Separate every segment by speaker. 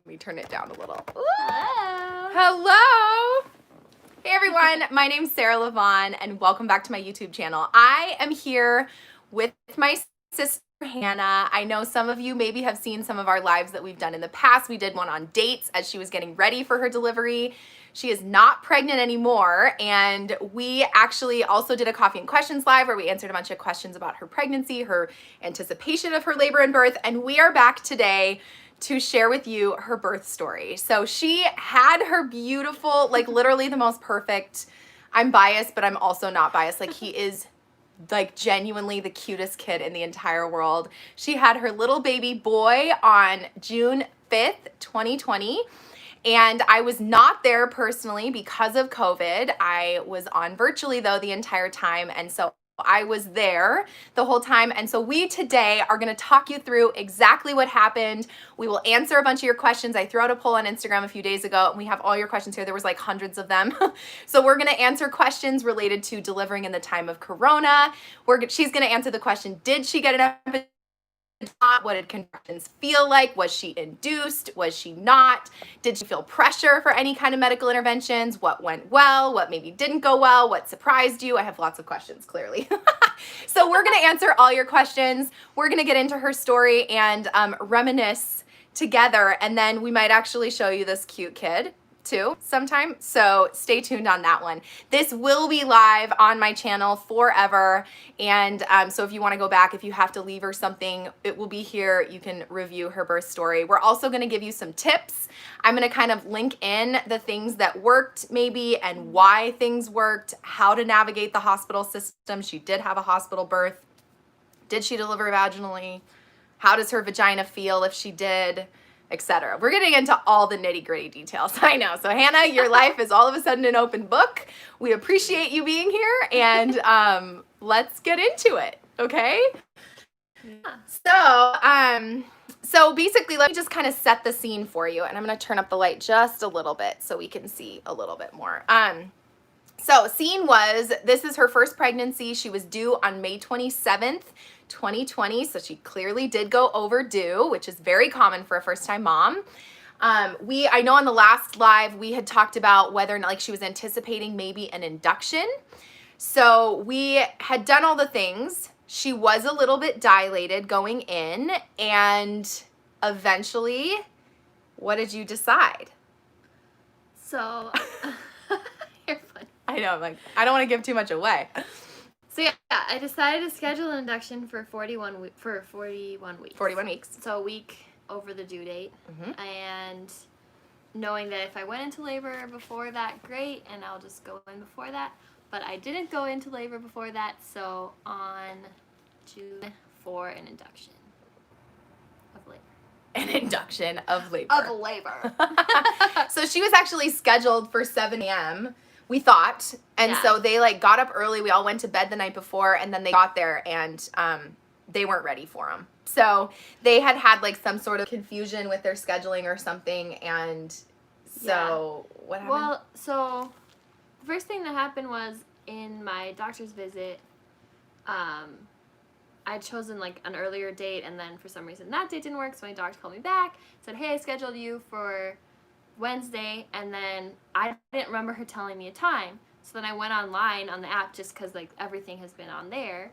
Speaker 1: Let me turn it down a little. Ooh.
Speaker 2: Hello.
Speaker 1: Hello. Hey everyone, my name's Sarah Lavonne and welcome back to my YouTube channel. I am here with my sister Hannah. I know some of you maybe have seen some of our lives that we've done in the past. We did one on dates as she was getting ready for her delivery. She is not pregnant anymore, and we actually also did a Coffee and Questions live where we answered a bunch of questions about her pregnancy, her anticipation of her labor and birth, and we are back today to share with you her birth story. So she had her beautiful, like literally the most perfect, I'm biased, but I'm also not biased. Like he is like genuinely the cutest kid in the entire world. She had her little baby boy on June 5th, 2020. And I was not there personally because of COVID. I was on virtually though the entire time. And so I was there the whole time. And so we today are going to talk you through exactly what happened. We will answer a bunch of your questions. I threw out a poll on Instagram a few days ago and we have all your questions here. There was like hundreds of them. So we're going to answer questions related to delivering in the time of Corona. She's going to answer the question, did she get an epidural? What did contractions feel like? Was she induced? Was she not? Did she feel pressure for any kind of medical interventions? What went well? What maybe didn't go well? What surprised you? I have lots of questions, clearly. So we're going to answer all your questions. We're going to get into her story and reminisce together. And then we might actually show you this cute kid too sometime, so stay tuned on that one. This will be live on my channel forever, and so if you want to go back, if you have to leave or something, it will be here. You can review her birth story. We're also going to give you some tips. I'm going to kind of link in the things that worked maybe and why things worked, how to navigate the hospital system. She did have a hospital birth. Did she deliver vaginally? How does her vagina feel if she did? Etc. We're getting into all the nitty-gritty details. I know. So Hannah, your life is all of a sudden an open book. We appreciate you being here, and let's get into it. Okay? Yeah. So basically, let me just kind of set the scene for you, and I'm going to turn up the light just a little bit so we can see a little bit more. So scene was, this is her first pregnancy. She was due on May 27th, 2020. So she clearly did go overdue, which is very common for a first-time mom. I know on the last live, we had talked about whether or not like she was anticipating maybe an induction. So we had done all the things. She was a little bit dilated going in, and eventually, what did you decide?
Speaker 2: So, you're funny.
Speaker 1: I know, like, I don't want to give too much away.
Speaker 2: So yeah, I decided to schedule an induction for 41 weeks.
Speaker 1: 41 weeks.
Speaker 2: So a week over the due date. Mm-hmm. And knowing that if I went into labor before that, great, and I'll just go in before that. But I didn't go into labor before that, so on June for an induction of labor.
Speaker 1: An induction of labor.
Speaker 2: Of labor.
Speaker 1: So she was actually scheduled for 7 a.m., we thought, and yeah. So they like got up early. We all went to bed the night before, and then they got there, and they weren't ready for them. So they had like some sort of confusion with their scheduling or something, and so what happened?
Speaker 2: Well, so the first thing that happened was in my doctor's visit, I'd chosen like an earlier date, and then for some reason that date didn't work, so my doctor called me back, said, hey, I scheduled you for Wednesday, and then I didn't remember her telling me a time. So then I went online on the app just because like everything has been on there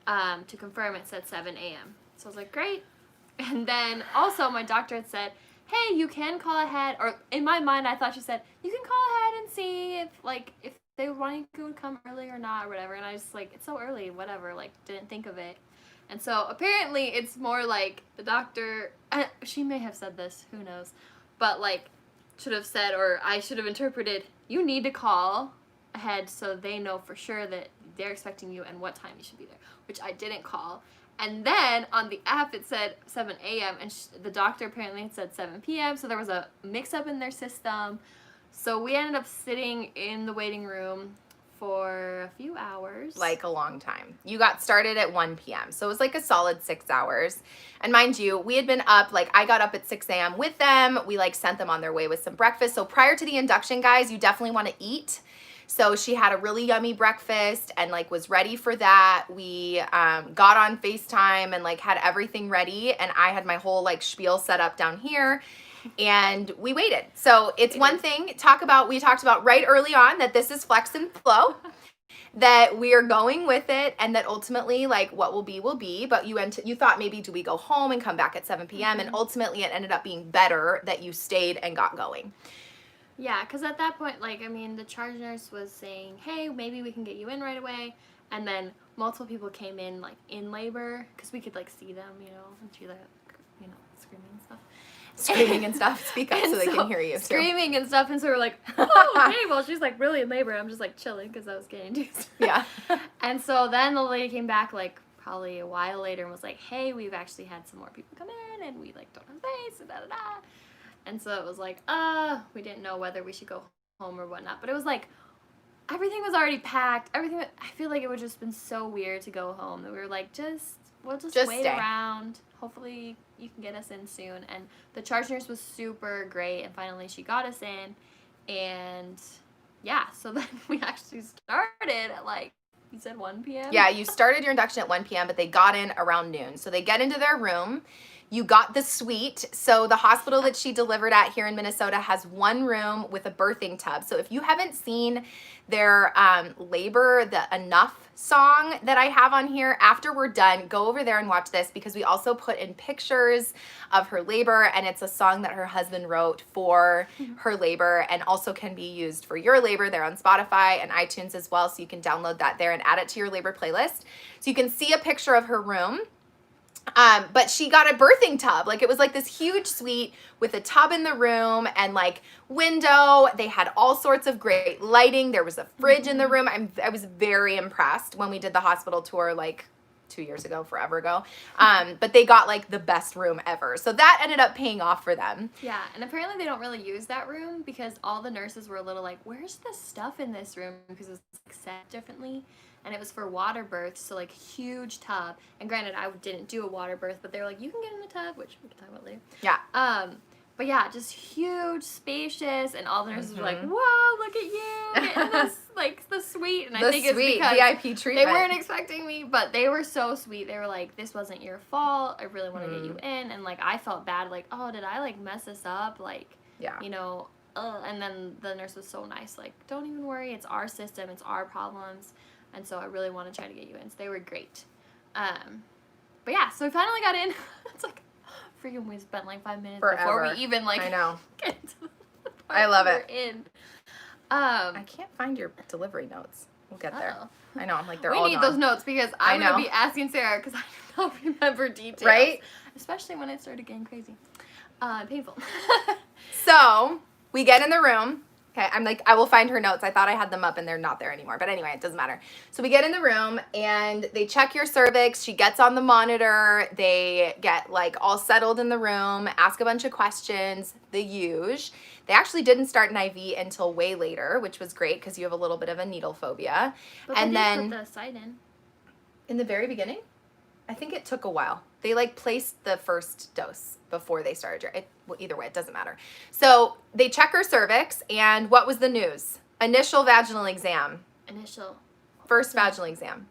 Speaker 2: to confirm. It said 7 a.m. So I was like, great. And then also my doctor had said, hey, you can call ahead, or in my mind I thought she said, you can call ahead and see if they want you to come early or not or whatever. And I just like, it's so early, whatever, like didn't think of it. And so apparently it's more like the doctor, she may have said this, who knows, but like should have said, or I should have interpreted, you need to call ahead so they know for sure that they're expecting you and what time you should be there, which I didn't call. And then on the app it said 7 a.m. and the doctor apparently had said 7 p.m. So there was a mix-up in their system. So we ended up sitting in the waiting room for a few hours.
Speaker 1: Like a long time. You got started at 1 p.m. So it was like a solid 6 hours. And mind you, we had been up, like I got up at 6 a.m. with them. We like sent them on their way with some breakfast. So prior to the induction, guys, you definitely want to eat. So she had a really yummy breakfast and like was ready for that. We got on FaceTime and like had everything ready, and I had my whole like spiel set up down here. and we waited. So it's one thing, we talked about right early on that this is flex and flow, that we are going with it, and that ultimately, like, what will be, but you thought maybe, do we go home and come back at 7 p.m.? And ultimately it ended up being better that you stayed and got going.
Speaker 2: Yeah, because at that point, like, I mean, the charge nurse was saying, hey, maybe we can get you in right away. And then multiple people came in, like, in labor, because we could, like, see them, you know, and she, like, you know, screaming and stuff.
Speaker 1: Screaming and stuff. Speak up so they can hear you, too.
Speaker 2: Screaming and stuff, and so we're like, oh, okay, well, she's, like, really in labor. I'm just, like, chilling, because I was getting induced.
Speaker 1: Yeah.
Speaker 2: And so then the lady came back, like, probably a while later and was like, hey, we've actually had some more people come in, and we, like, don't have space, and da-da-da. And so it was like, we didn't know whether we should go home or whatnot. But it was like, everything was already packed. I feel like it would just been so weird to go home. And we were like, we'll just wait
Speaker 1: stay
Speaker 2: around. Hopefully you can get us in soon. And the charge nurse was super great. And finally she got us in. And yeah, so then we actually started at, like, you said 1 p.m.?
Speaker 1: Yeah, you started your induction at 1 p.m., but they got in around noon. So they get into their room. You got the suite. So the hospital that she delivered at here in Minnesota has one room with a birthing tub. So if you haven't seen their labor, the Enough song that I have on here, after we're done, go over there and watch this, because we also put in pictures of her labor, and it's a song that her husband wrote for her labor and also can be used for your labor. They're on Spotify and iTunes as well, so you can download that there and add it to your labor playlist. So you can see a picture of her room. But she got a birthing tub. Like, it was like this huge suite with a tub in the room and, like, window. They had all sorts of great lighting. There was a fridge in the room. I was very impressed when we did the hospital tour, like, 2 years ago, forever ago. But they got, like, the best room ever. So that ended up paying off for them.
Speaker 2: Yeah, and apparently they don't really use that room because all the nurses were a little like, where's the stuff in this room? Because it was, like, set differently. And it was for water births, so, like, huge tub. And granted, I didn't do a water birth, but they were like, you can get in the tub, which we can talk about later.
Speaker 1: Yeah.
Speaker 2: But yeah, just huge, spacious, and all the nurses were like, wow, look at you, getting this, like, the suite. And I think it's because
Speaker 1: VIP treatment.
Speaker 2: they weren't expecting me, but they were so sweet. They were like, this wasn't your fault. I really want to get you in. And, like, I felt bad, like, oh, did I, like, mess this up? Like,
Speaker 1: yeah,
Speaker 2: you know, and then the nurse was so nice, like, don't even worry. It's our system. It's our problems. And so I really want to try to get you in. So they were great. But yeah, so we finally got in. It's like, freaking we spent like 5 minutes before we even, like,
Speaker 1: I know.
Speaker 2: get into the part
Speaker 1: I love
Speaker 2: we were
Speaker 1: it.
Speaker 2: in.
Speaker 1: I can't find your delivery notes. We'll get there. I know. I'm like, they're all
Speaker 2: We need
Speaker 1: gone.
Speaker 2: those notes because I'm going to be asking Sarah because I don't remember details.
Speaker 1: Right?
Speaker 2: Especially when it started getting crazy. Painful.
Speaker 1: So we get in the room. Okay, I'm like, I will find her notes. I thought I had them up and they're not there anymore. But anyway, it doesn't matter. So we get in the room and they check your cervix. She gets on the monitor. They get, like, all settled in the room, ask a bunch of questions, the huge. They actually didn't start an IV until way later, which was great because you have a little bit of a needle phobia.
Speaker 2: But
Speaker 1: and
Speaker 2: they
Speaker 1: then
Speaker 2: put the site in
Speaker 1: the very beginning, I think it took a while. They, like, placed the first dose before they started well, either way, it doesn't matter. So they check her cervix, and what was the news? Initial vaginal exam. First vaginal exam.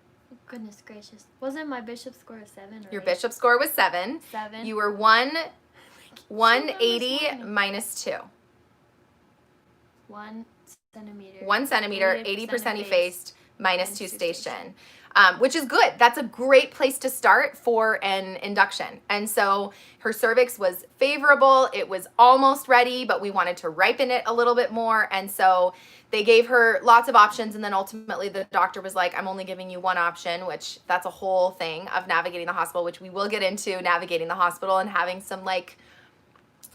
Speaker 2: Goodness gracious. Wasn't my bishop score a 7 or
Speaker 1: Your
Speaker 2: 8?
Speaker 1: Bishop score was 7.
Speaker 2: 7.
Speaker 1: You were 180 minus 2.
Speaker 2: 1 centimeter.
Speaker 1: 1 centimeter, 80%
Speaker 2: 80%
Speaker 1: effaced, minus 2
Speaker 2: 2
Speaker 1: station. Which is good. That's a great place to start for an induction. And so her cervix was favorable. It was almost ready, but we wanted to ripen it a little bit more. And so they gave her lots of options. And then ultimately the doctor was like, I'm only giving you one option, which that's a whole thing of navigating the hospital, which we will get into, navigating the hospital and having some, like,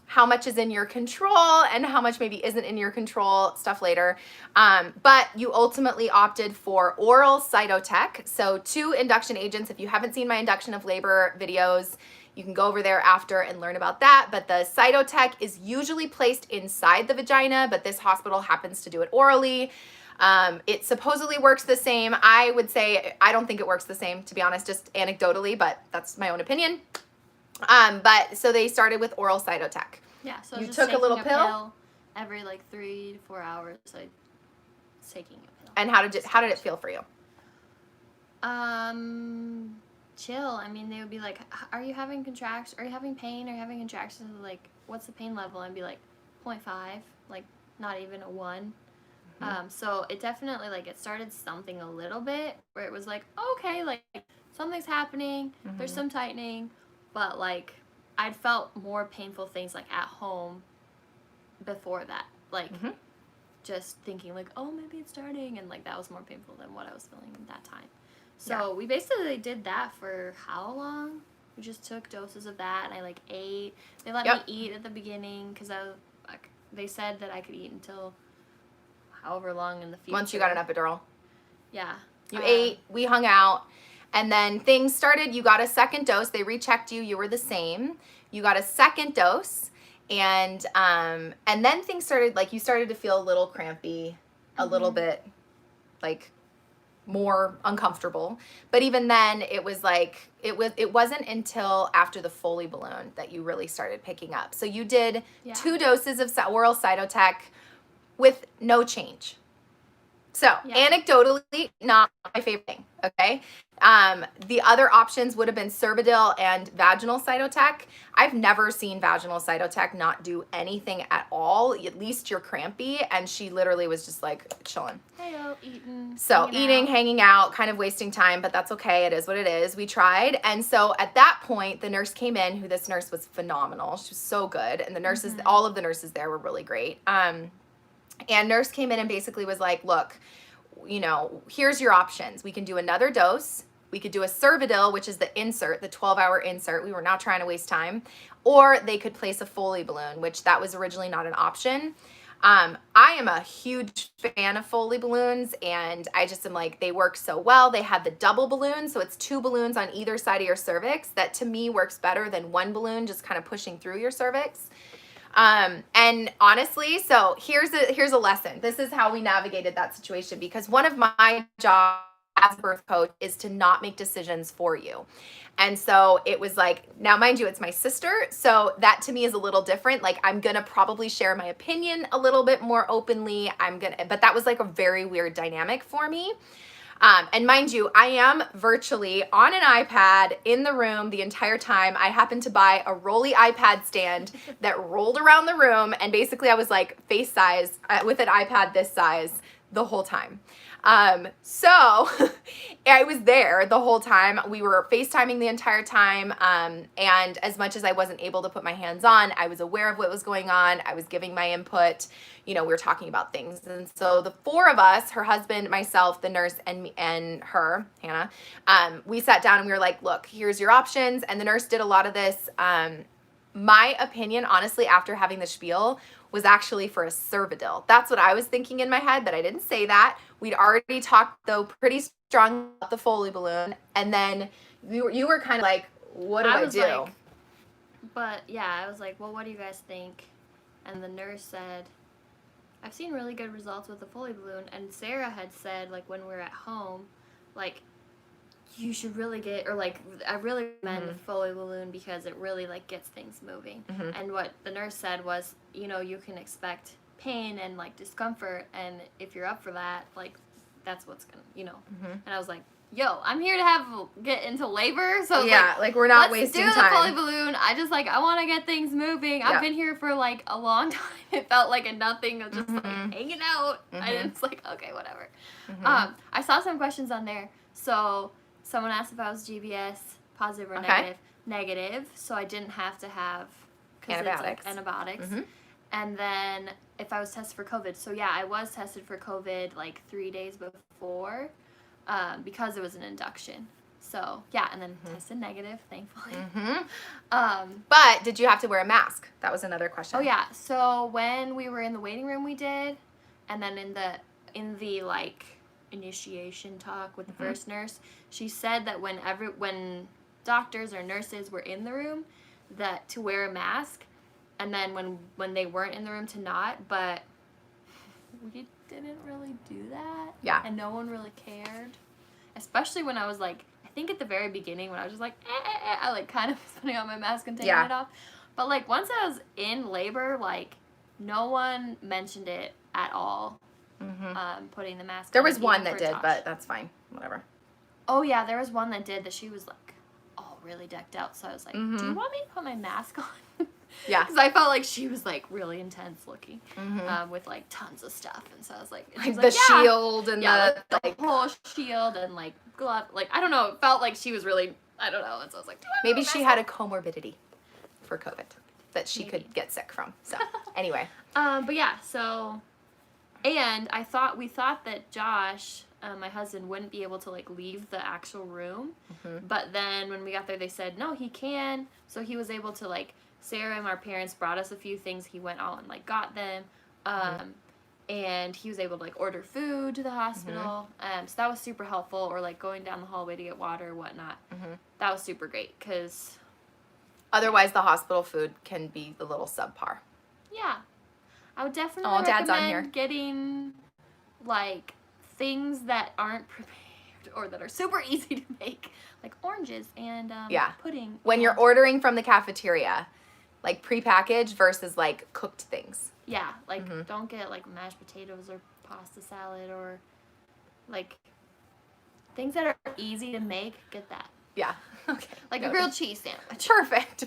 Speaker 1: how much is in your control and how much maybe isn't in your control stuff later. But you ultimately opted for oral cytotech. So 2 induction agents. If you haven't seen my induction of labor videos, you can go over there after and learn about that. But the cytotech is usually placed inside the vagina, but this hospital happens to do it orally. It supposedly works the same. I would say I don't think it works the same, to be honest, just anecdotally, but that's my own opinion. But so they started with oral cytotech.
Speaker 2: Yeah, so
Speaker 1: you
Speaker 2: just
Speaker 1: took a
Speaker 2: taking
Speaker 1: little pill
Speaker 2: every, like, 3 to 4 hours. Like, taking a pill.
Speaker 1: And how did it feel for you?
Speaker 2: Chill. I mean, they would be like, are you having contractions? Are you having pain? Are you having contractions? Like, what's the pain level? And be like, 0.5, like, not even a 1. So it definitely, like, it started something a little bit where it was like, okay, like, something's happening, there's some tightening, but, like, I'd felt more painful things, like, at home before that. Like, just thinking, like, oh, maybe it's starting, and, like, that was more painful than what I was feeling at that time. So we basically did that for how long? We just took doses of that, and I, like, ate. They let me eat at the beginning, because they said that I could eat until however long in the future.
Speaker 1: Once you got an epidural.
Speaker 2: Yeah.
Speaker 1: You ate, we hung out, and then things started. You got a second dose. They rechecked you. You were the same. You got a second dose, and then things started, like, you started to feel a little crampy, a little bit, like, more uncomfortable. But even then, it was like, it wasn't until after the Foley balloon that you really started picking up. So you did 2 doses of oral Cytotec with no change. So anecdotally, not my favorite thing, okay? The other options would have been Cervidil and vaginal Cytotec. I've never seen vaginal Cytotec not do anything at all. At least you're crampy. And she literally was just like chilling.
Speaker 2: Heyo, eating.
Speaker 1: So hanging out, kind of wasting time, but that's okay. It is what it is. We tried. And so at that point, the nurse came in, who this nurse was phenomenal. She was so good. And the nurses, all of the nurses there were really great. And nurse came in and basically was like, look, you know, here's your options. We can do another dose. We could do a Cervidil, which is the insert, the 12-hour insert. We were not trying to waste time. Or they could place a Foley balloon, which that was originally not an option. I am a huge fan of Foley balloons, and I just am like, they work so well. They have the double balloon, so it's 2 balloons on either side of your cervix. That to me works better than 1 balloon just kind of pushing through your cervix. And honestly, so here's a lesson. This is how we navigated that situation, because one of my jobs as a birth coach is to not make decisions for you. And so it was like, now mind you, it's my sister. So that to me is a little different. Like, I'm going to probably share my opinion a little bit more openly. But that was like a very weird dynamic for me. And mind you, I am virtually on an iPad in the room the entire time. I happened to buy a Rolly iPad stand that rolled around the room, and basically I was like face size with an iPad this size the whole time. So I was there the whole time. We were FaceTiming the entire time. And as much as I wasn't able to put my hands on, I was aware of what was going on. I was giving my input. You know, we were talking about things. And so the 4 of us, her husband, myself, the nurse, and me, and her, Hannah, we sat down and we were like, look, here's your options. And the nurse did a lot of this. My opinion, honestly, after having the spiel, was actually for a Cervidil. That's what I was thinking in my head, but I didn't say that. We'd already talked, though, pretty strong about the Foley balloon. And then you were kind of like, what do I do?
Speaker 2: Like, but yeah, I was like, well, what do you guys think? And the nurse said, I've seen really good results with the Foley balloon. And Sarah had said, like, when we were at home, like, you should really get, or like, I really recommend the Foley balloon because it really, like, gets things moving. And what the nurse said was, you know, you can expect pain and, like, discomfort, and if you're up for that, like, that's what's gonna, you know. And I was like, yo, I'm here to get into labor, so
Speaker 1: yeah, like we're not wasting time.
Speaker 2: Let's do the Foley balloon. I want to get things moving. I've been here for, like, a long time. It felt like a nothing of just, like, hanging out. And it's like, okay, whatever. I saw some questions on there. So someone asked if I was GBS, positive or negative. Negative, so I didn't have to have
Speaker 1: antibiotics.
Speaker 2: Antibiotics. And then if I was tested for COVID. So yeah, I was tested for COVID like 3 days before because it was an induction. So yeah, and then tested negative, thankfully.
Speaker 1: But did you have to wear a mask? That was another question.
Speaker 2: Oh yeah, so when we were in the waiting room we did, and then in the like initiation talk with the first nurse, she said that when doctors or nurses were in the room, that to wear a mask, and then when they weren't in the room to not, but we didn't really do that.
Speaker 1: Yeah.
Speaker 2: And no one really cared. Especially when I was like, I think at the very beginning when I was just like, I like kind of was putting on my mask and taking it off. But like once I was in labor, like no one mentioned it at all. Putting the mask on.
Speaker 1: There was one that did,
Speaker 2: Josh.
Speaker 1: but that's fine. Whatever.
Speaker 2: Oh yeah, there was one that did that she was like all really decked out. So I was like, do you want me to put my mask on?
Speaker 1: Yeah.
Speaker 2: Because I felt like she was like really intense looking, with like tons of stuff, and so I was like,
Speaker 1: Like the shield and
Speaker 2: the whole shield and like glove. Like I don't know, it felt like she was really, I don't know, and so I was like,
Speaker 1: maybe she had a comorbidity for COVID that she could get sick from. So anyway.
Speaker 2: But yeah, so, and we thought that Josh, my husband, wouldn't be able to like leave the actual room, but then when we got there, they said no, he can. So he was able to like. Sarah and our parents brought us a few things. He went out and like got them, and he was able to like order food to the hospital. So that was super helpful. Or like going down the hallway to get water or whatnot. That was super great because
Speaker 1: otherwise the hospital food can be a little subpar.
Speaker 2: Yeah, I would definitely recommend getting like things that aren't prepared or that are super easy to make, like oranges and pudding.
Speaker 1: When you're ordering from the cafeteria. Like prepackaged versus like cooked things.
Speaker 2: Yeah, like don't get like mashed potatoes or pasta salad or like things that are easy to make. Get that.
Speaker 1: Yeah. Okay.
Speaker 2: Like a grilled cheese sandwich.
Speaker 1: Perfect.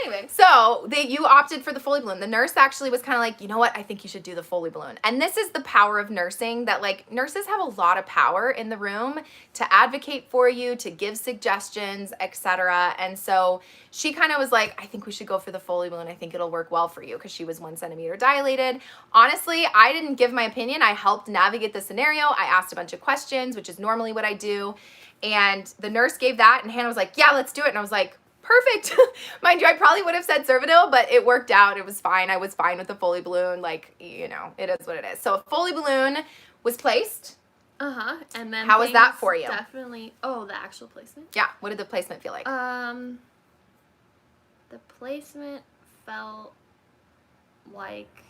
Speaker 2: Anyway.
Speaker 1: So you opted for the Foley balloon. The nurse actually was kind of like, you know what? I think you should do the Foley balloon. And this is the power of nursing, that like nurses have a lot of power in the room to advocate for you, to give suggestions, etc. And so she kind of was like, I think we should go for the Foley balloon. I think it'll work well for you, because she was 1 centimeter dilated. Honestly, I didn't give my opinion. I helped navigate the scenario. I asked a bunch of questions, which is normally what I do. And the nurse gave that, and Hannah was like, yeah, let's do it. And I was like, perfect. Mind you, I probably would have said Cervidil, but it worked out. It was fine. I was fine with the Foley balloon. Like, you know, it is what it is. So a Foley balloon was placed.
Speaker 2: And then
Speaker 1: how was that for you?
Speaker 2: Definitely. Oh, the actual placement?
Speaker 1: Yeah. What did the placement feel like?
Speaker 2: The placement felt like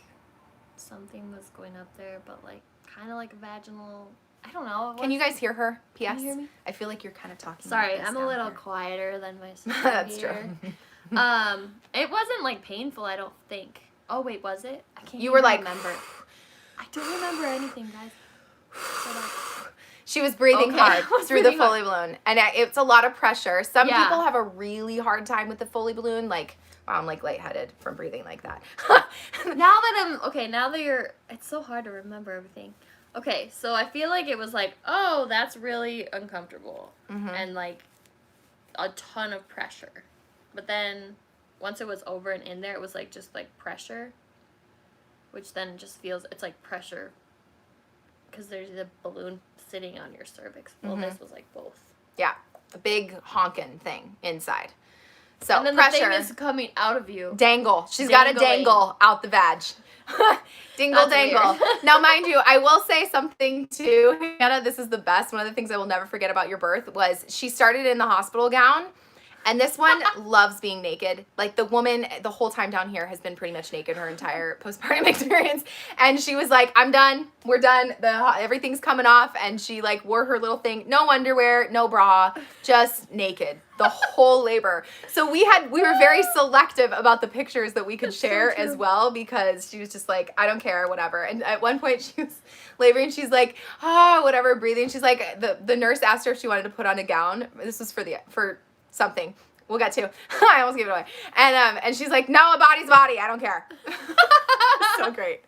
Speaker 2: something was going up there, but like kind of like vaginal. I don't know.
Speaker 1: Can you guys hear her? P.S.
Speaker 2: Can you hear me?
Speaker 1: I feel like you're kind of talking.
Speaker 2: Sorry, I'm a little quieter than my sister.
Speaker 1: That's
Speaker 2: here.
Speaker 1: true.
Speaker 2: It wasn't like painful, I don't think. Oh wait, was it? I can't.
Speaker 1: You were like,
Speaker 2: remember. I don't remember anything, guys.
Speaker 1: She was breathing hard through the Foley balloon, and it's a lot of pressure. Some people have a really hard time with the Foley balloon. Like, wow, I'm like lightheaded from breathing like that.
Speaker 2: Now that you're, it's so hard to remember everything. Okay, so I feel like it was like, oh, that's really uncomfortable, and like a ton of pressure. But then once it was over and in there, it was like just like pressure, which then just feels, it's like pressure because there's the balloon sitting on your cervix. Well, this was like both. Yeah,
Speaker 1: a big honkin' thing inside. So
Speaker 2: and then
Speaker 1: pressure.
Speaker 2: the thing is coming out of you.
Speaker 1: Dangle. She's got to dangle out the vag. Dingle dangle. Now, mind you, I will say something too, Hannah. This is the best. One of the things I will never forget about your birth was she started in the hospital gown, and this one loves being naked. Like the woman, the whole time down here has been pretty much naked her entire postpartum experience. And she was like, "I'm done. We're done. Everything's coming off." And she like wore her little thing, no underwear, no bra, just naked the whole labor. So we were very selective about the pictures that we could share as well, because she was just like, I don't care, whatever. And at one point she was laboring, she's like, whatever, breathing. She's like, the nurse asked her if she wanted to put on a gown. This was for something. We'll get to. I almost gave it away. And she's like, no, a body's a body. I don't care. So great.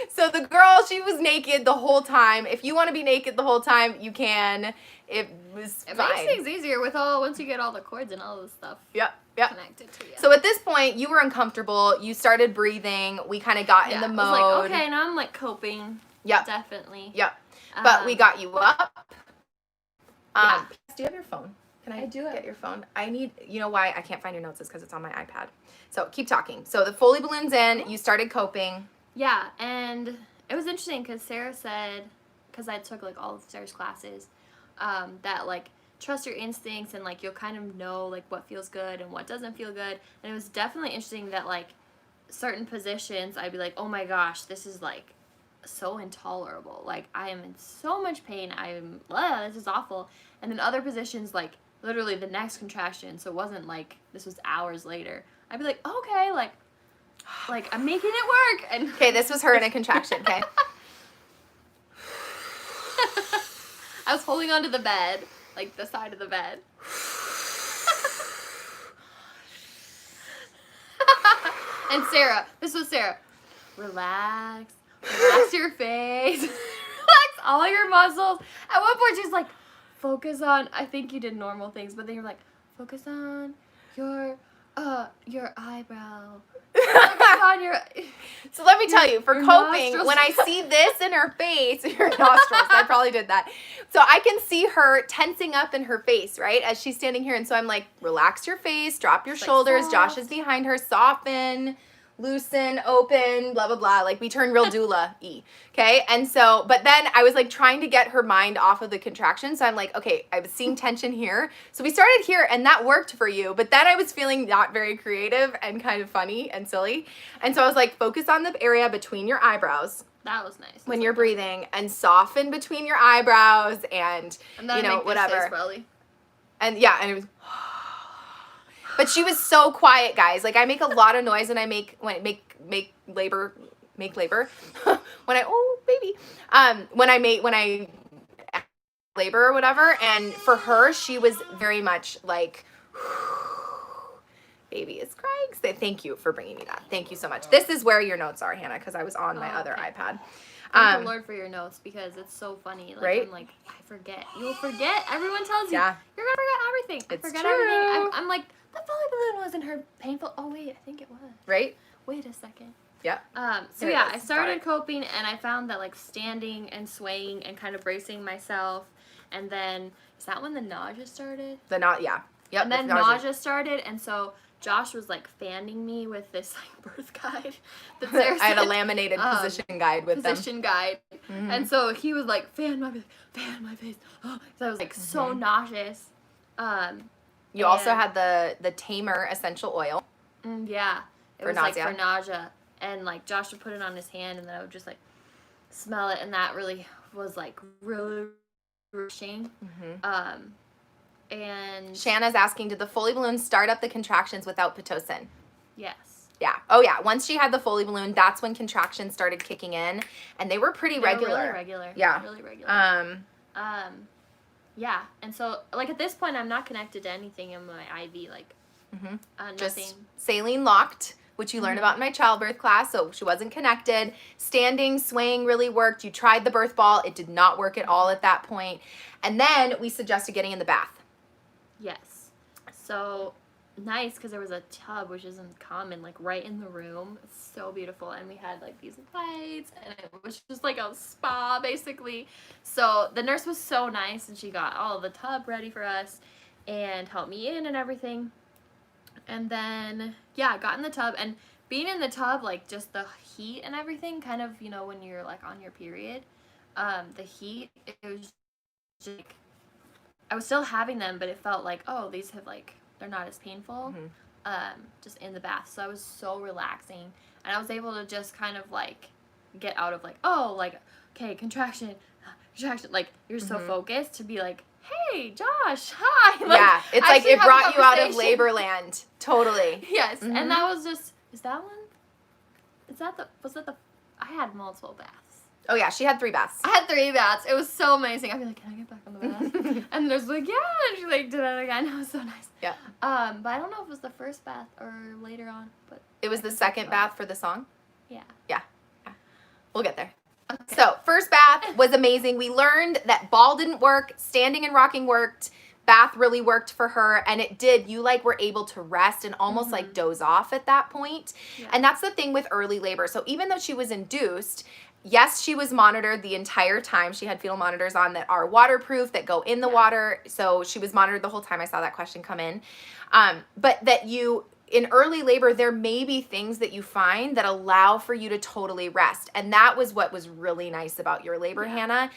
Speaker 1: So the girl, she was naked the whole time. If you want to be naked the whole time, you can. It was fine.
Speaker 2: Makes things easier once you get all the cords and all the stuff.
Speaker 1: Yep.
Speaker 2: Connected to you.
Speaker 1: So at this point, you were uncomfortable. You started breathing. We kind of got in the mode.
Speaker 2: I was like, okay, now I'm like coping.
Speaker 1: Yep.
Speaker 2: Definitely.
Speaker 1: Yep. But we got you up. Do you have your phone? Can I
Speaker 2: do
Speaker 1: get your phone? I need, you know why I can't find your notes is because it's on my iPad. So keep talking. So the Foley balloon's in. You started coping.
Speaker 2: Yeah, and it was interesting because Sarah said, because I took like all of Sarah's classes, that like trust your instincts and like you'll kind of know like what feels good and what doesn't feel good. And it was definitely interesting that like certain positions I'd be like, oh my gosh, this is like so intolerable. Like I am in so much pain. This is awful. And then other positions, like literally the next contraction, so it wasn't like this was hours later, I'd be like, okay, like I'm making it work. And
Speaker 1: okay, this was her in a contraction. Okay.
Speaker 2: I was holding onto the bed, like the side of the bed. And Sarah, this was Sarah. Relax your face, relax all your muscles. At one point, she's like, focus on. I think you did normal things, but then you're like, focus on your eyebrow. Focus on your.
Speaker 1: So let me tell you, for
Speaker 2: your
Speaker 1: coping,
Speaker 2: nostrils.
Speaker 1: when I see this in her face, your nostrils, I probably did that. So I can see her tensing up in her face, right, as she's standing here. And so I'm like, relax your face, drop your shoulders.
Speaker 2: Soft.
Speaker 1: Josh is behind her, soften, loosen, open, blah, blah, blah. Like, we turn real doula-y, okay? And so, but then I was like trying to get her mind off of the contractions. So I'm like, okay, I was seeing tension here. So we started here and that worked for you. But then I was feeling not very creative and kind of funny and silly. And so I was like, focus on the area between your eyebrows
Speaker 2: That was nice.
Speaker 1: when you're breathing and soften between your eyebrows and
Speaker 2: then
Speaker 1: you know,
Speaker 2: make
Speaker 1: whatever.
Speaker 2: This face belly.
Speaker 1: And yeah, and it was. But she was so quiet, guys. Like, I make a lot of noise when I make labor. When I labor or whatever. And for her, she was very much like, baby is crying. So thank you for bringing me that. Thank you so much. This is where your notes are, Hannah, because I was on my other iPad.
Speaker 2: Thank the Lord for your notes because it's so funny. Like,
Speaker 1: right?
Speaker 2: I'm like, I forget. You'll forget. Everyone tells you.
Speaker 1: Yeah.
Speaker 2: You're gonna forget everything. I
Speaker 1: It's
Speaker 2: forget
Speaker 1: true.
Speaker 2: everything. I'm like, the Foley balloon wasn't her painful. Oh wait, I think it was.
Speaker 1: Right?
Speaker 2: Wait a second.
Speaker 1: Yep.
Speaker 2: So
Speaker 1: Here it
Speaker 2: yeah,
Speaker 1: is.
Speaker 2: I started coping and I found that like standing and swaying and kind of bracing myself, and then is that when the nausea started?
Speaker 1: Yeah. Yep.
Speaker 2: And then nausea started, and so Josh was like fanning me with this like birth guide that Sarah
Speaker 1: I had a
Speaker 2: sent,
Speaker 1: laminated position guide with them.
Speaker 2: position guide, and so he was like fan my face. So I was like so nauseous.
Speaker 1: You also had the Tamer essential oil.
Speaker 2: Yeah, it
Speaker 1: For
Speaker 2: was
Speaker 1: nausea.
Speaker 2: like for nausea, and like Josh would put it on his hand, and then I would just like smell it, and that really was like really rushing. And
Speaker 1: Shanna's asking, did the Foley balloon start up the contractions without Pitocin?
Speaker 2: yes.
Speaker 1: Yeah. Oh, yeah. Once she had the Foley balloon, that's when contractions started kicking in, and they were pretty regular.
Speaker 2: Really regular.
Speaker 1: Yeah.
Speaker 2: Really regular. Yeah, and so like at this point, I'm not connected to anything in my IV, like nothing.
Speaker 1: Just saline locked, which you learned about in my childbirth class, so she wasn't connected. Standing, swaying really worked. You tried the birth ball. It did not work at all at that point. And then we suggested getting in the bath.
Speaker 2: Yes. So nice because there was a tub, which isn't common, like right in the room. It's so beautiful, and we had like these lights, and it was just like a spa basically. So the nurse was so nice, and she got all of the tub ready for us and helped me in and everything. And then yeah, I got in the tub, and being in the tub, like just the heat and everything, kind of, you know, when you're like on your period, the heat, it was just, like, I was still having them, but it felt like, oh, these have like, they're not as painful, just in the bath. So I was so relaxing, and I was able to just kind of like get out of like, oh, like, okay, contraction, like you're so focused to be like, hey, Josh, hi. Like,
Speaker 1: Yeah, it's like it
Speaker 2: have a
Speaker 1: brought you out of
Speaker 2: conversation.
Speaker 1: labor land. Totally.
Speaker 2: Yes, and that was just, is that one? Was that the, I had multiple baths.
Speaker 1: Oh, yeah, she had 3 baths.
Speaker 2: I had 3 baths. It was so amazing. I'd be like, can I get back on the bath? And there's like, yeah, and she like did it again. It was so nice.
Speaker 1: Yeah.
Speaker 2: But I don't know if it was the first bath or later on, but
Speaker 1: It was the second bath for the song?
Speaker 2: yeah.
Speaker 1: Yeah. We'll get there.
Speaker 2: Okay.
Speaker 1: So, first bath was amazing. We learned that ball didn't work, standing and rocking worked, bath really worked for her, and it did. You like were able to rest and almost like doze off at that point.
Speaker 2: Yeah.
Speaker 1: And that's the thing with early labor. So, even though she was induced, yes, she was monitored the entire time. She had fetal monitors on that are waterproof, that go in the water. So she was monitored the whole time. I saw that question come in. But that you, in early labor, there may be things that you find that allow for you to totally rest. And that was what was really nice about your labor, Hannah.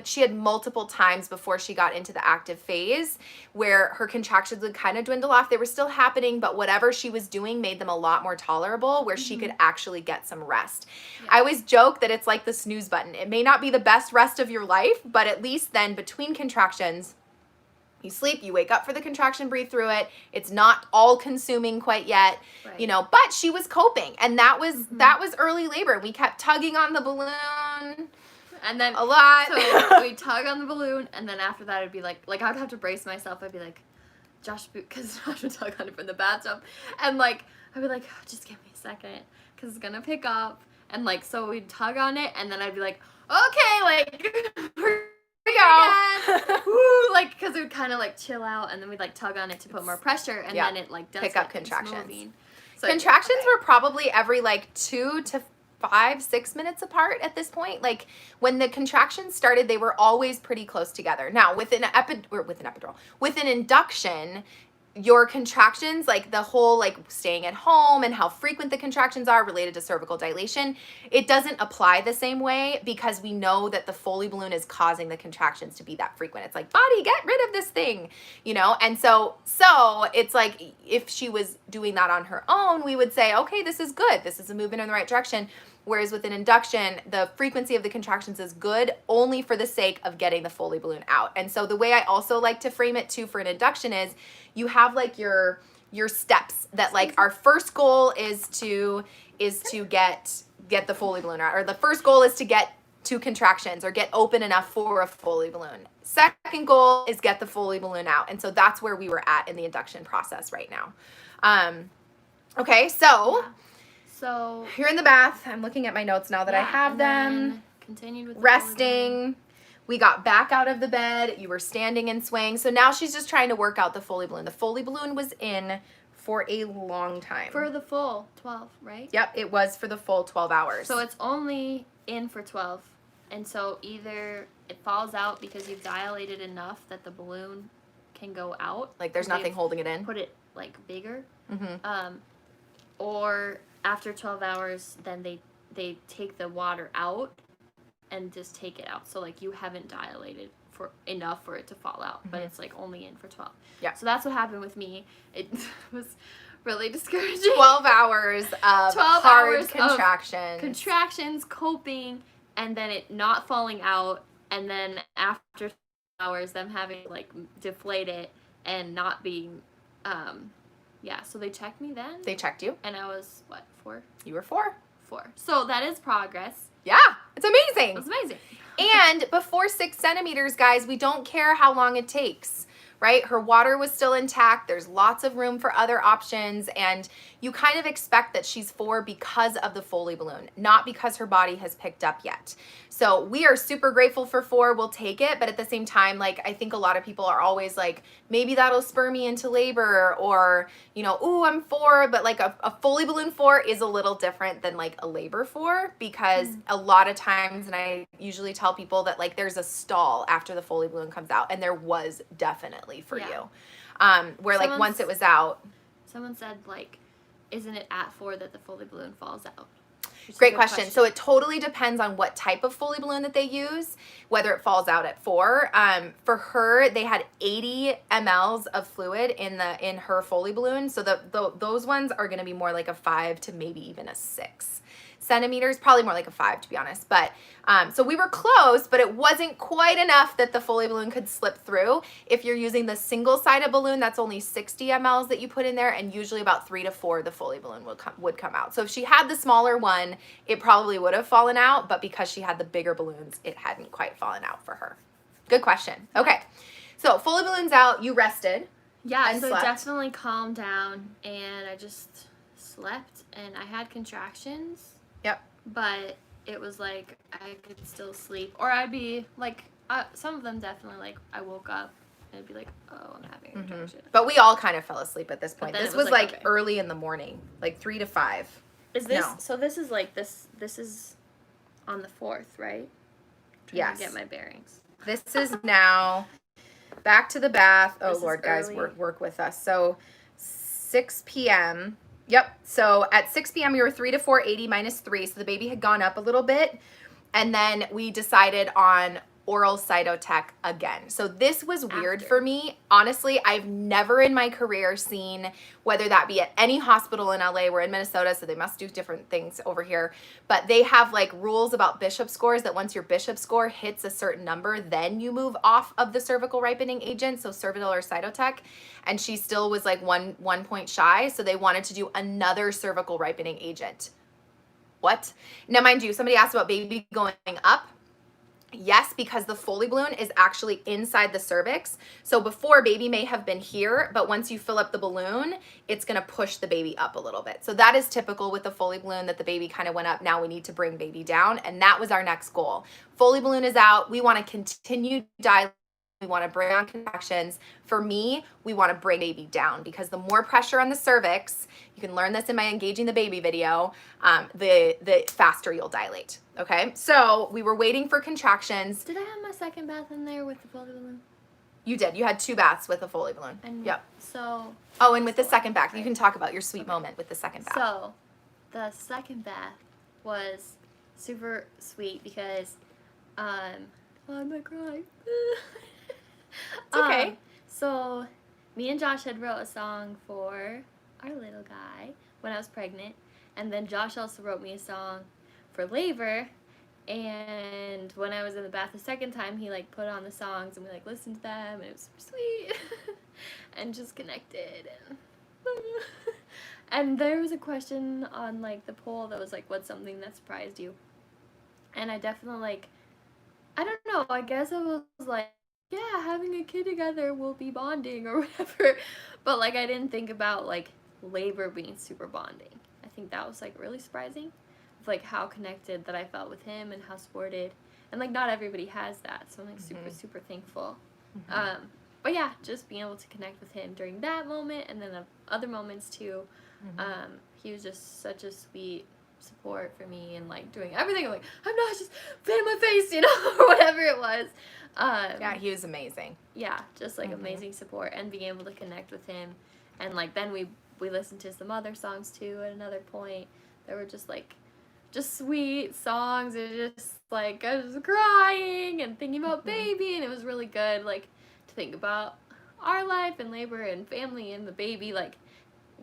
Speaker 1: She had multiple times before she got into the active phase where her contractions would kind of dwindle off. They were still happening, but whatever she was doing made them a lot more tolerable where she could actually get some rest. I always joke that it's like the snooze button. It may not be the best rest of your life, but at least then between contractions, you sleep, you wake up for the contraction, breathe through it. It's not all consuming quite yet, you know, but she was coping, and that was early labor. We kept tugging on the balloon
Speaker 2: And then
Speaker 1: a lot.
Speaker 2: So we tug on the balloon, and then after that, it'd be like I would have to brace myself. I'd be like, Josh, because Josh would tug on it from the bathtub, and like I'd be like, oh, just give me a second, because it's gonna pick up. And like, so we'd tug on it, and then I'd be like, okay, like, here we go. Woo, like, because it would kind of like chill out, and then we'd like tug on it to put more pressure, and then it like does
Speaker 1: pick up
Speaker 2: get things
Speaker 1: contractions.
Speaker 2: moving. So
Speaker 1: Contractions were probably every like 2 to 5, 6 minutes apart at this point. Like when the contractions started, they were always pretty close together. Now with an epidural, with an induction, your contractions, like the whole like staying at home and how frequent the contractions are related to cervical dilation, it doesn't apply the same way because we know that the Foley balloon is causing the contractions to be that frequent. It's like, body, get rid of this thing, you know? And so it's like if she was doing that on her own, we would say, okay, this is good. This is a movement in the right direction. Whereas with an induction, the frequency of the contractions is good only for the sake of getting the Foley balloon out. And so the way I also like to frame it too for an induction is you have like your steps that like our first goal is to get the Foley balloon out, or the first goal is to get 2 contractions or get open enough for a Foley balloon. Second goal is get the Foley balloon out. And so that's where we were at in the induction process right now. Okay, so
Speaker 2: yeah. So
Speaker 1: you're in the bath. I'm looking at my notes now that I have them.
Speaker 2: Continued with
Speaker 1: resting. We got back out of the bed. You were standing and swaying. So now she's just trying to work out the Foley balloon. The Foley balloon was in for a long time.
Speaker 2: For the full 12, right?
Speaker 1: Yep, it was for the full 12 hours.
Speaker 2: So it's only in for 12. And so either it falls out because you've dilated enough that the balloon can go out.
Speaker 1: Like there's nothing holding it in.
Speaker 2: Put it like bigger.
Speaker 1: Mm-hmm.
Speaker 2: Or after 12 hours, then they take the water out and just take it out. So like you haven't dilated for enough for it to fall out, but it's like only in for 12.
Speaker 1: Yeah.
Speaker 2: So that's what happened with me. It was really discouraging.
Speaker 1: 12 hours of
Speaker 2: 12
Speaker 1: hard
Speaker 2: hours
Speaker 1: contractions.
Speaker 2: Contractions, coping, and then it not falling out, and then after 12 hours, them having to like deflate it and not being, yeah. So they checked me then.
Speaker 1: They checked you.
Speaker 2: And I was what, 4?
Speaker 1: You were 4.
Speaker 2: 4. So that is progress.
Speaker 1: Yeah, it's amazing.
Speaker 2: It's amazing.
Speaker 1: And before 6 centimeters, guys, we don't care how long it takes, right? Her water was still intact. There's lots of room for other options. And you kind of expect that she's 4 because of the Foley balloon, not because her body has picked up yet. So we are super grateful for 4. We'll take it. But at the same time, like, I think a lot of people are always like, maybe that'll spur me into labor, or, you know, ooh, I'm 4. But like a Foley balloon 4 is a little different than like a labor 4, because a lot of times, and I usually tell people that like there's a stall after the Foley balloon comes out, and there was definitely for you. Where like once it was out.
Speaker 2: Someone said like, isn't it at 4 that the Foley balloon falls out?
Speaker 1: Great question. So it totally depends on what type of Foley balloon that they use, whether it falls out at 4. For her, they had 80 mLs of fluid in her Foley balloon. So those ones are going to be more like a 5 to maybe even a 6 centimeters, probably more like a 5 to be honest. But so we were close, but it wasn't quite enough that the Foley balloon could slip through. If you're using the single-sided balloon, that's only 60 mLs that you put in there, and usually about 3 to 4 the Foley balloon would come out. So if she had the smaller one, it probably would have fallen out, but because she had the bigger balloons, it hadn't quite fallen out for her. Good question. Okay, so Foley balloon's out, you rested.
Speaker 2: Yeah,
Speaker 1: and
Speaker 2: so
Speaker 1: slept.
Speaker 2: it definitely calmed down, and I just slept, and I had contractions.
Speaker 1: Yep.
Speaker 2: But it was like I could still sleep, or I'd be like, some of them definitely like I woke up and I'd be like, oh, I'm having a contraction.
Speaker 1: But we all kind of fell asleep at this point.
Speaker 2: then
Speaker 1: This
Speaker 2: it was
Speaker 1: was
Speaker 2: like,
Speaker 1: like
Speaker 2: okay.
Speaker 1: early in the morning, like 3 to 5.
Speaker 2: Is this
Speaker 1: No.
Speaker 2: so? This is like this is on the 4th, right? Trying
Speaker 1: Yes.
Speaker 2: to get my bearings.
Speaker 1: This is now back to the bath. Oh,
Speaker 2: This is
Speaker 1: Lord, guys,
Speaker 2: early.
Speaker 1: work with us. So 6 p.m. Yep. So at 6 p.m. we were 3 to 4, 80 minus 3. So the baby had gone up a little bit. And then we decided on oral cytotech again. So this was weird for me. Honestly, I've never in my career seen, whether that be at any hospital in LA, we're in Minnesota, so they must do different things over here, but they have like rules about Bishop scores that once your Bishop score hits a certain number, then you move off of the cervical ripening agent, so Cervidil or cytotech, and she still was like one point shy, so they wanted to do another cervical ripening agent. What? Now, mind you, somebody asked about baby going up. Yes, because the Foley balloon is actually inside the cervix. So before, baby may have been here, but once you fill up the balloon, it's gonna push the baby up a little bit. So that is typical with the Foley balloon, that the baby kind of went up. Now we need to bring baby down, and that was our next goal. Foley balloon is out. We wanna continue dilating. We want to bring on contractions. For me, we want to bring baby down, because the more pressure on the cervix, you can learn this in my Engaging the Baby video, the faster you'll dilate. Okay, so we were waiting for contractions.
Speaker 2: Did I have my second bath in there with the Foley balloon?
Speaker 1: You did. You had 2 baths with a Foley balloon.
Speaker 2: And
Speaker 1: yep.
Speaker 2: So.
Speaker 1: Oh, and with the second bath, you can talk about your sweet moment with the second bath.
Speaker 2: So, the second bath was super sweet because, oh, I'm gonna cry.
Speaker 1: It's okay.
Speaker 2: So, me and Josh had wrote a song for our little guy when I was pregnant, and then Josh also wrote me a song for labor. And when I was in the bath the second time, he like put on the songs and we like listened to them, and it was super sweet and just connected. And there was a question on like the poll that was like, what's something that surprised you? And I definitely like, I don't know, I guess I was like, yeah, having a kid together will be bonding or whatever. But like, I didn't think about like labor being super bonding. I think that was like really surprising, of like how connected that I felt with him and how supported. And like, not everybody has that, so I'm like super thankful. But yeah, just being able to connect with him during that moment, and then other moments too. He was just such a sweet support for me, and like doing everything. I'm like, I'm not just fanning my face, you know, or whatever it was.
Speaker 1: Yeah, he was amazing.
Speaker 2: Yeah, just like amazing support, and being able to connect with him. And like, then we listened to some other songs too at another point. They were just like, just sweet songs. It just like, I was crying and thinking about baby, and it was really good, like, to think about our life and labor and family and the baby, like,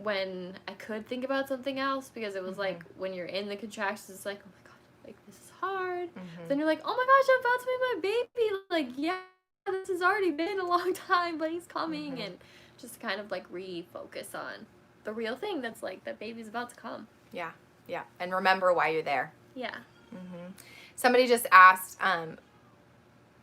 Speaker 2: when I could think about something else, because it was like, when you're in the contractions, it's like, oh my god, like, this is hard. Then you're like, oh my gosh, I'm about to meet my baby, like, yeah, this has already been a long time, but he's coming. And just kind of like refocus on the real thing, that's like, that baby's about to come.
Speaker 1: Yeah, yeah, and remember why you're there.
Speaker 2: Yeah.
Speaker 1: Somebody just asked,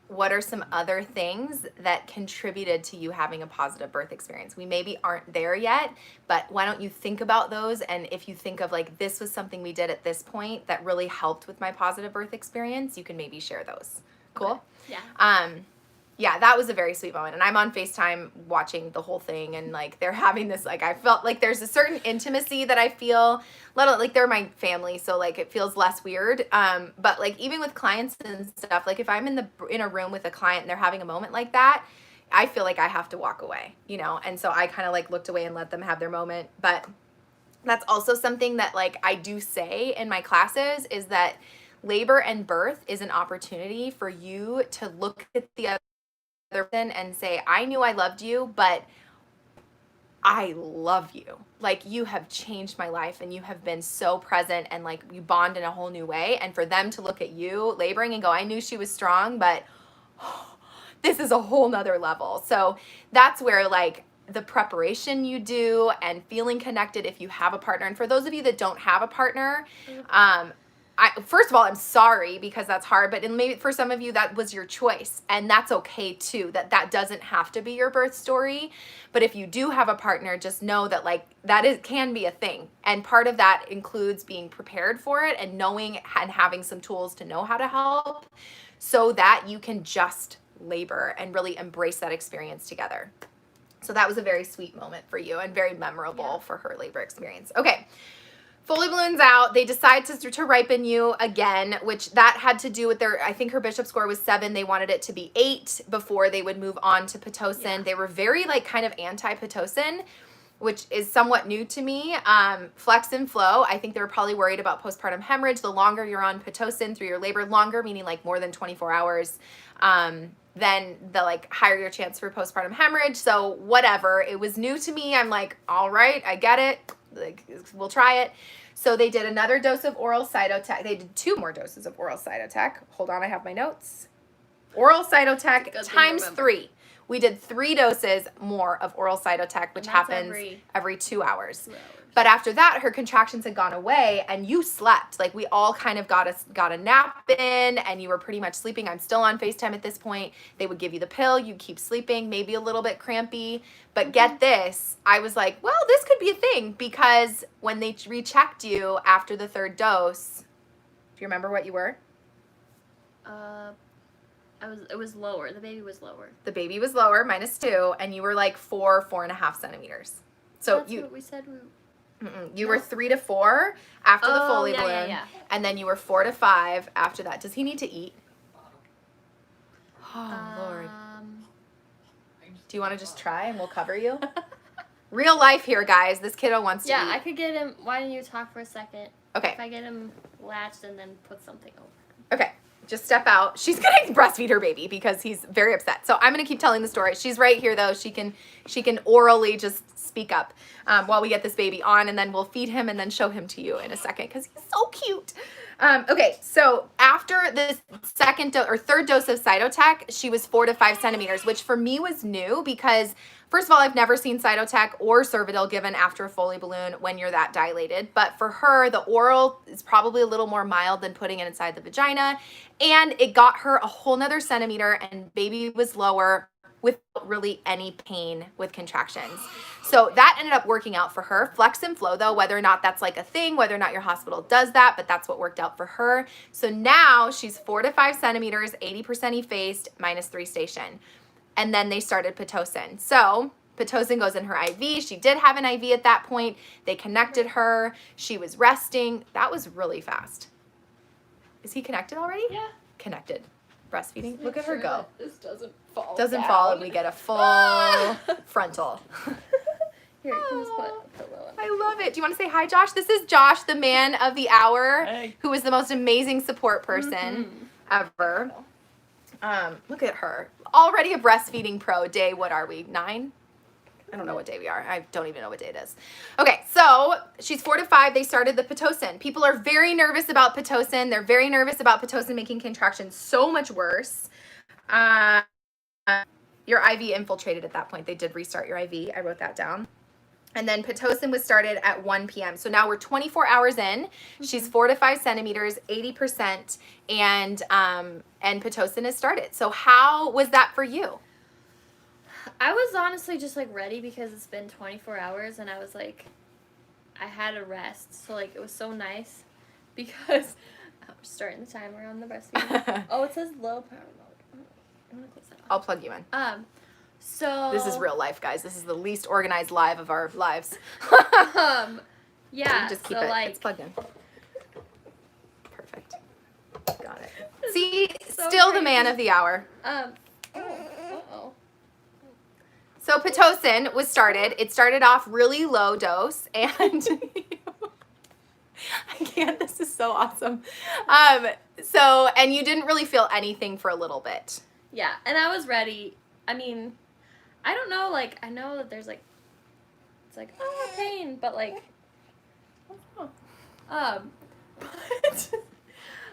Speaker 1: what are some other things that contributed to you having a positive birth experience? We maybe aren't there yet, but why don't you think about those? And if you think of like, this was something we did at this point that really helped with my positive birth experience, you can maybe share those. Cool?
Speaker 2: Okay. Yeah.
Speaker 1: Yeah, that was a very sweet moment. And I'm on FaceTime watching the whole thing, and like, they're having this, like, I felt like there's a certain intimacy that I feel, like they're my family, so like it feels less weird. But like, even with clients and stuff, like if I'm in a room with a client and they're having a moment like that, I feel like I have to walk away, you know? And so I kind of like looked away and let them have their moment. But that's also something that like I do say in my classes, is that labor and birth is an opportunity for you to look at the other person and say, I knew I loved you, but I love you. Like, you have changed my life, and you have been so present, and like, you bond in a whole new way. And for them to look at you laboring and go, I knew she was strong, but this is a whole nother level. So that's where like the preparation you do, and feeling connected if you have a partner. And for those of you that don't have a partner, first of all, I'm sorry, because that's hard, but maybe for some of you that was your choice, and that's okay too. That doesn't have to be your birth story. But if you do have a partner, just know that like, can be a thing. And part of that includes being prepared for it, and knowing and having some tools to know how to help, so that you can just labor and really embrace that experience together. So that was a very sweet moment for you, and very memorable for her labor experience. Okay. Foley balloon's out. They decide to ripen you again, which that had to do with I think her Bishop score was 7. They wanted it to be 8 before they would move on to Pitocin. Yeah. They were very like kind of anti-Pitocin, which is somewhat new to me. Flex and flow, I think they were probably worried about postpartum hemorrhage. The longer you're on Pitocin through your labor, longer meaning like more than 24 hours, then the like higher your chance for postpartum hemorrhage. So whatever, it was new to me. I'm like, all right, I get it. Like, we'll try it. So they did another dose of oral Cytotec. They did 2 more doses of oral Cytotec. Hold on, I have my notes. Oral Cytotec times 3, we did 3 doses more of oral Cytotec, which
Speaker 2: And that's
Speaker 1: happens every 2 hours.
Speaker 2: 2 hours.
Speaker 1: But after that, her contractions had gone away and you slept. Like we all kind of got a nap in and you were pretty much sleeping. I'm still on FaceTime at this point. They would give you the pill, you keep sleeping, maybe a little bit crampy. But get this, I was like, well, this could be a thing because when they rechecked you after the 3rd dose, do you remember what you were?
Speaker 2: It was lower. The baby was lower.
Speaker 1: The baby was lower, -2, and you were like 4.5 centimeters. So
Speaker 2: That's what we said.
Speaker 1: You were 3 to 4 after the Foley balloon,
Speaker 2: yeah.
Speaker 1: and then you were 4 to 5 after that. Does he need to eat? Oh, Lord. Do you want to just try and we'll cover you? Real life here, guys. This kiddo wants to eat.
Speaker 2: Yeah, I could get him. Why don't you talk for a second?
Speaker 1: Okay.
Speaker 2: If I get him latched and then put something over.
Speaker 1: Okay. Just step out. She's gonna breastfeed her baby because he's very upset. So I'm gonna keep telling the story. She's right here though. She can orally just speak up while we get this baby on, and then we'll feed him and then show him to you in a second because he's so cute. Okay, so after the 2nd or 3rd dose of Cytotec, she was 4 to 5 centimeters, which for me was new because first of all, I've never seen Cytotec or Cervidil given after a Foley balloon when you're that dilated. But for her, the oral is probably a little more mild than putting it inside the vagina. And it got her a whole nother centimeter and baby was lower without really any pain with contractions. So that ended up working out for her. Flex and flow though, whether or not that's like a thing, whether or not your hospital does that, but that's what worked out for her. So now she's 4 to 5 centimeters, 80% effaced, -3 station. And then they started Pitocin. So Pitocin goes in her IV. She did have an IV at that point. They connected her. She was resting. That was really fast. Is he connected already?
Speaker 2: Yeah.
Speaker 1: Connected. Breastfeeding. Look at her go.
Speaker 2: This doesn't fall.
Speaker 1: Doesn't fall and we get a full frontal.
Speaker 2: Here, you can just put a pillow on.
Speaker 1: I love it. Do you want to say hi, Josh? This is Josh, the man of the hour,
Speaker 3: Hey.
Speaker 1: who is the most amazing support person ever. Look at her. Already a breastfeeding pro. Day, what are we? 9? I don't know what day we are. I don't even know what day it is. Okay, so she's 4 to 5. They started the Pitocin. People are very nervous about Pitocin. They're very nervous about Pitocin making contractions so much worse. Your IV infiltrated at that point. They did restart your IV. I wrote that down. And then Pitocin was started at 1 p.m. So now we're 24 hours in. She's 4 to 5 centimeters, 80%, and Pitocin has started. So how was that for you?
Speaker 2: I was honestly just like ready because it's been 24 hours and I was like, I had a rest. So like it was so nice because I'm starting the timer on the breastfeeding. Oh, it says low power mode. I'm gonna close that off.
Speaker 1: I'll plug you in.
Speaker 2: So
Speaker 1: This is real life, guys. This is the least organized live of our lives.
Speaker 2: Yeah.
Speaker 1: You just keep
Speaker 2: so
Speaker 1: it.
Speaker 2: like
Speaker 1: It's plugged in. Perfect. Got it. See,
Speaker 2: so
Speaker 1: still the
Speaker 2: crazy.
Speaker 1: man of the hour.
Speaker 2: Uh-oh.
Speaker 1: So Pitocin was started. It started off really low dose, and I can't. This is so awesome. And you didn't really feel anything for a little bit.
Speaker 2: Yeah, and I was ready. I mean, I don't know, like, I know that there's, like, it's like, oh, pain, but, like, but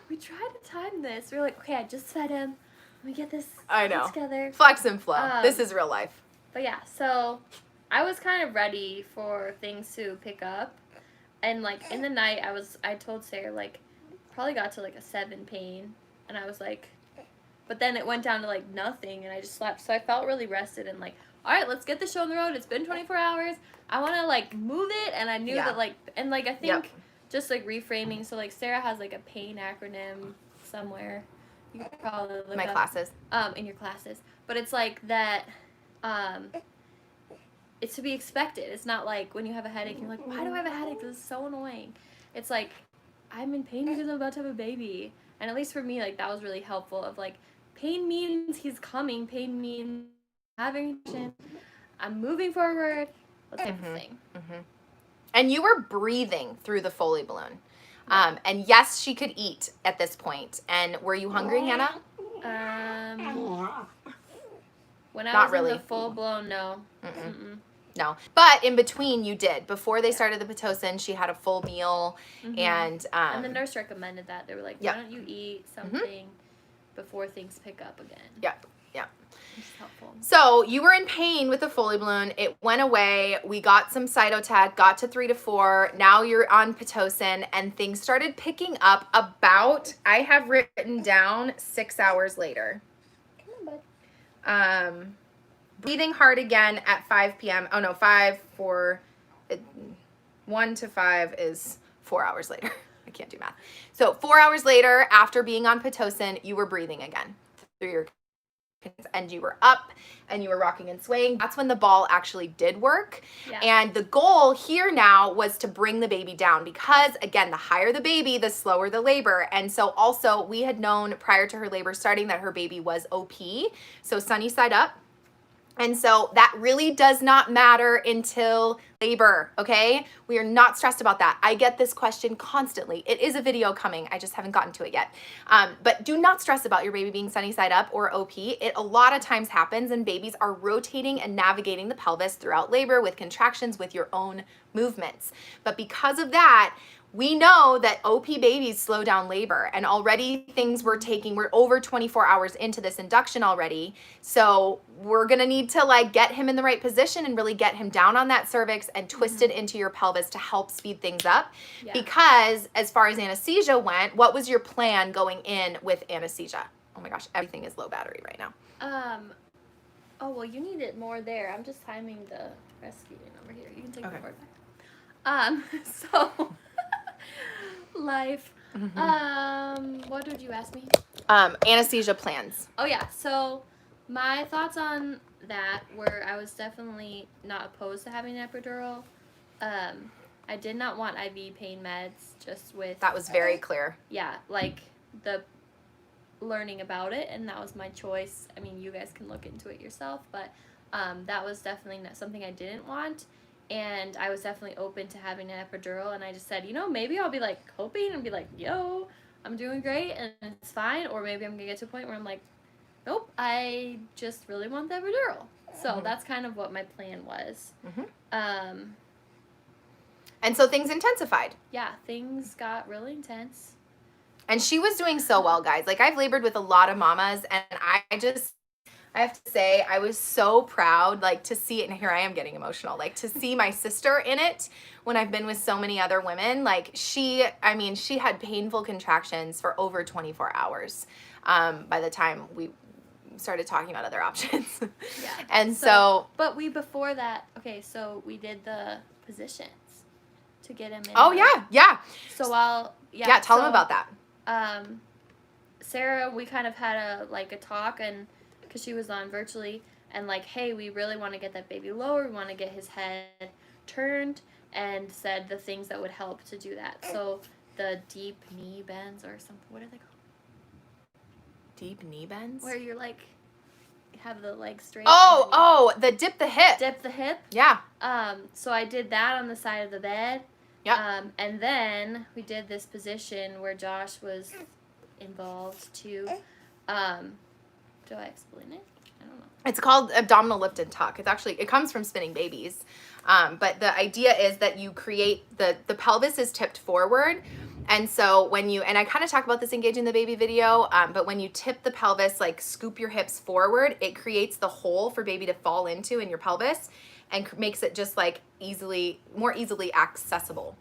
Speaker 2: we tried to time this. We were like, okay, I just fed him. Let me get this
Speaker 1: I know.
Speaker 2: together.
Speaker 1: Flex and flow. This is real life.
Speaker 2: But, yeah, so I was kind of ready for things to pick up. And, like, in the night, I told Sarah, like, probably got to, like, a 7 pain. And I was like, but then it went down to, like, nothing, and I just slept. So I felt really rested and, like, all right, let's get the show on the road. It's been 24 hours. I want to, like, move it. And I knew that, like, and, like, I think just, like, reframing. So, like, Sarah has, like, a pain acronym somewhere. You could probably look
Speaker 1: My
Speaker 2: up,
Speaker 1: classes.
Speaker 2: in your classes. But it's, like, that, it's to be expected. It's not like when you have a headache, you're like, why do I have a headache? This is so annoying. It's like, I'm in pain because I'm about to have a baby. And at least for me, like, that was really helpful of, like, pain means he's coming. Pain means having action. I'm moving forward. Let's get this thing.
Speaker 1: And you were breathing through the Foley balloon. And yes, she could eat at this point. And were you hungry, Hannah?
Speaker 2: When I
Speaker 1: Not
Speaker 2: was
Speaker 1: really.
Speaker 2: in the full-blown, no.
Speaker 1: No. But in between, you did. Before they started the Pitocin, she had a full meal. And
Speaker 2: the nurse recommended that. They were like, why don't you eat something before things pick up again?
Speaker 1: Yep. Yeah.
Speaker 2: Which is helpful.
Speaker 1: So you were in pain with the Foley balloon. It went away. We got some Cytotec, got to 3 to 4. Now you're on Pitocin, and things started picking up about, I have written down 6 hours later.
Speaker 2: Come on, bud.
Speaker 1: Breathing hard again at 5 p.m. Oh no, 1 to 5 is 4 hours later. I can't do math. So 4 hours later, after being on Pitocin, you were breathing again through your, and you were up and you were rocking and swaying. That's when the ball actually did work.
Speaker 2: Yeah.
Speaker 1: And the goal here now was to bring the baby down, because again, the higher the baby, the slower the labor. And so also we had known prior to her labor starting that her baby was OP, so sunny side up. And so that really does not matter until labor, okay? We are not stressed about that. I get this question constantly. It is a video coming. I just haven't gotten to it yet. But do not stress about your baby being sunny side up or OP. It a lot of times happens, and babies are rotating and navigating the pelvis throughout labor with contractions, with your own movements. But because of that, we know that OP babies slow down labor, and already we're over 24 hours into this induction already. So we're gonna need to like get him in the right position and really get him down on that cervix and twist it into your pelvis to help speed things up.
Speaker 2: Yeah.
Speaker 1: Because as far as anesthesia went, what was your plan going in with anesthesia? Oh my gosh, everything is low battery right now.
Speaker 2: Oh, well, you need it more there. I'm just timing the breastfeeding over here. You can take
Speaker 1: Okay.
Speaker 2: the board back. So... Life. What did you ask me?
Speaker 1: Anesthesia plans.
Speaker 2: Oh yeah, so my thoughts on that were I was definitely not opposed to having an epidural. I did not want IV pain meds, just with...
Speaker 1: That was very clear.
Speaker 2: Yeah, like the learning about it, and that was my choice. I mean, you guys can look into it yourself, but that was definitely not something I didn't want. And I was definitely open to having an epidural, and I just said, maybe I'll be like hoping and be like, yo, I'm doing great and it's fine, or maybe I'm gonna get to a point where I'm like, nope, I just really want the epidural. So that's kind of what my plan was.
Speaker 1: And so things intensified.
Speaker 2: Yeah, things got really intense.
Speaker 1: And she was doing so well, guys. Like, I've labored with a lot of mamas, and I have to say, I was so proud, like, to see it, and here I am getting emotional, like, to see my sister in it when I've been with so many other women. Like, she had painful contractions for over 24 hours by the time we started talking about other options.
Speaker 2: Yeah.
Speaker 1: And so
Speaker 2: but before that, okay, so we did the positions to get him in.
Speaker 1: Oh, yeah.
Speaker 2: So
Speaker 1: tell them about that.
Speaker 2: Sarah, we kind of had a talk, and because she was on virtually, and like, hey, we really want to get that baby lower, we want to get his head turned, and said the things that would help to do that. So the deep knee bends, or something, what are they called?
Speaker 1: Deep knee bends?
Speaker 2: Where you're like, have the leg straight.
Speaker 1: The dip the hip.
Speaker 2: Dip the hip.
Speaker 1: Yeah.
Speaker 2: So I did that on the side of the bed.
Speaker 1: Yeah.
Speaker 2: And then we did this position where Josh was involved too. Do I explain it? I don't know.
Speaker 1: It's called abdominal lift and tuck. It comes from spinning babies. But the idea is that you create, the pelvis is tipped forward. And so and I kind of talk about this engaging the baby video, but when you tip the pelvis, like scoop your hips forward, it creates the hole for baby to fall into in your pelvis and makes it just like more easily accessible.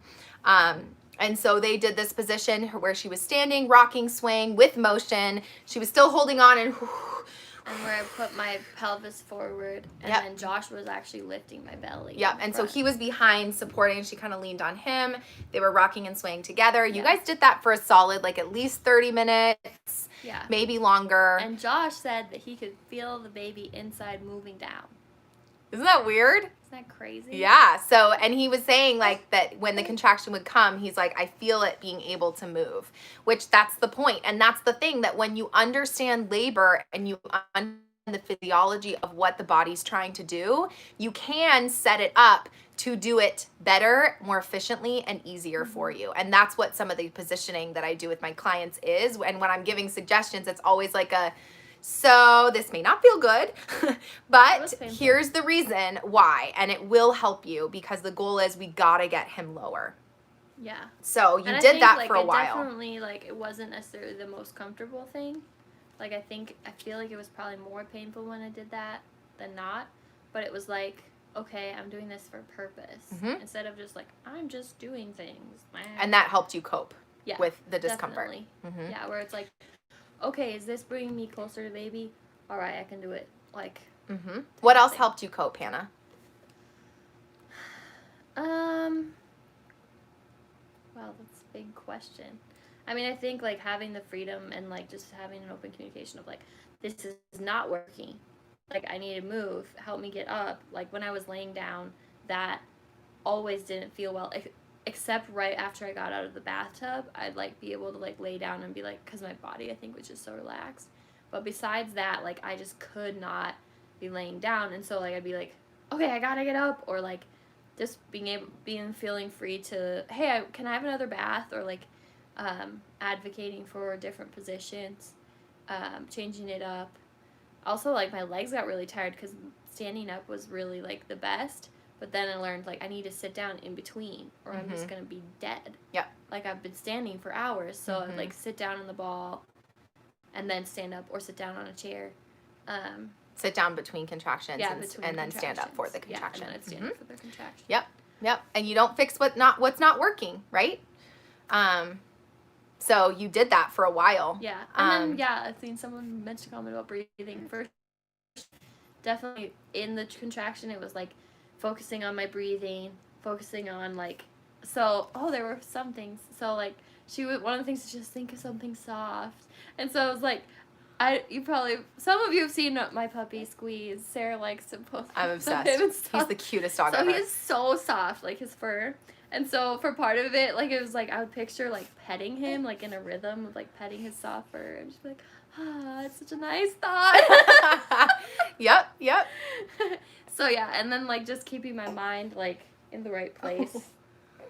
Speaker 1: And so they did this position where she was standing, rocking, swaying with motion. She was still holding on and
Speaker 2: where I put my pelvis forward, and then Josh was actually lifting my belly.
Speaker 1: Yeah, and so he was behind supporting. She kind of leaned on him. They were rocking and swaying together. You guys did that for a solid, like at least 30 minutes.
Speaker 2: Yeah.
Speaker 1: Maybe longer.
Speaker 2: And Josh said that he could feel the baby inside moving down.
Speaker 1: Isn't that weird?
Speaker 2: Isn't that crazy?
Speaker 1: Yeah. So, and he was saying like that when the contraction would come, he's like, I feel it being able to move, which that's the point. And that's the thing, that when you understand labor and you understand the physiology of what the body's trying to do, you can set it up to do it better, more efficiently, and easier for you. And that's what some of the positioning that I do with my clients is. And when I'm giving suggestions, it's always like so this may not feel good, but here's the reason why, and it will help you, because the goal is we gotta get him lower.
Speaker 2: Yeah.
Speaker 1: So you did that for a while.
Speaker 2: Definitely, it wasn't necessarily the most comfortable thing, Like, I feel like it was probably more painful when I did that than not. But it was like, okay, I'm doing this for a purpose. Instead of just like, I'm just doing things.
Speaker 1: And that helped you cope
Speaker 2: Yeah,
Speaker 1: with the discomfort.
Speaker 2: Definitely. Yeah, where it's like, okay, is this bringing me closer to baby? All right, I can do it. Like,
Speaker 1: what else helped you cope, Hannah?
Speaker 2: Wow, that's a big question. I mean, I think, like, having the freedom and, like, just having an open communication of, like, this is not working. Like, I need to move. Help me get up. Like, when I was laying down, that always didn't feel well. Except right after I got out of the bathtub, I'd, like, be able to, like, lay down and be, like, because my body, I think, was just so relaxed. But besides that, like, I just could not be laying down. And so, like, I'd be like, okay, I gotta get up. Or, like, just feeling free to, hey, can I have another bath? Or, like, advocating for different positions, changing it up. Also, like, my legs got really tired because standing up was really, like, the best. But then I learned, like, I need to sit down in between or I'm just going to be dead.
Speaker 1: Yeah.
Speaker 2: Like, I've been standing for hours. So I'd, like, sit down on the ball and then stand up or sit down on a chair.
Speaker 1: Sit down between contractions and then stand up for the
Speaker 2: Yeah,
Speaker 1: contraction.
Speaker 2: and then I'd stand up for the contraction.
Speaker 1: Yep. And you don't fix what's not working, right? So you did that for a while.
Speaker 2: Yeah. And then, I've seen someone mention a comment about breathing first. Definitely in the contraction, it was, like, focusing on my breathing, focusing on, like, there were some things. So, like, one of the things is just think of something soft. And so it was, like, some of you have seen my puppy Squeeze. Sarah likes to post.
Speaker 1: I'm obsessed. He's the cutest dog ever.
Speaker 2: So he is so soft, like, his fur. And so for part of it, like, it was, like, I would picture, like, petting him, like, in a rhythm of, like, petting his soft fur. And just be like, it's such a nice thought.
Speaker 1: Yep.
Speaker 2: So, yeah, and then, like, just keeping my mind, like, in the right place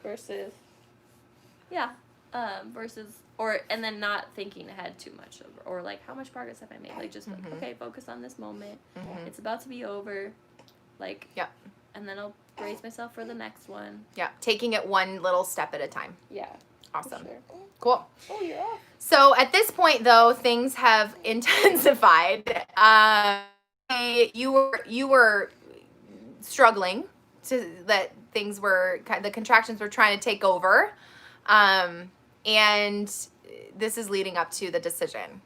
Speaker 2: versus, and then not thinking ahead too much, or, like, how much progress have I made? Like, just, like, okay, focus on this moment. It's about to be over. Like, and then I'll brace myself for the next one.
Speaker 1: Yeah, taking it one little step at a time.
Speaker 2: Yeah.
Speaker 1: Awesome.
Speaker 2: Sure.
Speaker 1: Cool.
Speaker 2: Oh, you're off.
Speaker 1: So at this point, though, things have intensified. You were struggling that things were the contractions were trying to take over, and this is leading up to the decision.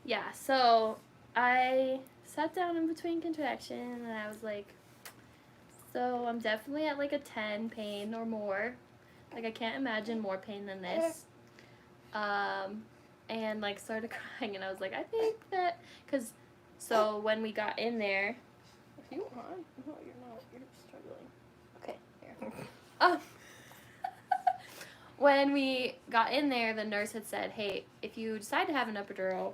Speaker 2: Yeah. So I sat down in between contraction, and I was like, so I'm definitely at, like, a 10 pain or more. Like, I can't imagine more pain than this. And, like, started crying, and I was like, I think that, so when we got in there, are you on? No, you're not. You're struggling. Okay, here. When we got in there, the nurse had said, hey, if you decide to have an epidural,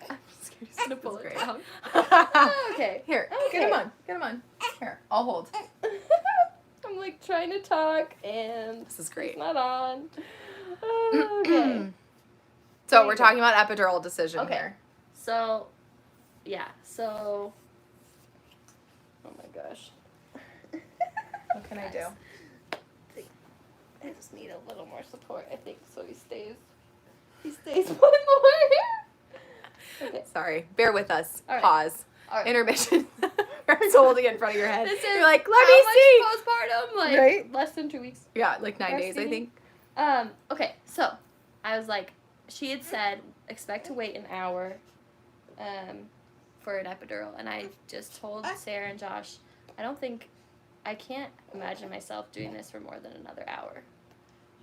Speaker 2: I'm scared he's gonna pull it down. Okay.
Speaker 1: Here,
Speaker 2: okay.
Speaker 1: Get him on. Here, I'll hold.
Speaker 2: I'm, like, trying to talk, and
Speaker 1: this is great.
Speaker 2: It's not on. Okay.
Speaker 1: So we're talking about epidural decision here.
Speaker 2: So, oh my gosh.
Speaker 1: What can I do?
Speaker 2: I just need a little more support, I think, so he stays one more. Okay.
Speaker 1: Sorry, bear with us.
Speaker 2: All right.
Speaker 1: Pause.
Speaker 2: All right.
Speaker 1: Intermission. You're holding it in front of your head.
Speaker 2: You're
Speaker 1: like, let me see.
Speaker 2: Postpartum, like,
Speaker 1: right?
Speaker 2: less than 2 weeks.
Speaker 1: Yeah, like 9 days, I think.
Speaker 2: Okay, so I was like, she had said, expect to wait an hour for an epidural. And I just told Sarah and Josh, I can't imagine myself doing this for more than another hour.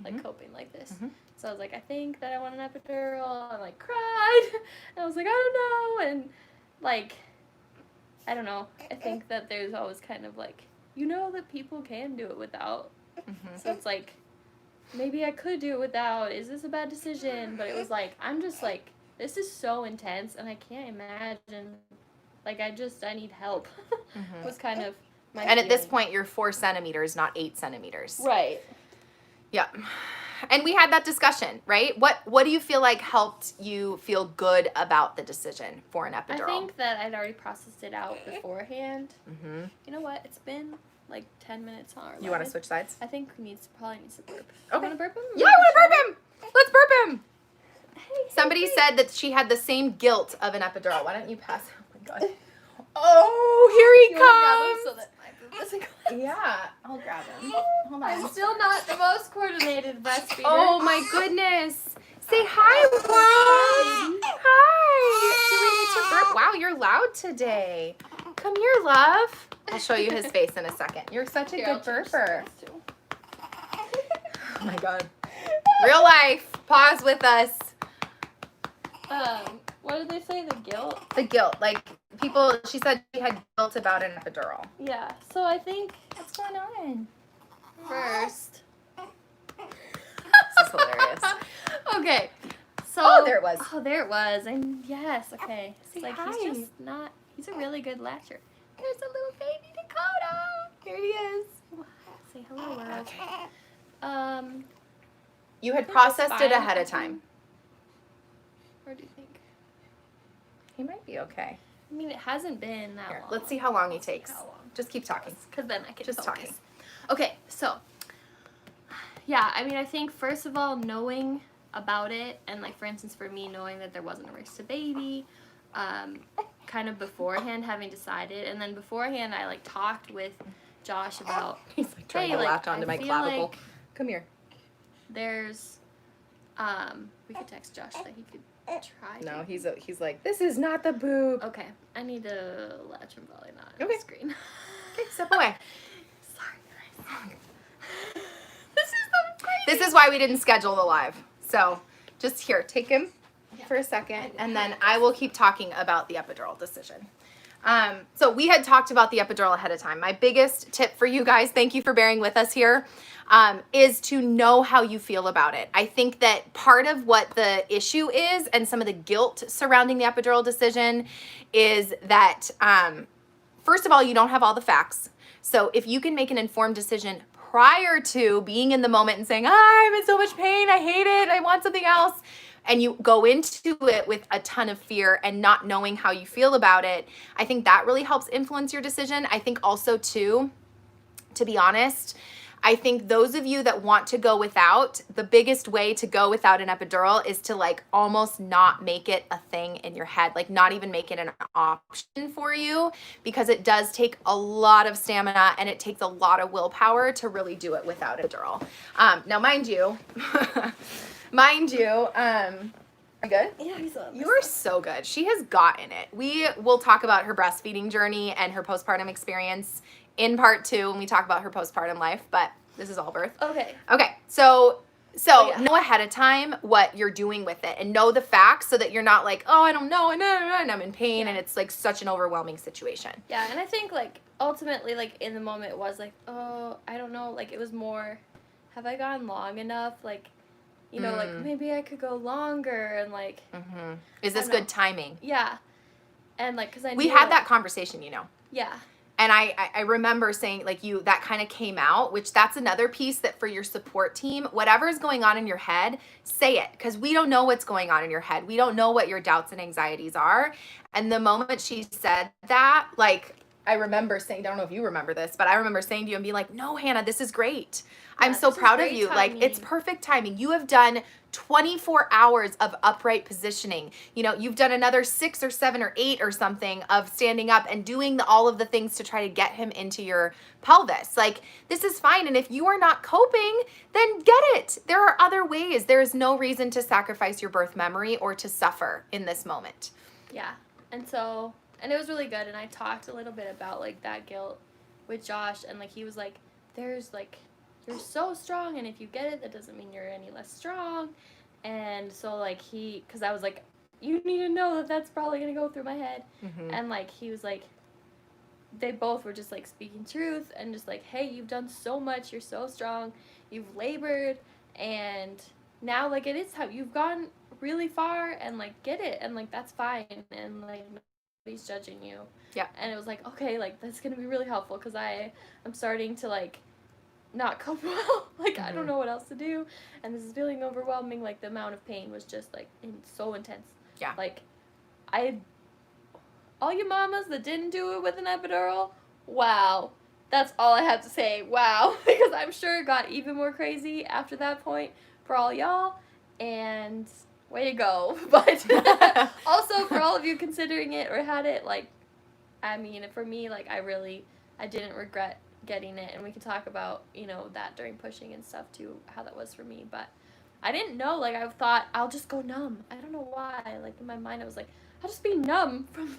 Speaker 2: Like, coping like this. So I was like, I think that I want an epidural. I, like, cried. And I was like, I don't know. And, like, I don't know. I think that there's always kind of, like, that people can do it without. So it's like, maybe I could do it without. Is this a bad decision? But it was like, I'm just like, this is so intense, and I can't imagine. Like, I need help. Was kind of my
Speaker 1: And at this
Speaker 2: feeling.
Speaker 1: point, you're 4 centimeters, not 8 centimeters.
Speaker 2: Right.
Speaker 1: Yeah. And we had that discussion, right? What do you feel like helped you feel good about the decision for an epidural?
Speaker 2: I think that I'd already processed it out beforehand. You know what? It's been like 10 minutes on.
Speaker 1: You want to switch sides?
Speaker 2: I think probably needs to burp.
Speaker 1: Okay.
Speaker 2: You want to burp him?
Speaker 1: Yeah, I want to burp him. Let's burp him.
Speaker 2: Hey,
Speaker 1: Somebody Somebody said that she had the same guilt of an epidural. Why don't you pass? Oh my god. Oh, here he comes.
Speaker 2: So that my boob doesn't go.
Speaker 1: Yeah, I'll grab him. Hold on.
Speaker 2: I'm still not the most coordinated breastfeeder.
Speaker 1: Oh my goodness. Say hi, Mom. Hi. Do we need to burp? Wow, you're loud today. Come here, love. I'll show you his face in a second. You're such a
Speaker 2: Here,
Speaker 1: good
Speaker 2: I'll change
Speaker 1: burper.
Speaker 2: this too.
Speaker 1: Oh my god. Real life. Pause with us.
Speaker 2: What did they say? The guilt?
Speaker 1: The guilt. Like, people, she said she had guilt about an epidural.
Speaker 2: Yeah. So I think
Speaker 1: What's going on?
Speaker 2: first.
Speaker 1: This is hilarious.
Speaker 2: Okay. So.
Speaker 1: Oh, there it was.
Speaker 2: Oh, there it was. And yes. Okay.
Speaker 1: Say
Speaker 2: Like
Speaker 1: hi.
Speaker 2: he's just not. He's a really good latcher. There's a little baby Dakota.
Speaker 1: Here he is.
Speaker 2: Say hello, world.
Speaker 1: Okay. You had
Speaker 2: think
Speaker 1: processed
Speaker 2: it's
Speaker 1: it
Speaker 2: fine.
Speaker 1: ahead of time.
Speaker 2: Where do you think?
Speaker 1: He might be okay.
Speaker 2: I mean, it hasn't been that
Speaker 1: Here,
Speaker 2: long.
Speaker 1: let's see how long he takes.
Speaker 2: How long?
Speaker 1: Just keep talking.
Speaker 2: Because then I can
Speaker 1: Just
Speaker 2: focus.
Speaker 1: talking.
Speaker 2: Okay, so yeah, I mean, I think first of all, knowing about it, and like for instance, for me, knowing that there wasn't a race to baby, kind of beforehand, having decided, and then beforehand, I like talked with Josh about
Speaker 1: He's like trying
Speaker 2: Hey,
Speaker 1: to
Speaker 2: like,
Speaker 1: latch onto
Speaker 2: I
Speaker 1: my
Speaker 2: feel
Speaker 1: clavicle.
Speaker 2: like-
Speaker 1: Come here.
Speaker 2: there's, we could text Josh that he could try.
Speaker 1: No,
Speaker 2: to-
Speaker 1: he's like, this is not the boob.
Speaker 2: Okay, I need to latch him probably not on
Speaker 1: Okay.
Speaker 2: the screen.
Speaker 1: Okay, step away.
Speaker 2: Sorry, guys. This is so crazy.
Speaker 1: This is why we didn't schedule the live. So just here, take him for a second, and then I will keep talking about the epidural decision. So we had talked about the epidural ahead of time. My biggest tip for you guys, thank you for bearing with us here, is to know how you feel about it. I think that part of what the issue is and some of the guilt surrounding the epidural decision is that, first of all, you don't have all the facts. So if you can make an informed decision prior to being in the moment and saying, I'm in so much pain, I hate it, I want something else, and you go into it with a ton of fear and not knowing how you feel about it, I think that really helps influence your decision. I think also too, to be honest, I think those of you that want to go without, the biggest way to go without an epidural is to like almost not make it a thing in your head, like not even make it an option for you, because it does take a lot of stamina and it takes a lot of willpower to really do it without an epidural. Now, mind you, are you good?
Speaker 2: Yeah, he's on.
Speaker 1: You are so good. She has gotten it. We will talk about her breastfeeding journey and her postpartum experience in part 2 when we talk about her postpartum life, but this is all birth.
Speaker 2: Okay.
Speaker 1: Okay, so
Speaker 2: yeah.
Speaker 1: know ahead of time what you're doing with it and know the facts so that you're not like, oh, I don't know, and I'm in pain,
Speaker 2: Yeah.
Speaker 1: and it's like such an overwhelming situation.
Speaker 2: Yeah, and I think like ultimately like in the moment it was like, oh, I don't know, like it was more, have I gone long enough? Like, you know, like maybe I could go longer and like.
Speaker 1: Mm-hmm. Is this
Speaker 2: I don't
Speaker 1: good timing?
Speaker 2: Yeah, and like because I
Speaker 1: We
Speaker 2: knew,
Speaker 1: had
Speaker 2: like,
Speaker 1: that conversation, you know.
Speaker 2: Yeah.
Speaker 1: And I remember saying, like, that kind of came out, which that's another piece that for your support team, whatever is going on in your head, say it. Because we don't know what's going on in your head. We don't know what your doubts and anxieties are. And the moment she said that, like, I remember saying, I don't know if you remember this, but I remember saying to you and being like, no, Hannah, this is great. I'm so
Speaker 2: this is
Speaker 1: proud of
Speaker 2: great
Speaker 1: you. Like, it's
Speaker 2: timing.
Speaker 1: perfect timing. You have done 24 hours of upright positioning. You know, you've done another 6 or 7 or 8 or something of standing up and doing all of the things to try to get him into your pelvis. Like, this is fine. And if you are not coping, then get it. There are other ways. There is no reason to sacrifice your birth memory or to suffer in this moment.
Speaker 2: Yeah, and so, and it was really good, and I talked a little bit about, like, that guilt with Josh, and, like, he was like, there's, like, you're so strong, and if you get it, that doesn't mean you're any less strong, and so, like, because I was like, you need to know that that's probably going to go through my head, and, like, he was like, they both were just, like, speaking truth, and just like, hey, you've done so much, you're so strong, you've labored, and now, like, it is how you've gone really far, and like get it, and like that's fine, and like nobody's judging you.
Speaker 1: Yeah.
Speaker 2: And it was like, okay, like that's gonna be really helpful because I'm starting to like not cope well. Like I don't know what else to do, and this is feeling overwhelming. Like the amount of pain was just like so intense.
Speaker 1: Yeah.
Speaker 2: Like all you mamas that didn't do it with an epidural, wow. That's all I have to say. Wow. Because I'm sure it got even more crazy after that point for all y'all. And way to go. But also for all of you considering it or had it, like, I mean, for me, like, I didn't regret getting it, and we could talk about, you know, that during pushing and stuff too, how that was for me. But I didn't know, like, I thought I'll just go numb. I don't know why. Like, in my mind, I was like, I'll just be numb from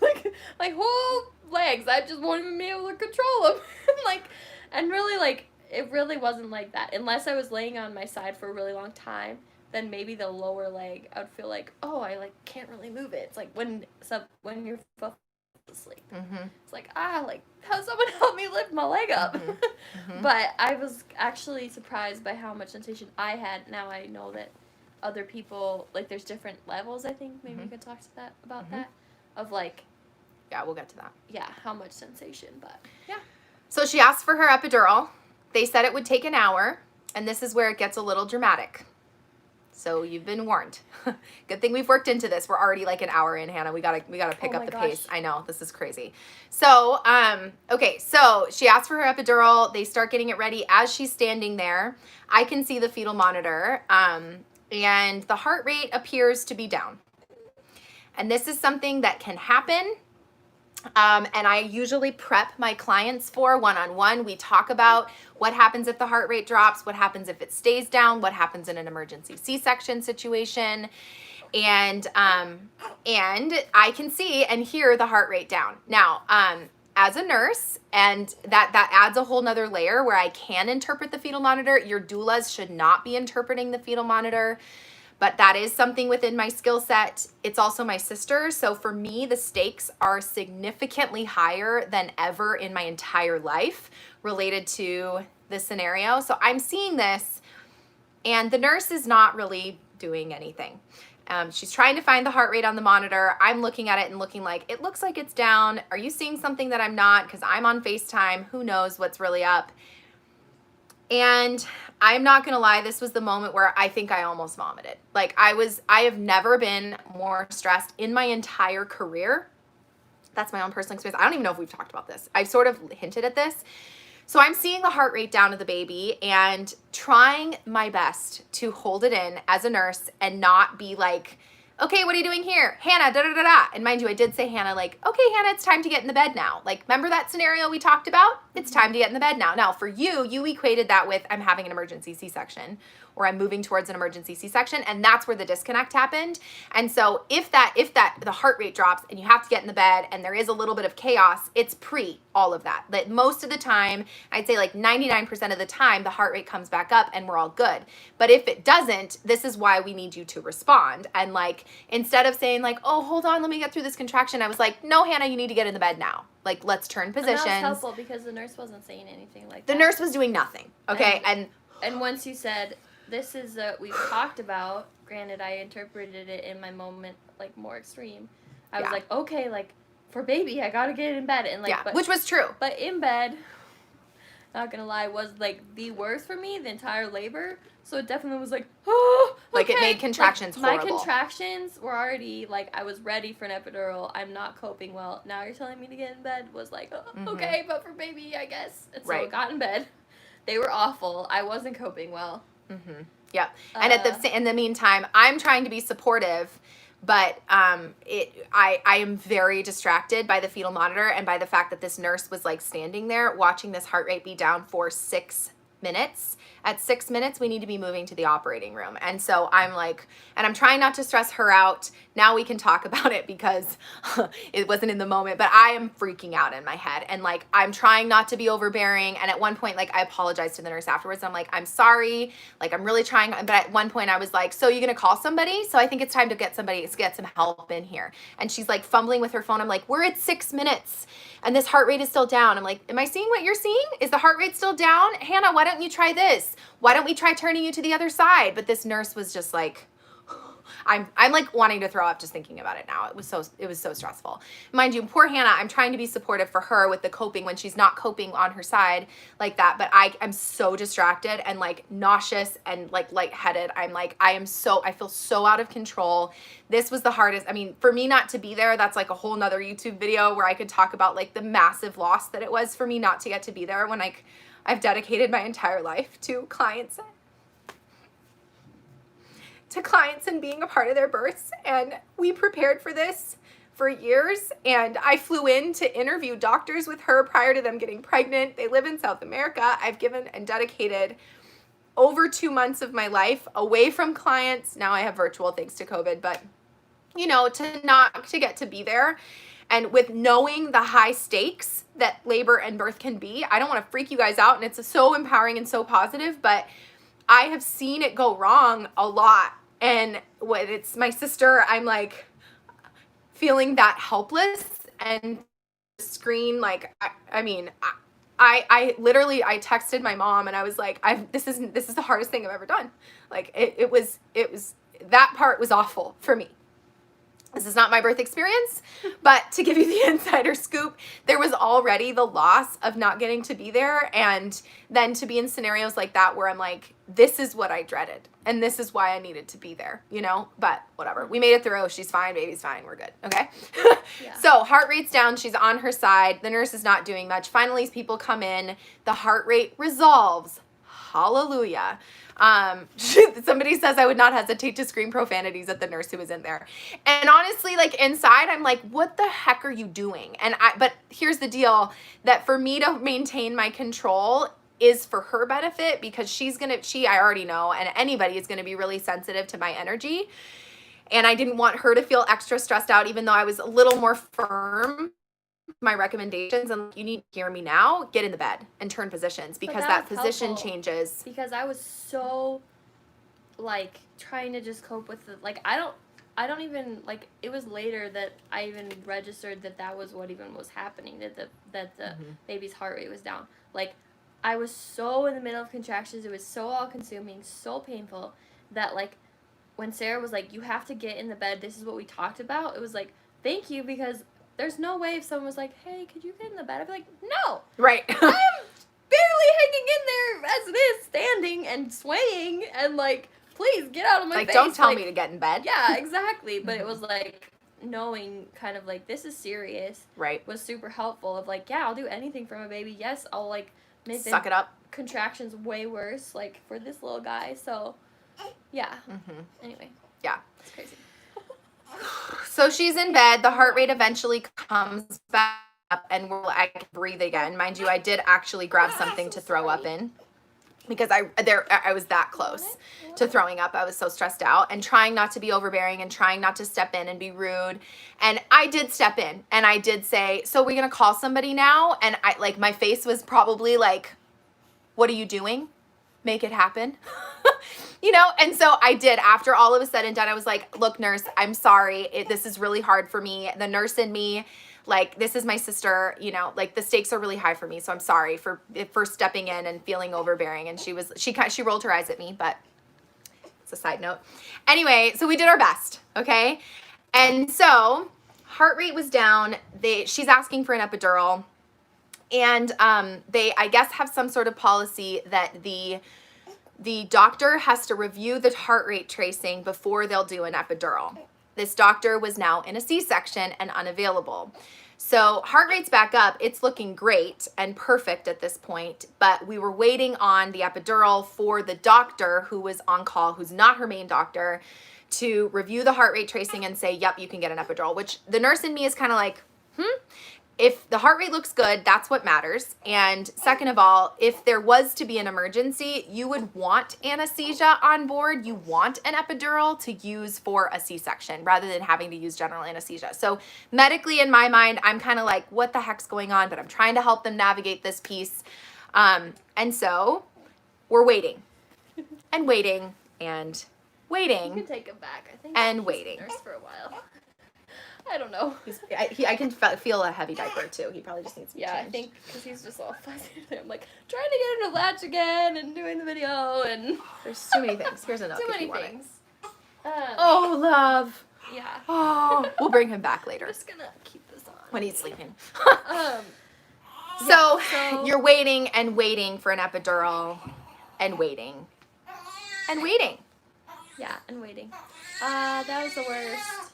Speaker 2: like whole legs. I just won't even be able to control them. Like, and really, like, it really wasn't like that. Unless I was laying on my side for a really long time, then maybe the lower leg, I would feel like, oh, I, like, can't really move it. It's like when you're asleep.
Speaker 1: Mm-hmm.
Speaker 2: It's like, like, how someone help me lift my leg up?
Speaker 1: Mm-hmm. Mm-hmm.
Speaker 2: But I was actually surprised by how much sensation I had. Now I know that other people, like, there's different levels, I think. Maybe you could talk to that about that. Of, like...
Speaker 1: Yeah, we'll get to that.
Speaker 2: Yeah, how much sensation, but, yeah.
Speaker 1: So she asked for her epidural. They said it would take an hour, and this is where it gets a little dramatic. So you've been warned. Good thing we've worked into this. We're already like an hour in, Hannah. We gotta pick up the pace. I know, this is crazy. So, okay, so she asked for her epidural. They start getting it ready. As she's standing there, I can see the fetal monitor, and the heart rate appears to be down. And this is something that can happen. And I usually prep my clients for one-on-one. We talk about what happens if the heart rate drops, what happens if it stays down, what happens in an emergency C-section situation. And I can see and hear the heart rate down. Now, as a nurse, and that adds a whole nother layer where I can interpret the fetal monitor. Your doulas should not be interpreting the fetal monitor. But that is something within my skill set. It's also my sister. So for me, the stakes are significantly higher than ever in my entire life related to this scenario. So I'm seeing this, and the nurse is not really doing anything. She's trying to find the heart rate on the monitor. I'm looking at it and looking like, it looks like it's down. Are you seeing something that I'm not? Because I'm on FaceTime. Who knows what's really up? And I'm not going to lie, this was the moment where I think I almost vomited. Like, I have never been more stressed in my entire career. That's my own personal experience. I don't even know if we've talked about this. I've sort of hinted at this. So I'm seeing the heart rate down of the baby and trying my best to hold it in as a nurse and not be like, okay, what are you doing here? Hannah, da-da-da-da. And mind you, I did say, Hannah, like, okay, Hannah, it's time to get in the bed now. Like, remember that scenario we talked about? It's time to get in the bed now. Now, for you equated that with I'm having an emergency C-section, or I'm moving towards an emergency C-section, and that's where the disconnect happened. And so if the heart rate drops and you have to get in the bed and there is a little bit of chaos, it's pre all of that. That most of the time, I'd say like 99% of the time, the heart rate comes back up and we're all good. But if it doesn't, this is why we need you to respond. And like, instead of saying like, oh, hold on, let me get through this contraction, I was like, no, Hannah, you need to get in the bed now. Like, let's turn positions.
Speaker 2: And that was helpful because the nurse wasn't saying anything like that.
Speaker 1: The nurse was doing nothing, okay?
Speaker 2: And once you said, this is we've talked about, granted, I interpreted it in my moment, like, more extreme. I was like, okay, like, for baby, I gotta get in bed. And like,
Speaker 1: yeah, which was true.
Speaker 2: But in bed, not gonna lie, was, like, the worst for me, the entire labor. So it definitely was like, oh, okay.
Speaker 1: Like, it made contractions
Speaker 2: like,
Speaker 1: horrible.
Speaker 2: My contractions were already, like, I was ready for an epidural. I'm not coping well. Now you're telling me to get in bed was like, oh, okay, but for baby, I guess. And so I got in bed. They were awful. I wasn't coping well.
Speaker 1: Mm-hmm. Yep. And in the meantime, I'm trying to be supportive, but I am very distracted by the fetal monitor and by the fact that this nurse was like standing there watching this heart rate be down for 6 minutes. At 6 minutes, we need to be moving to the operating room. And so I'm like, and I'm trying not to stress her out. Now we can talk about it because it wasn't in the moment, but I am freaking out in my head. And like, I'm trying not to be overbearing. And at one point, like, I apologized to the nurse afterwards. I'm like, I'm sorry. Like, I'm really trying. But at one point I was like, so you gonna call somebody? So I think it's time to get some help in here. And she's like fumbling with her phone. I'm like, we're at 6 minutes and this heart rate is still down. I'm like, am I seeing what you're seeing? Is the heart rate still down? Hannah, why don't you try this? Why don't we try turning you to the other side? But this nurse was just like, I'm like wanting to throw up just thinking about it now. It was so stressful. Mind you, poor Hannah, I'm trying to be supportive for her with the coping when she's not coping on her side like that. But I am so distracted and like nauseous and like lightheaded. I'm like, I feel so out of control. This was the hardest. I mean, for me not to be there, that's like a whole nother YouTube video where I could talk about like the massive loss that it was for me not to get to be there when I've dedicated my entire life to clients, to clients and being a part of their births. And we prepared for this for years. And I flew in to interview doctors with her prior to them getting pregnant. They live in South America. I've given and dedicated over 2 months of my life away from clients. Now I have virtual thanks to COVID, but you know, to get to be there. And with knowing the high stakes that labor and birth can be, I don't want to freak you guys out, and it's so empowering and so positive, but I have seen it go wrong a lot. And when it's my sister, I'm like feeling that helpless and screen. Like, I literally, I texted my mom and I was like, this is the hardest thing I've ever done. Like it was, that part was awful for me. This is not my birth experience, but to give you the insider scoop, there was already the loss of not getting to be there. And then to be in scenarios like that where I'm like, this is what I dreaded. And this is why I needed to be there, you know, but whatever. We made it through. She's fine. Baby's fine. We're good. Okay.
Speaker 2: Yeah.
Speaker 1: So heart rate's down. She's on her side. The nurse is not doing much. Finally, people come in. The heart rate resolves. Hallelujah. Somebody says I would not hesitate to scream profanities at the nurse who was in there. And honestly, like inside, I'm like, what the heck are you doing? But here's the deal, that for me to maintain my control is for her benefit, because I already know, and anybody is going to be really sensitive to my energy. And I didn't want her to feel extra stressed out, even though I was a little more firm my recommendations and you need to hear me now, get in the bed and turn positions, because that position changes.
Speaker 2: Because I was so like trying to just cope with the, like, I don't even, like, it was later that I even registered that was what even was happening, that the baby's heart rate was down. Like, I was so in the middle of contractions, it was so all consuming, so painful, that like when Sarah was like, you have to get in the bed, this is what we talked about, it was like, thank you, because there's no way if someone was like, hey, could you get in the bed? I'd be like, no.
Speaker 1: Right.
Speaker 2: I am barely hanging in there as it is, standing and swaying, and like, please get out of my face.
Speaker 1: Like, don't tell me to get in bed.
Speaker 2: Yeah, exactly. But it was like, knowing kind of like, this is serious.
Speaker 1: Right.
Speaker 2: Was super helpful of like, yeah, I'll do anything for my baby. Yes, I'll like make
Speaker 1: suck it up.
Speaker 2: Contractions way worse, like for this little guy. So, yeah. Anyway.
Speaker 1: Yeah.
Speaker 2: It's crazy.
Speaker 1: So she's in bed. The heart rate eventually comes back up, and I can breathe again. Mind you, I did actually grab something to throw up in, because I was that close to throwing up. I was so stressed out and trying not to be overbearing and trying not to step in and be rude. And I did step in and I did say, so we're going to call somebody now. And I, like, my face was probably like, what are you doing? Make it happen. You know, and so I did. After all of a said and done, I was like, look, nurse, I'm sorry. This is really hard for me. The nurse in me, like, this is my sister, you know, like the stakes are really high for me. So I'm sorry for stepping in and feeling overbearing. And she rolled her eyes at me, but it's a side note. Anyway, so we did our best. Okay. And so heart rate was down. She's asking for an epidural, and they, I guess, have some sort of policy that the doctor has to review the heart rate tracing before they'll do an epidural. This doctor was now in a C-section and unavailable. So heart rate's back up. It's looking great and perfect at this point, but we were waiting on the epidural for the doctor who was on call, who's not her main doctor, to review the heart rate tracing and say, yep, you can get an epidural, which the nurse in me is kind of like, If the heart rate looks good, that's what matters. And second of all, if there was to be an emergency, you would want anesthesia on board. You want an epidural to use for a C-section rather than having to use general anesthesia. So medically, in my mind, I'm kind of like, what the heck's going on? But I'm trying to help them navigate this piece. And so we're waiting and waiting and waiting.
Speaker 2: You can take him back, I think.
Speaker 1: And waiting.
Speaker 2: Nurse for a while. I don't know.
Speaker 1: I can feel a heavy diaper too. He probably just needs to be changed.
Speaker 2: I think because he's just all fuzzy there. I'm like trying to get him to latch again and doing the video, and
Speaker 1: there's too many things. Here's another.
Speaker 2: Too many things.
Speaker 1: Oh, love.
Speaker 2: Yeah.
Speaker 1: Oh, we'll bring him back later.
Speaker 2: I'm just gonna keep this on
Speaker 1: when he's sleeping.
Speaker 2: So
Speaker 1: you're waiting and waiting for an epidural, and waiting, and waiting.
Speaker 2: Yeah, and waiting. That was the worst.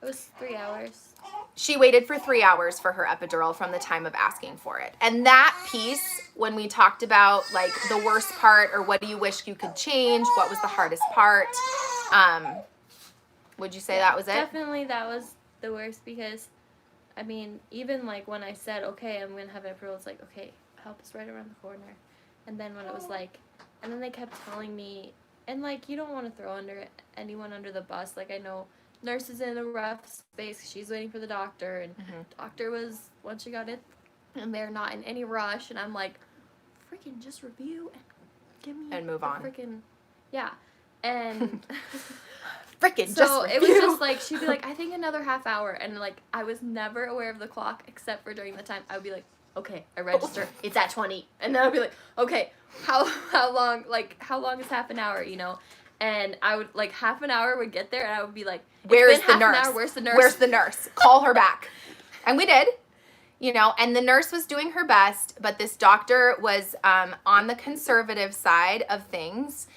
Speaker 2: It was 3 hours.
Speaker 1: She waited for 3 hours for her epidural from the time of asking for it. And that piece, when we talked about like the worst part or what do you wish you could change, what was the hardest part, Would you say that was it?
Speaker 2: Definitely that was the worst because, I mean, even like when I said, okay, I'm going to have an epidural, it's like, okay, help is right around the corner. And then when it was like, and then they kept telling me, and like, you don't want to throw anyone under the bus. Like, I know nurse is in a rough space. She's waiting for the doctor, and doctor was, once she got it, and they're not in any rush. And I'm like, freaking just review and give me
Speaker 1: and move on.
Speaker 2: Freaking, yeah. And
Speaker 1: freaking
Speaker 2: so
Speaker 1: just review.
Speaker 2: It was just like, she'd be like, I think another half hour. And like, I was never aware of the clock except for during the time. I would be like, okay, I register. It's at 20. And then I'd be like, okay, how long, like, how long is half an hour, you know? And I would, like, half an hour would get there, and I would be like,
Speaker 1: where's the nurse?
Speaker 2: Where's the nurse?
Speaker 1: Where's the nurse? Call her back. And we did, you know, and the nurse was doing her best, but this doctor was on the conservative side of things.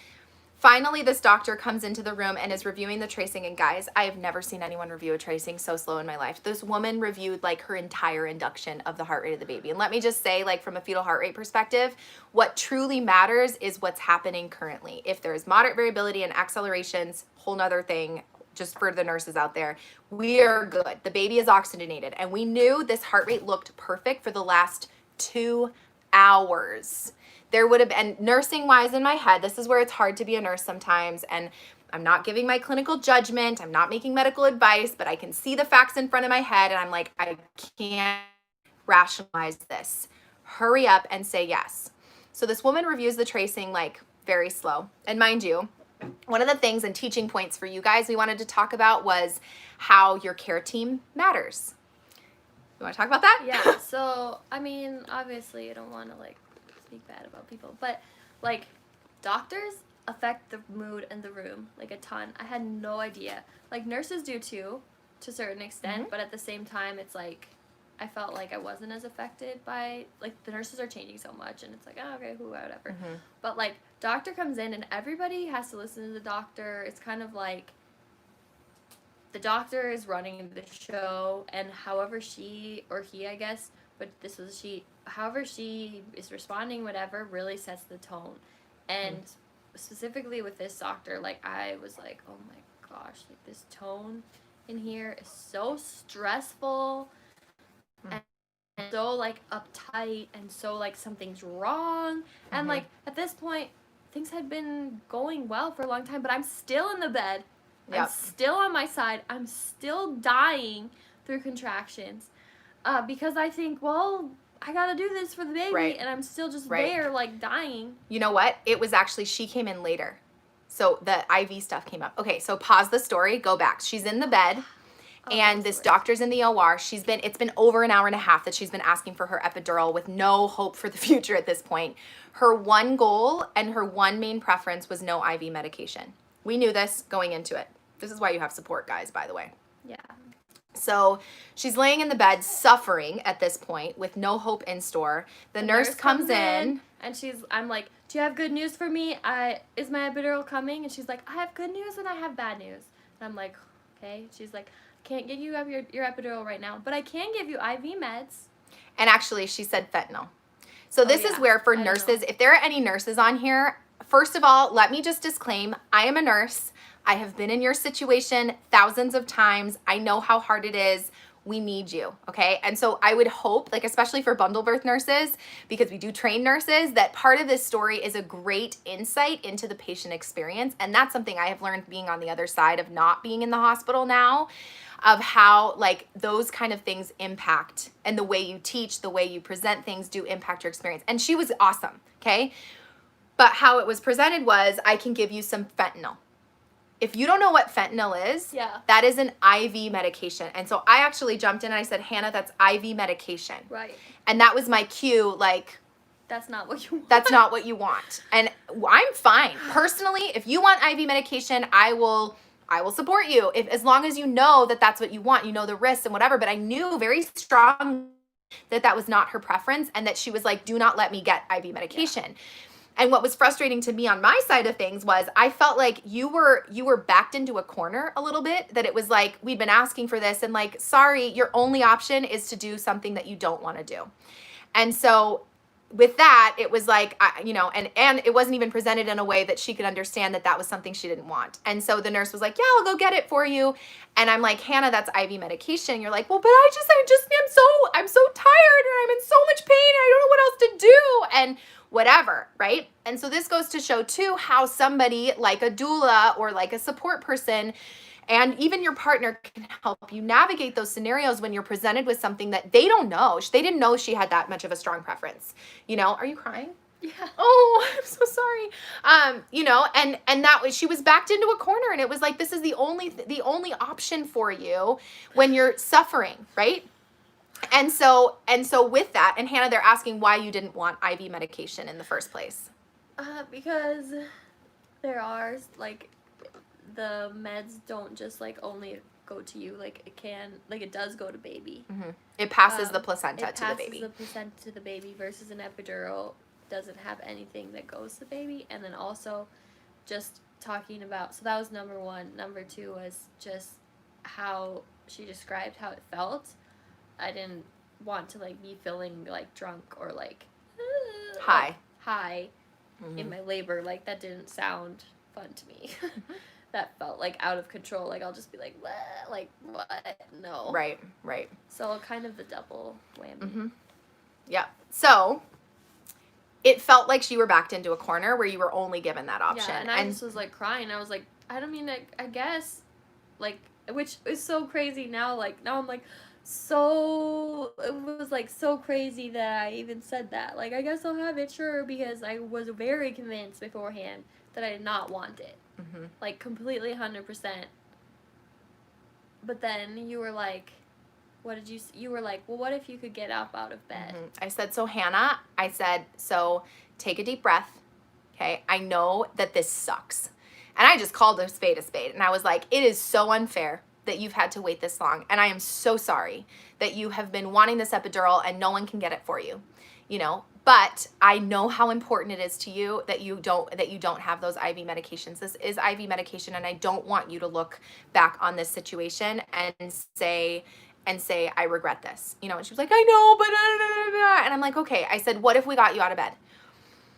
Speaker 1: Finally, this doctor comes into the room and is reviewing the tracing. And guys, I have never seen anyone review a tracing so slow in my life. This woman reviewed like her entire induction of the heart rate of the baby. And let me just say, like, from a fetal heart rate perspective, what truly matters is what's happening currently. If there's moderate variability and accelerations, whole nother thing, just for the nurses out there, we are good. The baby is oxygenated. And we knew this heart rate looked perfect for the last 2 hours. There would have been, nursing wise in my head, this is where it's hard to be a nurse sometimes, and I'm not giving my clinical judgment, I'm not making medical advice, but I can see the facts in front of my head, and I'm like, I can't rationalize this. Hurry up and say yes. So this woman reviews the tracing like very slow. And mind you, one of the things and teaching points for you guys we wanted to talk about was how your care team matters. You want to talk about that?
Speaker 2: Yeah, so, I mean, obviously I don't want to, like, speak bad about people, but like doctors affect the mood in the room like a ton. I had no idea. Like nurses do too, to a certain extent, but at the same time it's like I felt like I wasn't as affected by, like, the nurses are changing so much and it's like, oh, okay, whatever. But like doctor comes in and everybody has to listen to the doctor. It's kind of like the doctor is running the show, and however she or he, I guess, but this was she, however she is responding, whatever, really sets the tone. And specifically with this doctor, like, I was like, oh my gosh, like, this tone in here is so stressful and so, like, uptight and so, like, something's wrong. And, like, at this point, things had been going well for a long time, but I'm still in the bed. I'm still on my side. I'm still dying through contractions. Because I think, well, I gotta do this for the baby, and I'm still just there, like, dying.
Speaker 1: You know what? It was actually, she came in later. So the IV stuff came up. Okay, so pause the story, go back. She's in the bed, and this doctor's in the OR. It's been over an hour and a half that she's been asking for her epidural with no hope for the future at this point. Her one goal and her one main preference was no IV medication. We knew this going into it. This is why you have support, guys, by the way.
Speaker 2: Yeah.
Speaker 1: So she's laying in the bed suffering at this point with no hope in store. The nurse comes in
Speaker 2: and I'm like, do you have good news for me? Is my epidural coming? And she's like, I have good news and I have bad news. And I'm like, okay. She's like, I can't get you your epidural right now, but I can give you IV meds.
Speaker 1: And actually she said fentanyl. So this is where for nurses, if there are any nurses on here, first of all, let me just disclaim, I am a nurse. I have been in your situation thousands of times. I know how hard it is. We need you, okay? And so I would hope, like, especially for bundle birth nurses, because we do train nurses, that part of this story is a great insight into the patient experience. And that's something I have learned being on the other side of not being in the hospital now, of how, like, those kind of things impact, and the way you teach, the way you present things do impact your experience. And she was awesome, okay? But how it was presented was, I can give you some fentanyl. If you don't know what fentanyl is, that is an IV medication. And so I actually jumped in and I said, Hannah, that's IV medication.
Speaker 2: Right.
Speaker 1: And that was my cue, like,
Speaker 2: that's not what you want.
Speaker 1: That's not what you want. And I'm fine. Personally, if you want IV medication, I will support you. As long as you know that that's what you want, you know the risks and whatever. But I knew very strong that was not her preference, and that she was like, do not let me get IV medication. Yeah. And what was frustrating to me on my side of things was I felt like you were backed into a corner a little bit, that it was like, we'd been asking for this, and like, sorry, your only option is to do something that you don't want to do. And so with that, it was like, you know, and it wasn't even presented in a way that she could understand that that was something she didn't want. And so the nurse was like, yeah, I'll go get it for you. And I'm like, Hannah, that's IV medication. You're like, well, but I'm so tired and I'm in so much pain and I don't know what else to do and whatever, right? And so this goes to show too how somebody like a doula or like a support person and even your partner can help you navigate those scenarios when you're presented with something that they don't know. They didn't know she had that much of a strong preference. You know, are you crying?
Speaker 2: Yeah.
Speaker 1: Oh, I'm so sorry. You know, and that was, she was backed into a corner and it was like, this is the only option for you when you're suffering, right? And so with that, and Hannah, they're asking why you didn't want IV medication in the first place.
Speaker 2: Because there are, like, the meds don't just, like, only go to you. Like, it does go to baby.
Speaker 1: Mm-hmm. It passes the placenta to the baby.
Speaker 2: It passes the placenta to the baby versus an epidural doesn't have anything that goes to the baby. And then also just talking about, so that was number one. Number two was just how she described how it felt. I didn't want to, like, be feeling, like, drunk or, like,
Speaker 1: high.
Speaker 2: Like, high
Speaker 1: Mm-hmm.
Speaker 2: in my labor. Like, that didn't sound fun to me. That felt, like, out of control. Like, I'll just be like, what? Like, what? No.
Speaker 1: Right.
Speaker 2: So, kind of the double whammy.
Speaker 1: Mm-hmm. Yeah. So, it felt like you were backed into a corner where you were only given that option.
Speaker 2: Yeah, and I just was, like, crying. I was like, I don't mean, like, I guess, like, which is so crazy now. Like, now I'm like, so, it was, like, so crazy that I even said that. Like, I guess I'll have it, sure, because I was very convinced beforehand that I did not want it.
Speaker 1: Mm-hmm.
Speaker 2: Like, completely 100%. But then you were like, you were like, well, what if you could get up out of bed?
Speaker 1: Mm-hmm. I said, so Hannah, so take a deep breath. Okay. I know that this sucks. And I just called a spade. And I was like, it is so unfair that you've had to wait this long. And I am so sorry that you have been wanting this epidural and no one can get it for you, you know, but I know how important it is to you that you don't have those IV medications. This is IV medication. And I don't want you to look back on this situation and say, I regret this, you know? And she was like, I know, but, and I'm like, okay. I said, what if we got you out of bed?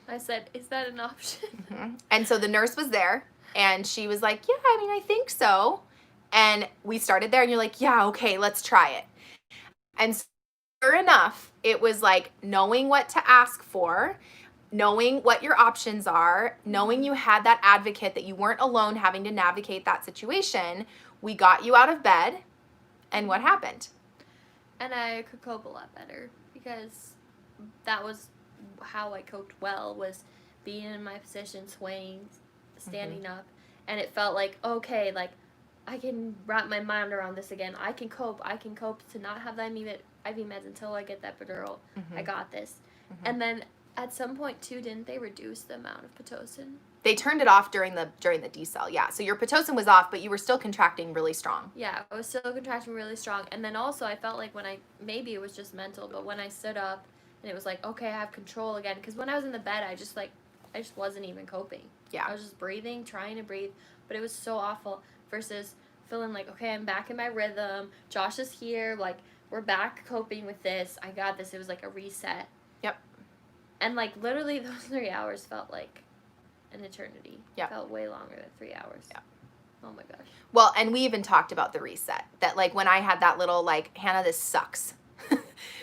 Speaker 2: I said, is that an option?
Speaker 1: Mm-hmm. And so the nurse was there and she was like, yeah, I mean, I think so. And we started there and you're like, yeah, okay, let's try it. And sure enough, it was like knowing what to ask for, knowing what your options are, knowing you had that advocate, that you weren't alone having to navigate that situation. We got you out of bed. And what happened?
Speaker 2: And I could cope a lot better because that was how I coped well, was being in my position, swaying, standing up. And it felt like, okay, like, I can wrap my mind around this again. I can cope to not have the IV meds until I get that epidural. I got this. And then at some point too, didn't they reduce the amount of Pitocin?
Speaker 1: They turned it off during the decel. Yeah. So your Pitocin was off, but you were still contracting really strong.
Speaker 2: Yeah, I was still contracting really strong. And then also I felt like maybe it was just mental, but when I stood up and it was like, okay, I have control again. Because when I was in the bed, I just wasn't even coping.
Speaker 1: Yeah.
Speaker 2: I was just breathing, trying to breathe, but it was so awful versus feeling like, okay, I'm back in my rhythm. Josh is here. Like, we're back coping with this. I got this. It was like a reset.
Speaker 1: Yep.
Speaker 2: And, like, literally those 3 hours felt like an eternity.
Speaker 1: Yeah.
Speaker 2: It felt way longer than 3 hours.
Speaker 1: Yeah.
Speaker 2: Oh, my gosh.
Speaker 1: Well, and we even talked about the reset. That, like, when I had that little, like, Hannah, this sucks.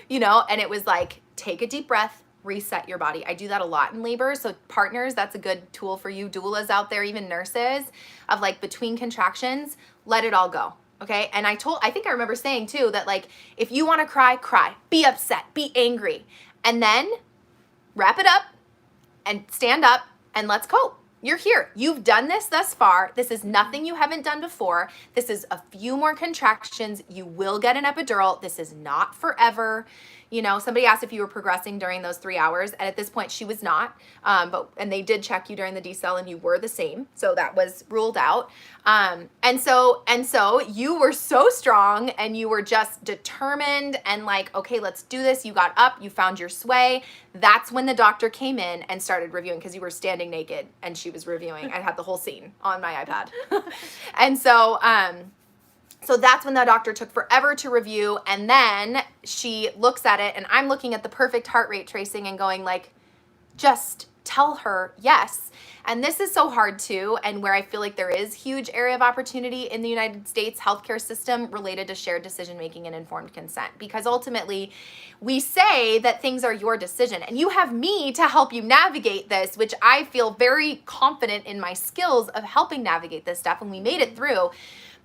Speaker 1: You know? And it was like, take a deep breath, reset your body. I do that a lot in labor. So partners, that's a good tool for you. Doulas out there, even nurses, of, like, between contractions, let it all go. Okay. And I think I remember saying too, that, like, if you want to cry, cry, be upset, be angry, and then wrap it up and stand up and let's cope. You're here. You've done this thus far. This is nothing you haven't done before. This is a few more contractions. You will get an epidural. This is not forever. You know, somebody asked if you were progressing during those 3 hours, and at this point she was not. And they did check you during the decel, and you were the same, so that was ruled out. And so you were so strong, and you were just determined, and like, okay, let's do this. You got up, you found your sway. That's when the doctor came in and started reviewing, because you were standing naked, and she was reviewing. I had the whole scene on my iPad, and so. So that's when the doctor took forever to review, and then she looks at it, and I'm looking at the perfect heart rate tracing and going like, just tell her yes. And this is so hard too, and where I feel like there is huge area of opportunity in the United States healthcare system related to shared decision making and informed consent, because ultimately we say that things are your decision, and you have me to help you navigate this, which I feel very confident in my skills of helping navigate this stuff, and we made it through.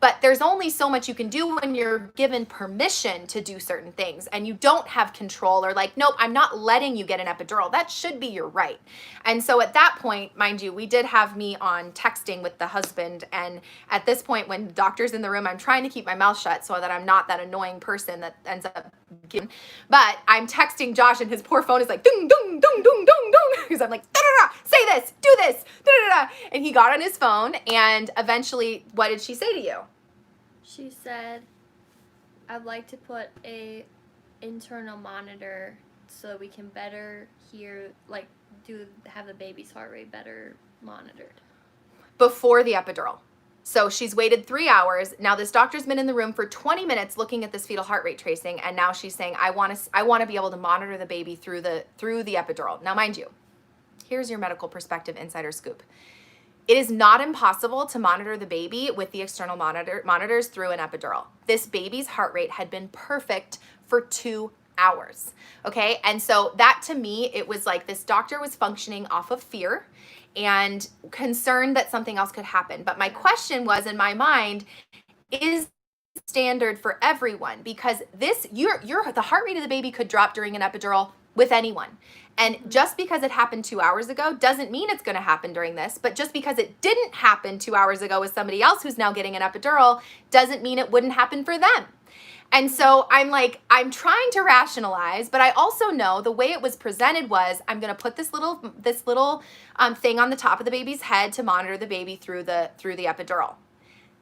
Speaker 1: But there's only so much you can do when you're given permission to do certain things and you don't have control, or like, nope, I'm not letting you get an epidural. That should be your right. And so at that point, mind you, we did have me on texting with the husband. And at this point, when the doctor's in the room, I'm trying to keep my mouth shut so that I'm not that annoying person that ends up getting, but I'm texting Josh and his poor phone is like, dung, dung, dung, dung, dung, dung. Because I'm like, da, da, da, say this, do this, da, da, da. And he got on his phone, and eventually, what did she say to you?
Speaker 2: She said, I'd like to put a internal monitor so we can better hear, like, have the baby's heart rate better monitored.
Speaker 1: Before the epidural. So she's waited 3 hours. Now this doctor's been in the room for 20 minutes looking at this fetal heart rate tracing, and now she's saying, I want to be able to monitor the baby through the epidural. Now mind you, here's your medical perspective insider scoop. It is not impossible to monitor the baby with the external monitors through an epidural. This baby's heart rate had been perfect for 2 hours, okay? And so that, to me, it was like this doctor was functioning off of fear and concerned that something else could happen. But my question was, in my mind, is standard for everyone, because the heart rate of the baby could drop during an epidural with anyone. And just because it happened 2 hours ago doesn't mean it's going to happen during this. But just because it didn't happen 2 hours ago with somebody else who's now getting an epidural doesn't mean it wouldn't happen for them. And so I'm like, I'm trying to rationalize, but I also know the way it was presented was, I'm going to put this little thing on the top of the baby's head to monitor the baby through the epidural.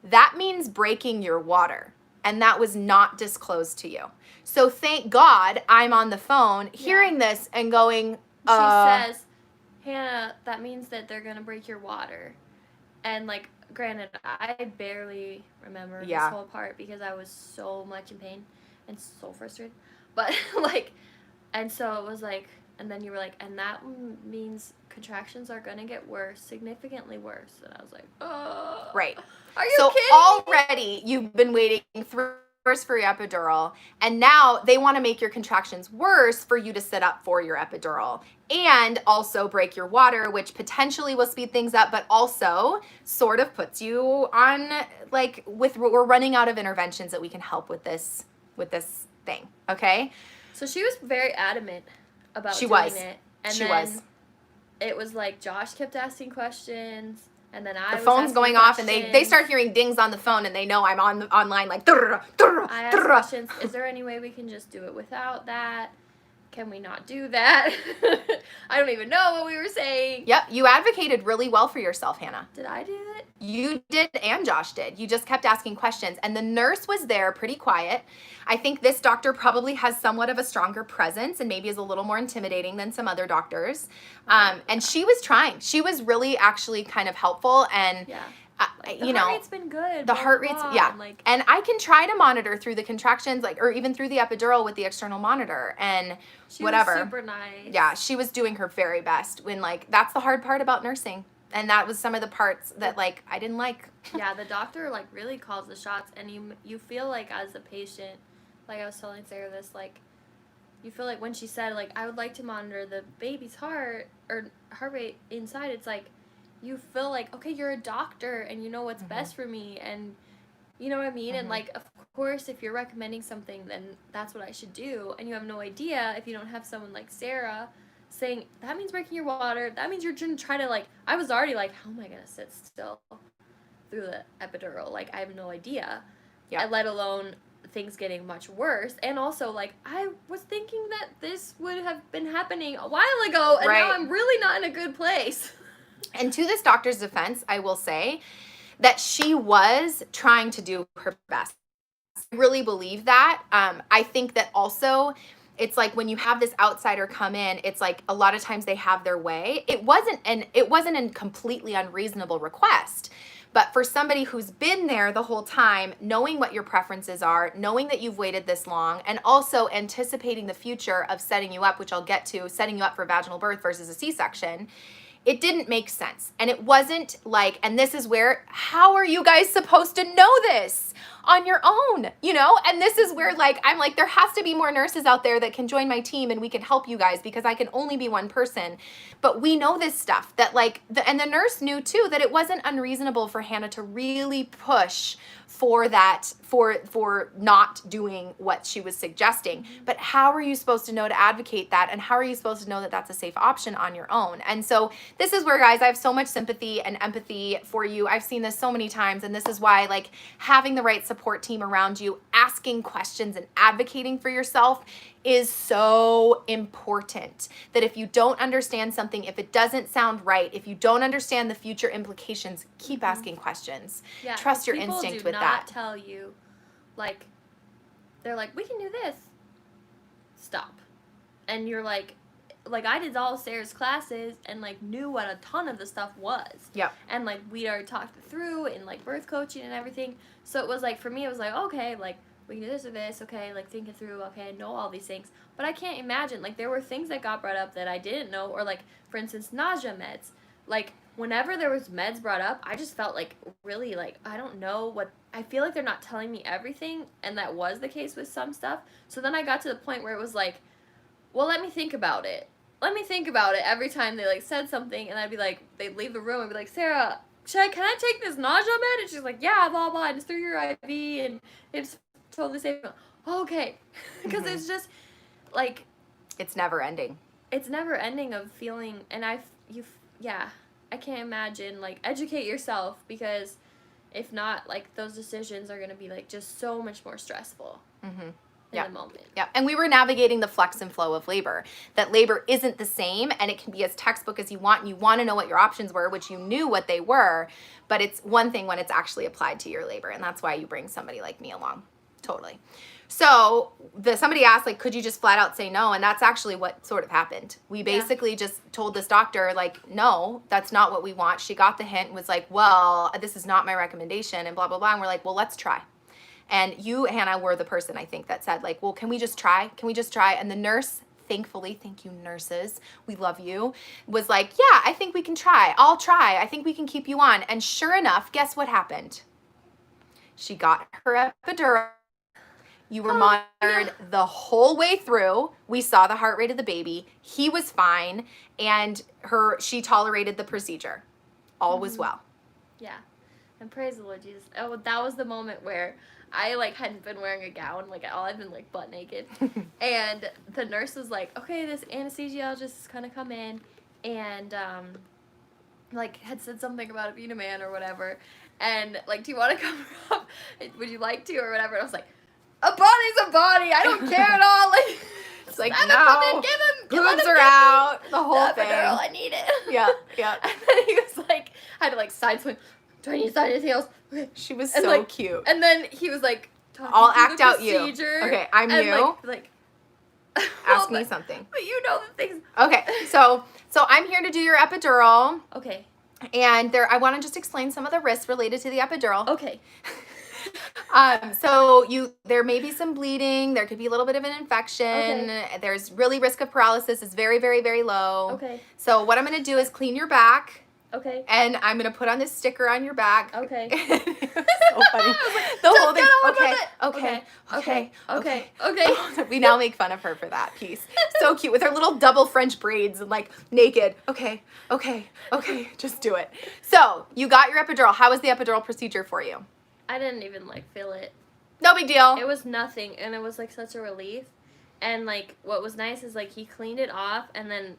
Speaker 1: That means breaking your water. And that was not disclosed to you. So thank God I'm on the phone hearing this and going,
Speaker 2: She says, Hannah, that means that they're going to break your water. And, like, granted, I barely remember this whole part because I was so much in pain and so frustrated. But, like, and so it was like, and then you were like, and that means contractions are going to get worse, significantly worse. And I was like, oh.
Speaker 1: Right.
Speaker 2: Are you
Speaker 1: so
Speaker 2: kidding?
Speaker 1: Already you've been waiting 3 hours for your epidural, and now they want to make your contractions worse for you to sit up for your epidural and also break your water, which potentially will speed things up, but also sort of puts you on, like, we're running out of interventions that we can help with this thing. Okay.
Speaker 2: So she was very adamant about doing it. And
Speaker 1: she
Speaker 2: then
Speaker 1: was.
Speaker 2: It was like Josh kept asking questions. And then the
Speaker 1: phone's going off, and they start hearing dings on the phone, and they know I'm online like. I
Speaker 2: asked questions. Is there any way we can just do it without that? Can we not do that? I don't even know what we were saying.
Speaker 1: Yep, you advocated really well for yourself, Hannah.
Speaker 2: Did I do it?
Speaker 1: You did, and Josh did. You just kept asking questions, and the nurse was there pretty quiet. I think this doctor probably has somewhat of a stronger presence and maybe is a little more intimidating than some other doctors. And she was trying. She was really actually kind of helpful, and
Speaker 2: the heart rate's been good.
Speaker 1: The heart rate's, and I can try to monitor through the contractions, like, or even through the epidural with the external monitor, and
Speaker 2: she
Speaker 1: whatever.
Speaker 2: Was super nice.
Speaker 1: Yeah, she was doing her very best when, like, that's the hard part about nursing. And that was some of the parts that, like, I didn't like.
Speaker 2: Yeah, the doctor, like, really calls the shots, and you feel like as a patient, like I was telling Sarah this, like, you feel like when she said, like, I would like to monitor the baby's heart rate inside, it's like, you feel like, okay, you're a doctor and you know what's best for me, and you know what I mean? And, like, of course, if you're recommending something, then that's what I should do, and you have no idea if you don't have someone like Sarah saying, that means breaking your water, that means you're going to try to, like, I was already like, how am I going to sit still through the epidural? Like, I have no idea. Yeah. Let alone things getting much worse. And also, like, I was thinking that this would have been happening a while ago, and now I'm really not in a good place.
Speaker 1: And to this doctor's defense, I will say that she was trying to do her best. I really believe that. I think that also, it's like when you have this outsider come in, it's like a lot of times they have their way. It wasn't a completely unreasonable request, But for somebody who's been there the whole time, knowing what your preferences are, knowing that you've waited this long, and also anticipating the future of setting you up, which I'll get to, setting you up for vaginal birth versus a C-section, it didn't make sense. And it wasn't like, and this is where, how are you guys supposed to know this on your own, you know? And this is where like, I'm like, there has to be more nurses out there that can join my team and we can help you guys because I can only be one person. But we know this stuff that like, and the nurse knew too, that it wasn't unreasonable for Hannah to really push for that, for not doing what she was suggesting. But how are you supposed to know to advocate that? And how are you supposed to know that that's a safe option on your own? And so this is where, guys, I have so much sympathy and empathy for you. I've seen this so many times, and this is why like having the right support team around you, asking questions and advocating for yourself is so important. That if you don't understand something, if it doesn't sound right, if you don't understand the future implications, keep asking questions.
Speaker 2: Yeah,
Speaker 1: trust your instinct with that.
Speaker 2: People do not tell you, like, they're like, we can do this. Stop. And you're like I did all Sarah's classes and like knew what a ton of the stuff was.
Speaker 1: Yep.
Speaker 2: And like we'd already talked it through in like birth coaching and everything. So it was like, for me, it was like, okay, like we can do this or this, okay, like think it through, okay, I know all these things. But I can't imagine, like there were things that got brought up that I didn't know, or like, for instance, nausea meds. Like whenever there was meds brought up, I just felt like really like, I don't know what, I feel like they're not telling me everything, and that was the case with some stuff. So then I got to the point where it was like, well, let me think about it. Let me think about it every time they like said something, and I'd be like, they'd leave the room and be like, Sarah, can I take this nausea med? And she's like, yeah, blah, blah, and it's through your IV, and it's totally safe. Okay. Because it's just, like...
Speaker 1: It's never ending.
Speaker 2: It's never ending of feeling, and I can't imagine, like, educate yourself, because if not, like, those decisions are going to be, like, just so much more stressful.
Speaker 1: Mm-hmm.
Speaker 2: In the moment.
Speaker 1: Yeah, and we were navigating the flux and flow of labor. That labor isn't the same, and it can be as textbook as you want, and you want to know what your options were, which you knew what they were, but it's one thing when it's actually applied to your labor, and that's why you bring somebody like me along. Totally. So somebody asked, like, could you just flat out say no? And that's actually what sort of happened. We basically just told this doctor, like, no, that's not what we want. She got the hint, was like, well, this is not my recommendation, and blah, blah, blah. And we're like, well, let's try. And you, Hannah, were the person, I think, that said, like, well, can we just try? Can we just try? And the nurse, thankfully, thank you, nurses, we love you, was like, yeah, I think we can try. I'll try. I think we can keep you on. And sure enough, guess what happened? She got her epidural. You were monitored the whole way through. We saw the heart rate of the baby. He was fine. And she tolerated the procedure. All was well.
Speaker 2: Yeah. And praise the Lord Jesus. Oh, that was the moment where I, like, hadn't been wearing a gown, like, at all. I'd been, like, butt naked. And the nurse was like, okay, this anesthesiologist is going to come in. And, like, had said something about it being a man or whatever. And, like, do you want to cover up? Would you like to or whatever? And I was like, a body's a body. I don't care at all. Like,
Speaker 1: it's like,
Speaker 2: no.
Speaker 1: Boobs are out. The whole thing.
Speaker 2: Epidural, I need it.
Speaker 1: Yeah, yeah.
Speaker 2: And then he was like, I had to, like, side swing. Do I need to sign anything else? Okay.
Speaker 1: She was
Speaker 2: and
Speaker 1: so
Speaker 2: like,
Speaker 1: cute.
Speaker 2: And then he was like,
Speaker 1: I'll act out
Speaker 2: procedure,
Speaker 1: you. Okay, I'm
Speaker 2: and
Speaker 1: you.
Speaker 2: Like
Speaker 1: ask me something.
Speaker 2: But you know the things.
Speaker 1: Okay, so I'm here to do your epidural.
Speaker 2: Okay.
Speaker 1: And I want to just explain some of the risks related to the epidural.
Speaker 2: Okay.
Speaker 1: So there may be some bleeding. There could be a little bit of an infection.
Speaker 2: Okay.
Speaker 1: There's really risk of paralysis is very, very, very low.
Speaker 2: Okay.
Speaker 1: So what I'm going to do is clean your back.
Speaker 2: Okay.
Speaker 1: And I'm going to put on this sticker on your back.
Speaker 2: Okay.
Speaker 1: So funny. The whole thing. Okay. We now make fun of her for that piece. So cute with her little double French braids and like naked. Okay. Just do it. So you got your epidural. How was the epidural procedure for you?
Speaker 2: I didn't even like feel it.
Speaker 1: No big deal.
Speaker 2: It was nothing, and it was like such a relief. And like what was nice is like he cleaned it off, and then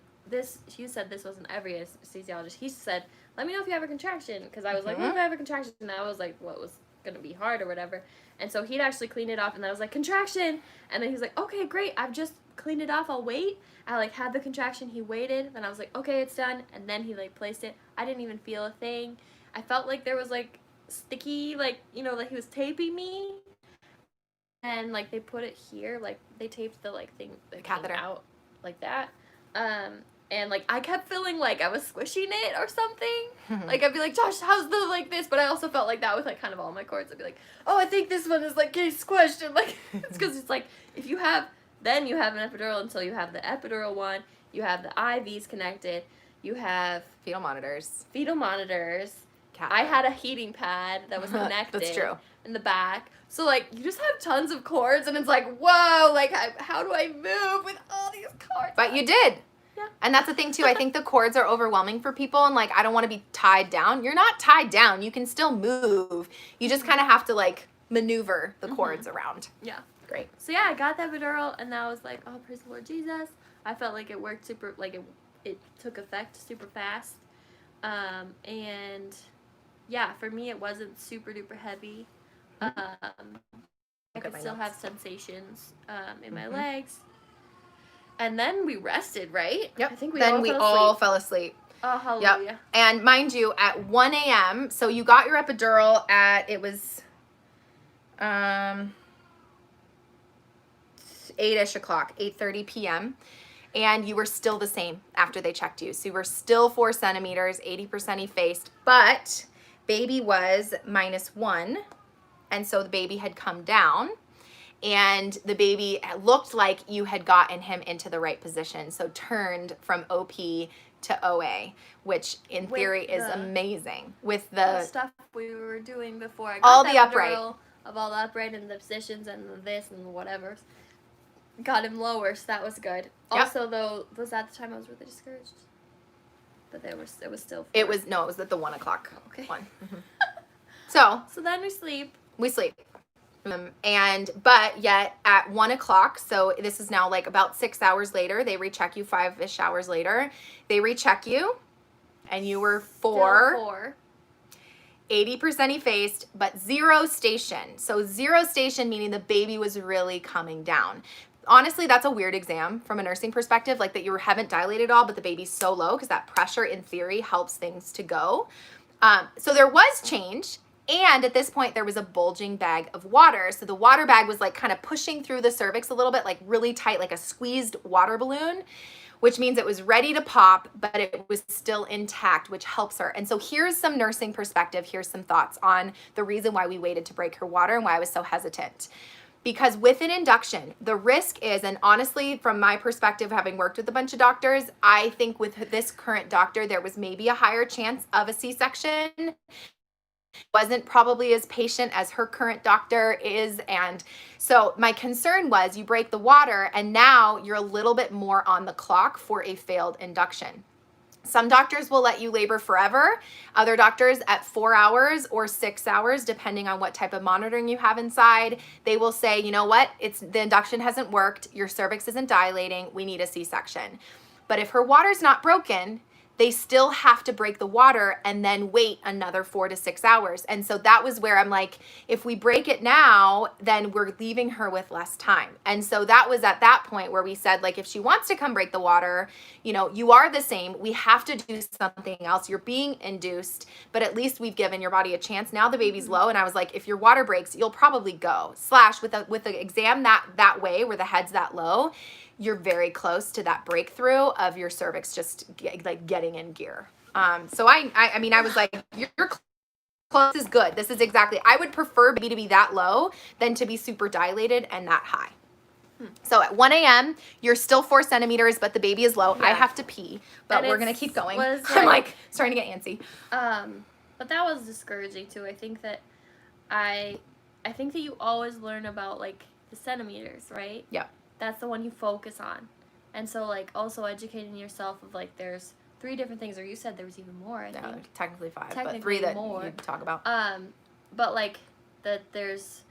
Speaker 2: he said this wasn't every anesthesiologist. He said, let me know if you have a contraction, because I was like, what if I have a contraction? And I was like, what was going to be hard or whatever. And so he'd actually cleaned it off, and then I was like, contraction. And then he was like, okay, great. I've just cleaned it off. I'll wait. I like had the contraction. He waited. Then I was like, okay, it's done. And then he like placed it. I didn't even feel a thing. I felt like there was like sticky, like, you know, like he was taping me. And like they put it here, like they taped the like thing, the
Speaker 1: catheter
Speaker 2: out like that. And, like, I kept feeling like I was squishing it or something. Like, I'd be like, Josh, how's the, like, this? But I also felt like that with, like, kind of all my cords. I'd be like, oh, I think this one is, like, getting squished. And, like, it's because it's, like, if you have, then you have an epidural until you have the epidural one. You have the IVs connected. You have
Speaker 1: Fetal monitors.
Speaker 2: I had a heating pad that was connected.
Speaker 1: That's true.
Speaker 2: In the back. So, like, you just have tons of cords, and it's like, whoa, like, how do I move with all these cords?
Speaker 1: But you did.
Speaker 2: Yeah.
Speaker 1: And that's the thing, too. I think the cords are overwhelming for people, and, like, I don't want to be tied down. You're not tied down. You can still move. You just kind of have to, like, maneuver the cords around.
Speaker 2: Yeah.
Speaker 1: Great.
Speaker 2: So, yeah, I got that epidural, and that was like, oh, praise the Lord Jesus. I felt like it worked super, like, it took effect super fast. And, yeah, for me, it wasn't super duper heavy. I could still have sensations in my legs. And then we rested, right?
Speaker 1: Yep.
Speaker 2: I think we
Speaker 1: all fell asleep.
Speaker 2: Oh, hallelujah.
Speaker 1: Yep. And mind you, at 1 a.m., so you got your epidural at, it was 8-ish o'clock, 8:30 p.m., and you were still the same after they checked you. So you were still 4 centimeters, 80% effaced, but baby was -1, and so the baby had come down. And the baby looked like you had gotten him into the right position. So turned from OP to OA, which in theory is amazing. With the
Speaker 2: stuff we were doing before I got
Speaker 1: all
Speaker 2: that
Speaker 1: the upright.
Speaker 2: Of all the upright and the positions and the this and whatever. Got him lower, so that was good.
Speaker 1: Yep.
Speaker 2: Also, though, was that the time I was really discouraged? But it was still 4.
Speaker 1: It was at the 1 o'clock one.
Speaker 2: So then we sleep.
Speaker 1: We sleep. But yet at 1 o'clock, so this is now like about 6 hours later, they recheck you 5-ish hours later. They recheck you, and you were 4, 80% effaced, but 0 station. So 0 station meaning the baby was really coming down. Honestly, that's a weird exam from a nursing perspective, like that you haven't dilated at all, but the baby's so low because that pressure in theory helps things to go. So there was change. And at this point, there was a bulging bag of water. So the water bag was like kind of pushing through the cervix a little bit, like really tight, like a squeezed water balloon, which means it was ready to pop, but it was still intact, which helps her. And so here's some nursing perspective. Here's some thoughts on the reason why we waited to break her water and why I was so hesitant. Because with an induction, the risk is, and honestly, from my perspective, having worked with a bunch of doctors, I think with this current doctor, there was maybe a higher chance of a C-section. Wasn't probably as patient as her current doctor is. And so my concern was you break the water and now you're a little bit more on the clock for a failed induction. Some doctors will let you labor forever. Other doctors at 4 hours or 6 hours, depending on what type of monitoring you have inside, they will say, you know what, the induction hasn't worked. Your cervix isn't dilating. We need a C-section. But if her water's not broken, they still have to break the water and then wait another 4 to 6 hours. And so that was where I'm like, if we break it now, then we're leaving her with less time. And so that was at that point where we said, like, if she wants to come break the water, you know, you are the same. We have to do something else. You're being induced, but at least we've given your body a chance. Now the baby's low. And I was like, if your water breaks, you'll probably go. / with the exam that way, where the head's that low, you're very close to that breakthrough of your cervix just like getting in gear. So I mean, I was like, your close is good. This is exactly, I would prefer baby to be that low than to be super dilated and that high. So at 1 a.m., you're still 4 centimeters, but the baby is low. Yeah. I have to pee, but we're going to keep going. I'm like starting to get antsy.
Speaker 2: But that was discouraging too. I think that I think that you always learn about like the centimeters, right?
Speaker 1: Yeah.
Speaker 2: That's the one you focus on. And so, like, also educating yourself of, like, there's 3 different things, or you said there was even more, I think.
Speaker 1: Technically 5, but 3 that
Speaker 2: more.
Speaker 1: you talk about.
Speaker 2: But, like, that there's,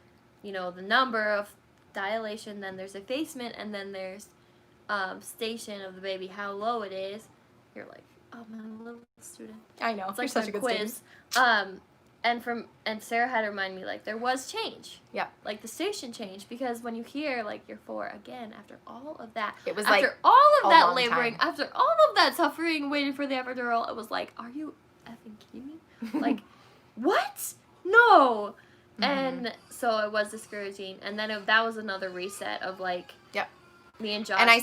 Speaker 2: you know, the number of dilation, then there's effacement, and then there's station of the baby, how low it is. You're like, oh, man, I'm a little student.
Speaker 1: I know.
Speaker 2: It's like
Speaker 1: such a good
Speaker 2: quiz. And Sarah had to remind me, like, there was change.
Speaker 1: Yeah.
Speaker 2: Like, the station changed, because when you hear, like, you're 4, again, after all of that.
Speaker 1: It was
Speaker 2: after
Speaker 1: like
Speaker 2: all of that laboring, after all of that suffering, waiting for the epidural, it was like, are you effing kidding me? Like, what? No. And so it was discouraging. And then that was another reset of, like,
Speaker 1: yep.
Speaker 2: me and Josh.
Speaker 1: And I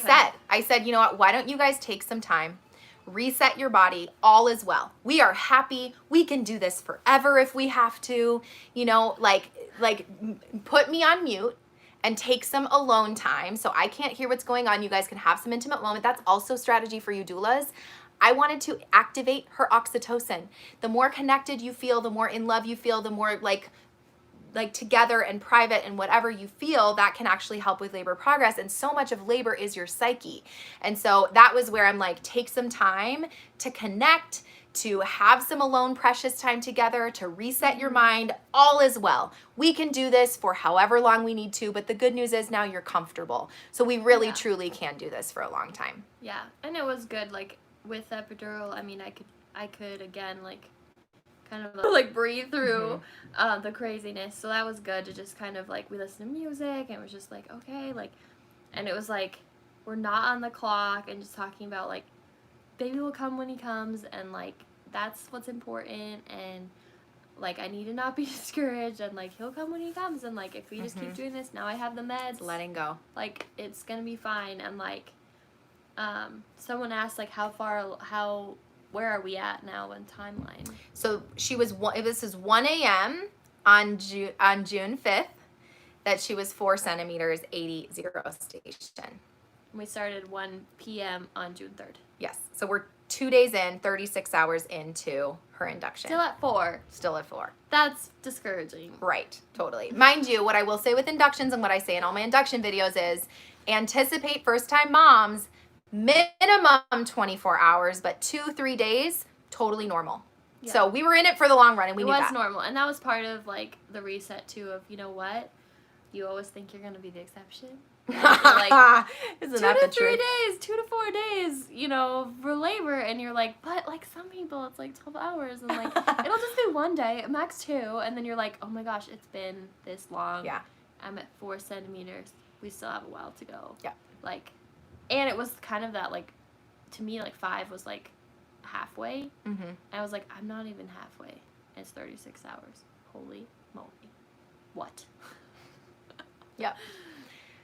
Speaker 1: said, you know what, why don't you guys take some time? reset your body, all is well. We are happy. We can do this forever if we have to. You know, like put me on mute and take some alone time so I can't hear what's going on. You guys can have some intimate moment. That's also strategy for you doulas. I wanted to activate her oxytocin. The more connected you feel, the more in love you feel, the more like together and private and whatever you feel, that can actually help with labor progress. And so much of labor is your psyche. And so that was where I'm like, take some time to connect, to have some alone precious time together, to reset your mind. All is well. We can do this for however long we need to, but the good news is now you're comfortable. So we really truly can do this for a long time.
Speaker 2: Yeah, and it was good, like with epidural. I mean, I could again like kind of like breathe through the craziness. So that was good to just kind of like, we listened to music and it was just like, okay, like, and it was like, we're not on the clock and just talking about like, baby will come when he comes, and like, that's what's important, and like, I need to not be discouraged, and like, he'll come when he comes, and like, if we just keep doing this, now I have the meds,
Speaker 1: letting go,
Speaker 2: like, it's gonna be fine. And like, someone asked like, where are we at now in timeline?
Speaker 1: So this is 1 a.m. on June 5th that she was 4 centimeters, 80 station.
Speaker 2: We started 1 p.m. on June 3rd.
Speaker 1: Yes. So we're 2 days in, 36 hours into her induction.
Speaker 2: Still at 4.
Speaker 1: Still at 4.
Speaker 2: That's discouraging.
Speaker 1: Right. Totally. Mind you, what I will say with inductions and what I say in all my induction videos is anticipate first-time moms minimum 24 hours, but 2-3 days, totally normal. Yeah. So we were in it for the long run, and we knew that.
Speaker 2: It was normal. And that was part of like the reset too of, you know what? You always think you're going to be the exception. Like,
Speaker 1: isn't that the truth?
Speaker 2: 2 to 4 days, you know, for labor, and you're like, but like some people it's like 12 hours, and like it'll just be 1 day, max 2, and then you're like, oh my gosh, it's been this long.
Speaker 1: Yeah.
Speaker 2: I'm at 4 centimeters. We still have a while to go.
Speaker 1: Yeah.
Speaker 2: Like, and it was kind of that, like, to me, like 5 was like halfway. And I was like, I'm not even halfway. And it's 36 hours. Holy moly. What?
Speaker 1: Yep.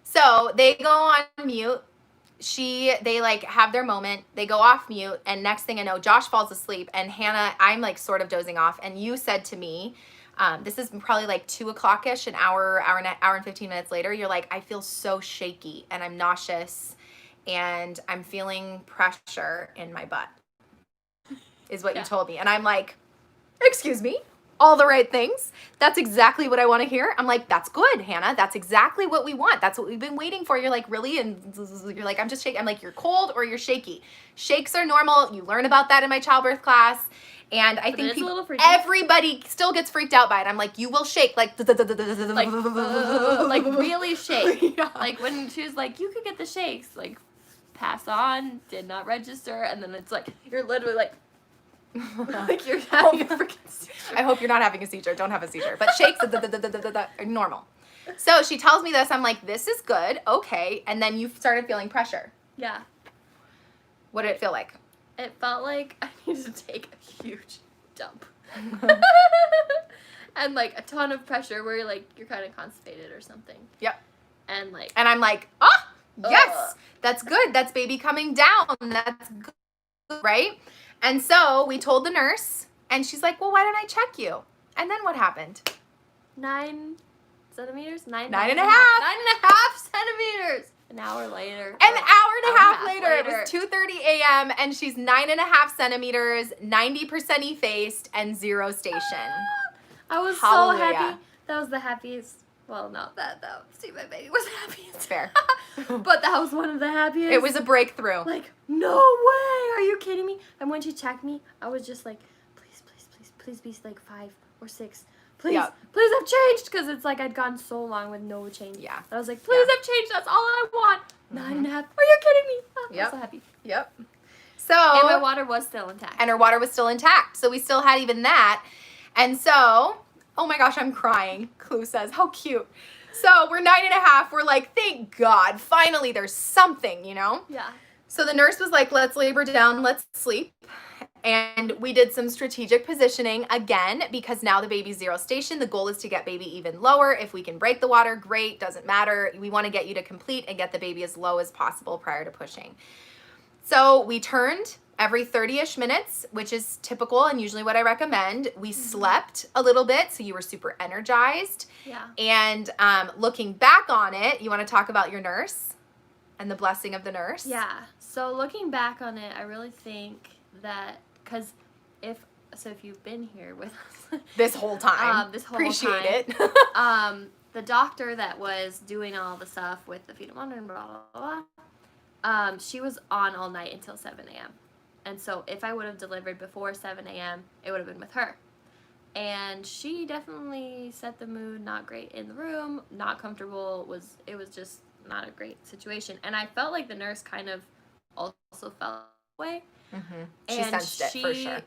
Speaker 1: So they go on mute. They like have their moment. They go off mute. And next thing I know, Josh falls asleep. And Hannah, I'm like sort of dozing off. And you said to me, this is probably like 2 o'clock-ish, an hour and 15 minutes later. You're like, I feel so shaky and I'm nauseous and I'm feeling pressure in my butt, is what you told me. And I'm like, excuse me? All the right things. That's exactly what I want to hear. I'm like, that's good, Hannah. That's exactly what we want. That's what we've been waiting for. You're like, really? And you're like, I'm just shaking. I'm like, you're cold or you're shaky. Shakes are normal. You learn about that in my childbirth class. And I think everybody still gets freaked out by it. I'm like, you will shake like
Speaker 2: really shake.
Speaker 1: Yeah.
Speaker 2: Like when she was like, you could get the shakes, like pass on, did not register, and then it's like you're literally like like you're having a freaking seizure.
Speaker 1: I hope you're not having a seizure. Don't have a seizure. But shakes are normal. So she tells me this. I'm like, this is good. Okay. And then you started feeling pressure.
Speaker 2: Yeah.
Speaker 1: What did it feel like?
Speaker 2: It felt like I needed to take a huge dump. And like a ton of pressure where you're kind of constipated or something.
Speaker 1: Yep.
Speaker 2: And like.
Speaker 1: And I'm like, yes, that's good. That's baby coming down. That's good, right? And so we told the nurse, and she's like, well, why don't I check you? And then what happened?
Speaker 2: 9 centimeters? 9.5 centimeters. An hour later.
Speaker 1: An hour and a half later. It was 2:30 a.m. and she's 9.5 centimeters, 90% effaced, and 0 station.
Speaker 2: I was so happy. That was the happiest. Well, not that though. See, my baby was the happiest.
Speaker 1: Fair.
Speaker 2: But that was one of the happiest.
Speaker 1: It was a breakthrough.
Speaker 2: Like, no way. Are you kidding me? And when she checked me, I was just like, please be like 5 or 6. Please have changed. Because it's like I'd gone so long with no change.
Speaker 1: Yeah.
Speaker 2: I was like, please have changed. That's all I want. 9.5. Are you kidding me? I was so happy.
Speaker 1: Yep. So.
Speaker 2: And my water was still intact.
Speaker 1: And her water was still intact. So we still had even that. And so, oh my gosh, I'm crying. Clue says, how cute. So we're 9.5. We're like, thank God. Finally, there's something, you know?
Speaker 2: Yeah.
Speaker 1: So the nurse was like, let's labor down. Let's sleep. And we did some strategic positioning again, because now the baby's 0 station. The goal is to get baby even lower. If we can break the water, great, doesn't matter. We want to get you to complete and get the baby as low as possible prior to pushing. So we turned every 30-ish minutes, which is typical and usually what I recommend. We slept a little bit, so you were super energized.
Speaker 2: Yeah.
Speaker 1: And looking back on it, you want to talk about your nurse and the blessing of the nurse?
Speaker 2: Yeah. So looking back on it, I really think that, because if you've been here with us
Speaker 1: This whole time.
Speaker 2: Appreciate
Speaker 1: it.
Speaker 2: The doctor that was doing all the stuff with the fetal monitor and blah, blah, blah, she was on all night until 7 a.m. And so if I would have delivered before 7 a.m., it would have been with her. And she definitely set the mood not great in the room, not comfortable. It was just not a great situation. And I felt like the nurse kind of also felt that way.
Speaker 1: Mm-hmm. She sensed it for sure.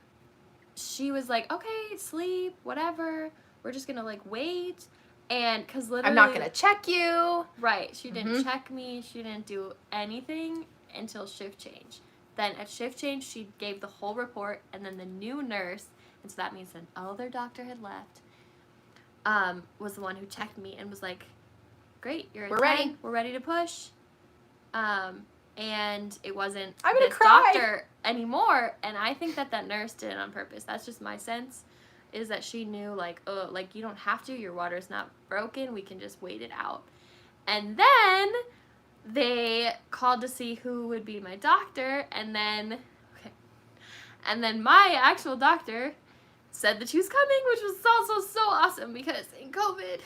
Speaker 2: She was like, okay, sleep, whatever. We're just going to like wait. And because literally,
Speaker 1: I'm not going to check you.
Speaker 2: Right. She didn't check me. She didn't do anything until shift change. Then at shift change, she gave the whole report. And then the new nurse, and so that means that other doctor had left, was the one who checked me and was like, great, you're
Speaker 1: We're ready.
Speaker 2: 10. We're ready to push. And it wasn't
Speaker 1: I'm gonna
Speaker 2: this
Speaker 1: cry.
Speaker 2: doctor anymore. And I think that nurse did it on purpose. That's just my sense. Is that she knew, like, oh, like, you don't have to, your water's not broken, we can just wait it out. And then they called to see who would be my doctor, and then my actual doctor said that she was coming, which was also so awesome, because in COVID,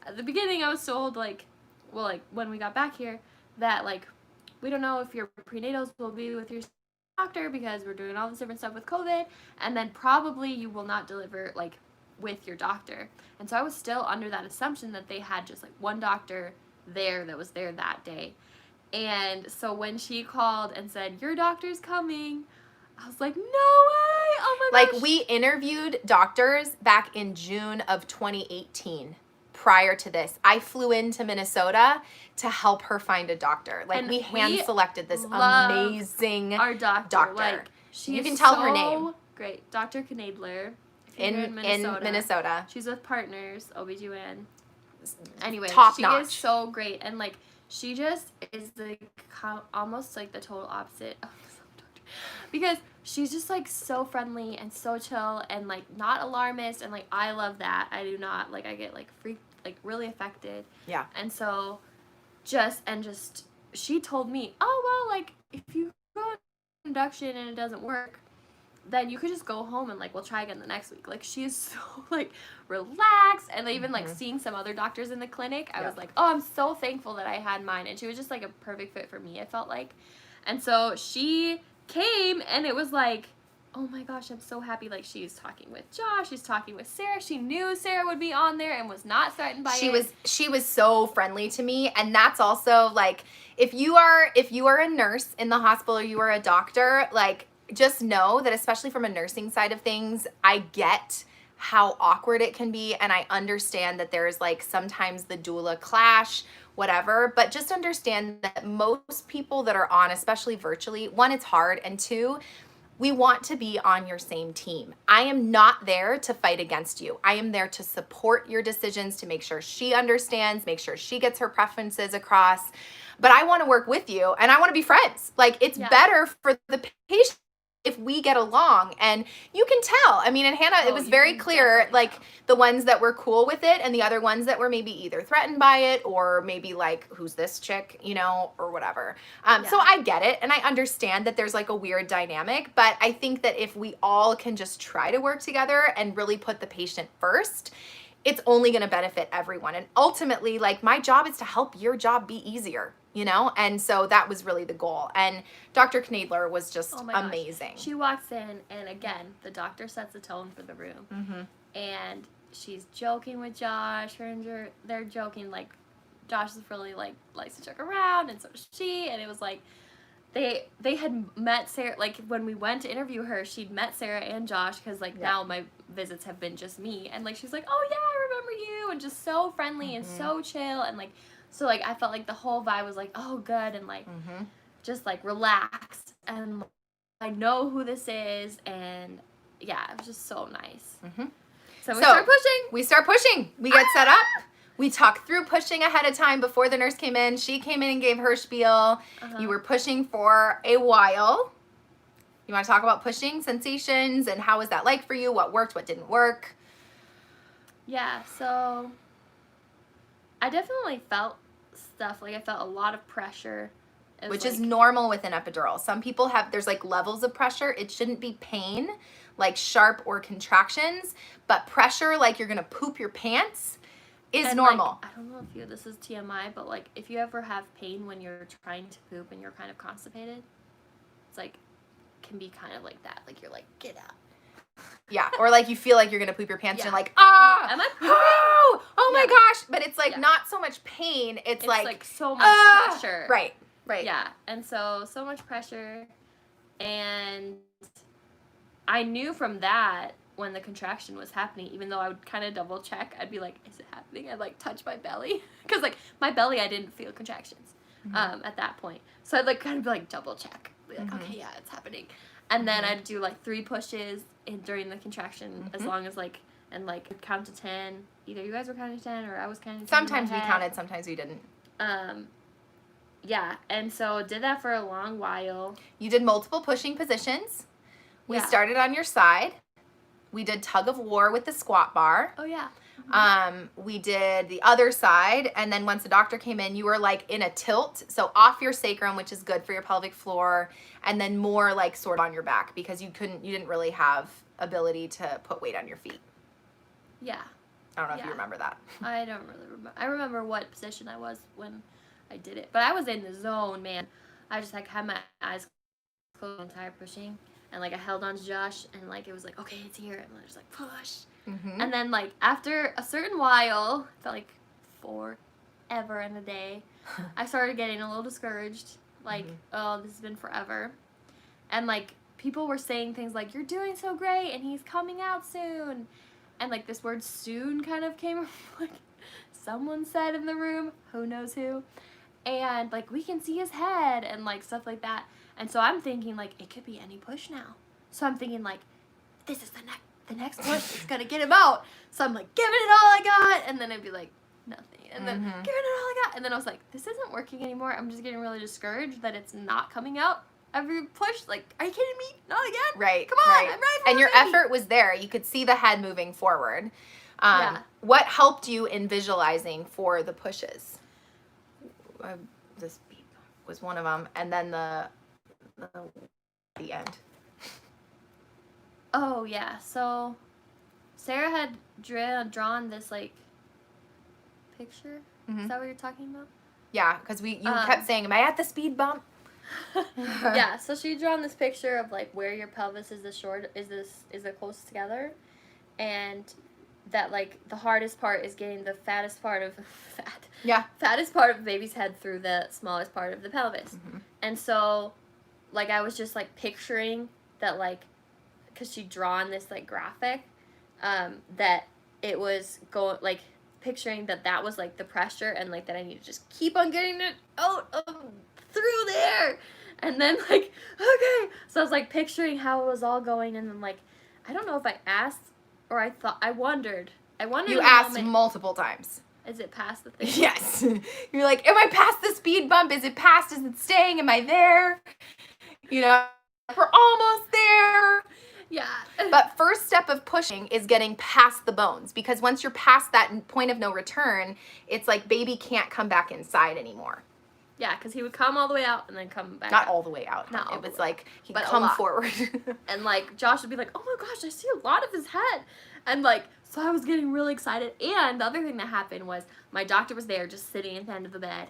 Speaker 2: at the beginning I was told, like, well, like, when we got back here, that, like, we don't know if your prenatals will be with your doctor because we're doing all this different stuff with COVID, and then probably you will not deliver like with your doctor. And so I was still under that assumption that they had just like one doctor there that was there that day. And so when she called and said, your doctor's coming, I was like, no way, oh my gosh.
Speaker 1: Like, we interviewed doctors back in June of 2018. Prior to this, I flew into Minnesota to help her find a doctor. Like,
Speaker 2: And
Speaker 1: we hand selected this
Speaker 2: love
Speaker 1: amazing
Speaker 2: our doctor. Like,
Speaker 1: you can tell her name.
Speaker 2: Great. Dr. Knadler.
Speaker 1: In Minnesota.
Speaker 2: She's with Partners, OBGYN. Anyway,
Speaker 1: Top
Speaker 2: she
Speaker 1: notch.
Speaker 2: is so great. And, like, she just is, like, almost, like, the total opposite of some doctor. Because she's just, like, so friendly and so chill and, like, not alarmist. And, like, I love that. I do not. Like, I get, like, freaked, like, really affected.
Speaker 1: Yeah.
Speaker 2: And so, she told me, oh, well, like, if you go on induction and it doesn't work, then you could just go home and, like, we'll try again the next week. Like, she is so, like, relaxed. And even, like, seeing some other doctors in the clinic, I was like, oh, I'm so thankful that I had mine. And she was just, like, a perfect fit for me, it felt like. And so she came, and it was like, oh my gosh, I'm so happy. Like, she's talking with Josh, she's talking with Sarah. She knew Sarah would be on there and was not threatened by it.
Speaker 1: She was so friendly to me. And that's also, like, if you are a nurse in the hospital or you are a doctor, like, just know that, especially from a nursing side of things, I get how awkward it can be, and I understand that there's, like, sometimes the doula clash, whatever, but just understand that most people that are on, especially virtually, one, it's hard, and two, we want to be on your same team. I am not there to fight against you. I am there to support your decisions, to make sure she understands, make sure she gets her preferences across, but I want to work with you, and I want to be friends. Like, it's better for the patient if we get along. And you can tell, I mean, and Hannah, it was very clear, like, the ones that were cool with it and the other ones that were maybe either threatened by it or maybe like, who's this chick, you know, or whatever. So I get it, and I understand that there's, like, a weird dynamic, but I think that if we all can just try to work together and really put the patient first, it's only going to benefit everyone. And ultimately, like, my job is to help your job be easier, you know? And so that was really the goal. And Dr. Knadler was just amazing.
Speaker 2: She walks in, and again, the doctor sets the tone for the room.
Speaker 1: Mm-hmm.
Speaker 2: And she's joking with Josh. They're joking, like, Josh is really, like, likes to joke around, and so does she. And it was like, they had met Sarah, like, when we went to interview her, she'd met Sarah and Josh, because, like, now my visits have been just me. And, like, she's like, oh, yeah, I remember you, and just so friendly and so chill. And, like, so, like, I felt like the whole vibe was, like, oh, good, and, like, just, like, relaxed, and I know who this is, and, yeah, it was just so nice. So we start pushing.
Speaker 1: We start pushing. We get set up. We talked through pushing ahead of time before the nurse came in. She came in and gave her spiel. You were pushing for a while. You want to talk about pushing sensations and how was that like for you? What worked, what didn't work?
Speaker 2: Yeah, so I definitely felt stuff. Like I felt a lot of pressure.
Speaker 1: Which is normal with an epidural. Some people have, there's like levels of pressure. It shouldn't be pain, like sharp or contractions, but pressure like you're going to poop your pants is normal.
Speaker 2: Like, I don't know if this is TMI, but like if you ever have pain when you're trying to poop and you're kind of constipated, it's like, can be kind of like that. Like you're like, get out.
Speaker 1: Yeah, or like you feel like you're going to poop your pants and you're like,
Speaker 2: am I pooping?
Speaker 1: Oh my gosh. But it's like not so much pain. It's like
Speaker 2: so much pressure.
Speaker 1: Right.
Speaker 2: Yeah, and so much pressure, and I knew from that when the contraction was happening, even though I would kind of double check, I'd be like, is it happening? I'd like touch my belly, because like my belly, I didn't feel contractions at that point, so I'd like kind of be like double check, be like, okay, yeah, it's happening, and then I'd do like 3 pushes during the contraction, as long as like, and like count to 10. Either you guys were counting to 10 or I was counting to 10.
Speaker 1: Sometimes we counted, sometimes we didn't.
Speaker 2: Yeah, and so did that for a long while.
Speaker 1: You did multiple pushing positions. We started on your side. We did tug of war with the squat bar.
Speaker 2: Oh, yeah.
Speaker 1: We did the other side, and then once the doctor came in, you were like in a tilt, so off your sacrum, which is good for your pelvic floor, and then more like sort of on your back because you didn't really have ability to put weight on your feet.
Speaker 2: Yeah.
Speaker 1: I don't know if you remember that.
Speaker 2: I don't really remember. I remember what position I was when I did it, but I was in the zone, man. I just like had my eyes closed the entire pushing, and like I held on to Josh, and like it was like, okay, it's here, and I was like push, and then like after a certain while, felt like forever in a day, I started getting a little discouraged, like oh, this has been forever, and like people were saying things like, you're doing so great, and he's coming out soon, and like this word soon kind of came like someone said in the room, who knows who. And, like, we can see his head and, like, stuff like that. And so I'm thinking, like, it could be any push now. So I'm thinking, like, this is the next push that's going to get him out. So I'm, like, giving it all I got. And then I'd be like, nothing. And then giving it all I got. And then I was like, this isn't working anymore. I'm just getting really discouraged that it's not coming out every push. Like, are you kidding me? Not again?
Speaker 1: Right.
Speaker 2: Come on.
Speaker 1: Right.
Speaker 2: I'm ready for
Speaker 1: And your
Speaker 2: baby.
Speaker 1: effort was there. You could see the head moving forward. What helped you in visualizing for the pushes? This was one of them, and then the end.
Speaker 2: Oh yeah, so Sarah had drawn this like picture. Is that what you're talking about?
Speaker 1: Yeah, because you kept saying, "Am I at the speed bump?"
Speaker 2: Yeah, so she drawn this picture of like where your pelvis is the closest together, and that like the hardest part is getting the fattest part of fattest part of the baby's head through the smallest part of the pelvis. And so like I was just like picturing that, like, because she'd drawn this like graphic, that it was going like picturing that was like the pressure, and like that I need to just keep on getting it out of through there, and then like okay, so I was like picturing how it was all going, and then like I don't know if I asked or I wondered.
Speaker 1: You asked multiple times.
Speaker 2: Is it past the thing?
Speaker 1: Yes. You're like, am I past the speed bump? Is it past? Is it staying? Am I there? You know, we're almost there.
Speaker 2: Yeah.
Speaker 1: But first step of pushing is getting past the bones, because once you're past that point of no return, it's like baby can't come back inside anymore.
Speaker 2: Yeah, because he would come all the way out and then come back.
Speaker 1: Not all the way out.
Speaker 2: Not all
Speaker 1: it
Speaker 2: the
Speaker 1: was
Speaker 2: way.
Speaker 1: like he'd come forward.
Speaker 2: And like Josh would be like, oh my gosh, I see a lot of his head. And like, so I was getting really excited. And the other thing that happened was my doctor was there just sitting at the end of the bed.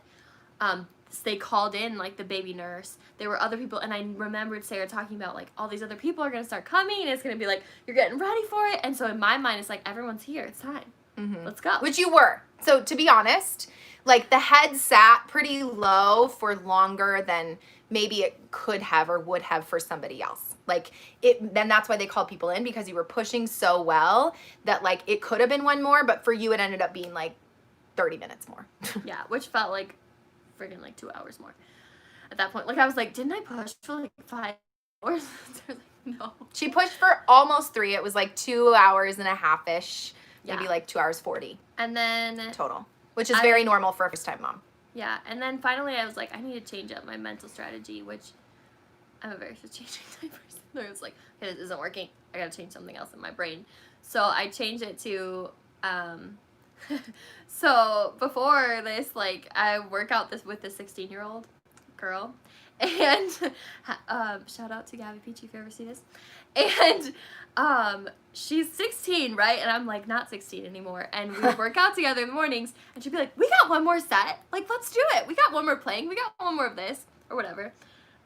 Speaker 2: So they called in like the baby nurse. There were other people, and I remembered Sarah talking about like all these other people are gonna start coming, and it's gonna be like you're getting ready for it. And so in my mind, it's like everyone's here. It's time. Let's go.
Speaker 1: Which you were. So to be honest, like the head sat pretty low for longer than maybe it could have or would have for somebody else. Like then that's why they called people in, because you were pushing so well that like it could have been one more, but for you it ended up being like 30 minutes more.
Speaker 2: Yeah, which felt like friggin' like 2 hours more at that point. Like I was like, didn't I push for like 5 hours? Like, no.
Speaker 1: She pushed for almost 3. It was like 2 hours and a half-ish, maybe
Speaker 2: Yeah.
Speaker 1: like 2 hours 40
Speaker 2: And then
Speaker 1: total, which is very normal for a first-time mom.
Speaker 2: yeah, and then finally I was like, I need to change up my mental strategy, which I'm averse to changing diapers. I was like, okay, this isn't working. I gotta change something else in my brain. So I changed it to, so before this, like, I work out this with this 16-year-old girl. And shout out to Gabby Peachy if you ever see this. And she's 16, right? And I'm like not 16 anymore. And we would work out together in the mornings. And she'd be like, we got one more set. Like, let's do it. We got one more plank. We got one more of this or whatever.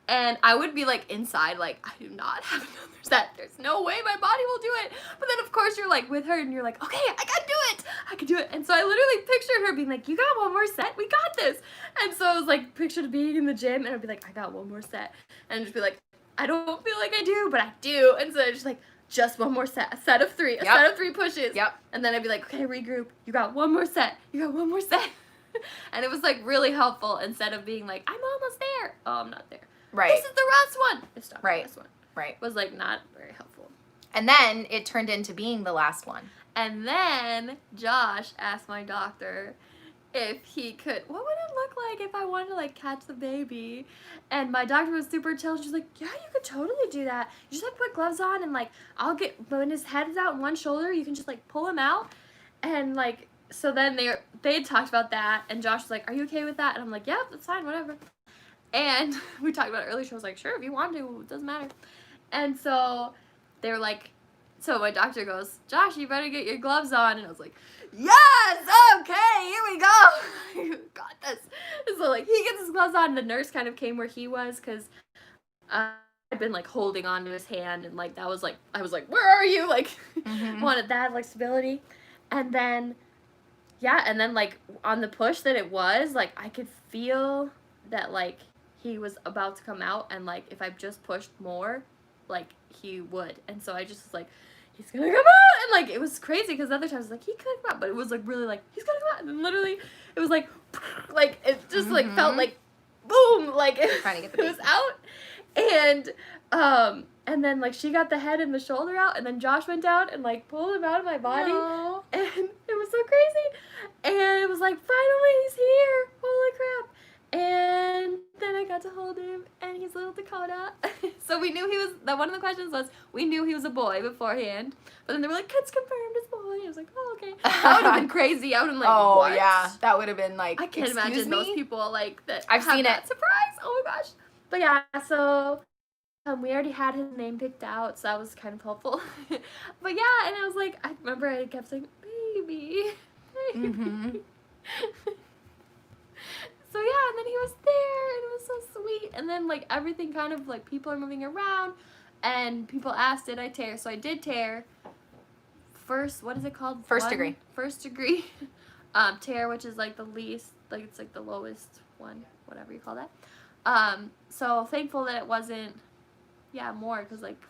Speaker 2: And I would be like inside, like, I do not have another set. There's no way my body will do it. But then of course you're like with her and you're like, okay, I can do it. I can do it. And so I literally pictured her being like, you got one more set. We got this. And so I was like pictured being in the gym and I'd be like, I got one more set. And I'd just be like, I don't feel like I do, but I do. And so I just like, just one more set, a set of 3, a set of 3 pushes.
Speaker 1: Yep.
Speaker 2: And then I'd be like, okay, regroup. You got one more set. You got one more set. And it was like really helpful instead of being like, I'm almost there. Oh, I'm not there.
Speaker 1: Right.
Speaker 2: This is the last one. It's not the last one.
Speaker 1: Right.
Speaker 2: Was like not very helpful.
Speaker 1: And then it turned into being the last one.
Speaker 2: And then Josh asked my doctor if he could, what would it look like if I wanted to like catch the baby? And my doctor was super chill. She's like, yeah, you could totally do that. You just have to put gloves on and like, when his head is out in one shoulder, you can just like pull him out. And like, so then they had talked about that. And Josh was like, are you okay with that? And I'm like, yeah, that's fine, whatever. And we talked about it earlier. She was like, sure, if you want to, it doesn't matter. And so they were like, so my doctor goes, Josh, you better get your gloves on. And I was like, yes, okay, here we go. Got this. And so like he gets his gloves on and the nurse kind of came where he was because I'd been like holding on to his hand and like that was like, I was like, where are you? Like wanted that like stability. And then, yeah, and then like on the push that it was, like I could feel that like he was about to come out and like if I just pushed more, like he would. And so I just was like, he's gonna come out. And like it was crazy because other times I was like, he could come out, but it was like really like he's gonna come out. And then literally it was like it just like felt like boom, like it was out. And then like she got the head and the shoulder out and then Josh went down and like pulled him out of my body.
Speaker 1: Aww.
Speaker 2: And it was so crazy. And it was like, finally he's here. Holy crap. And then I got to hold him, and he's little Dakota. So we knew he was, that one of the questions was, we knew he was a boy beforehand. But then they were like, kids confirmed it's boy. I was like, oh, okay. That would have been crazy. I would have been like,
Speaker 1: oh,
Speaker 2: what?
Speaker 1: yeah. That would have been like,
Speaker 2: I can't imagine those people like that.
Speaker 1: I've seen
Speaker 2: that
Speaker 1: it.
Speaker 2: Surprise. Oh my gosh. But yeah, so we already had his name picked out, so that was kind of helpful. But yeah, and I was like, I remember I kept saying, baby.
Speaker 1: Mm-hmm.
Speaker 2: So yeah, and then he was there, and it was so sweet. And then like everything kind of like people are moving around, and people asked, did I tear? So I did tear. First, what is it called?
Speaker 1: First degree.
Speaker 2: First degree tear, which is like the least, like it's like the lowest one, whatever you call that. So thankful that it wasn't, yeah, more, because like,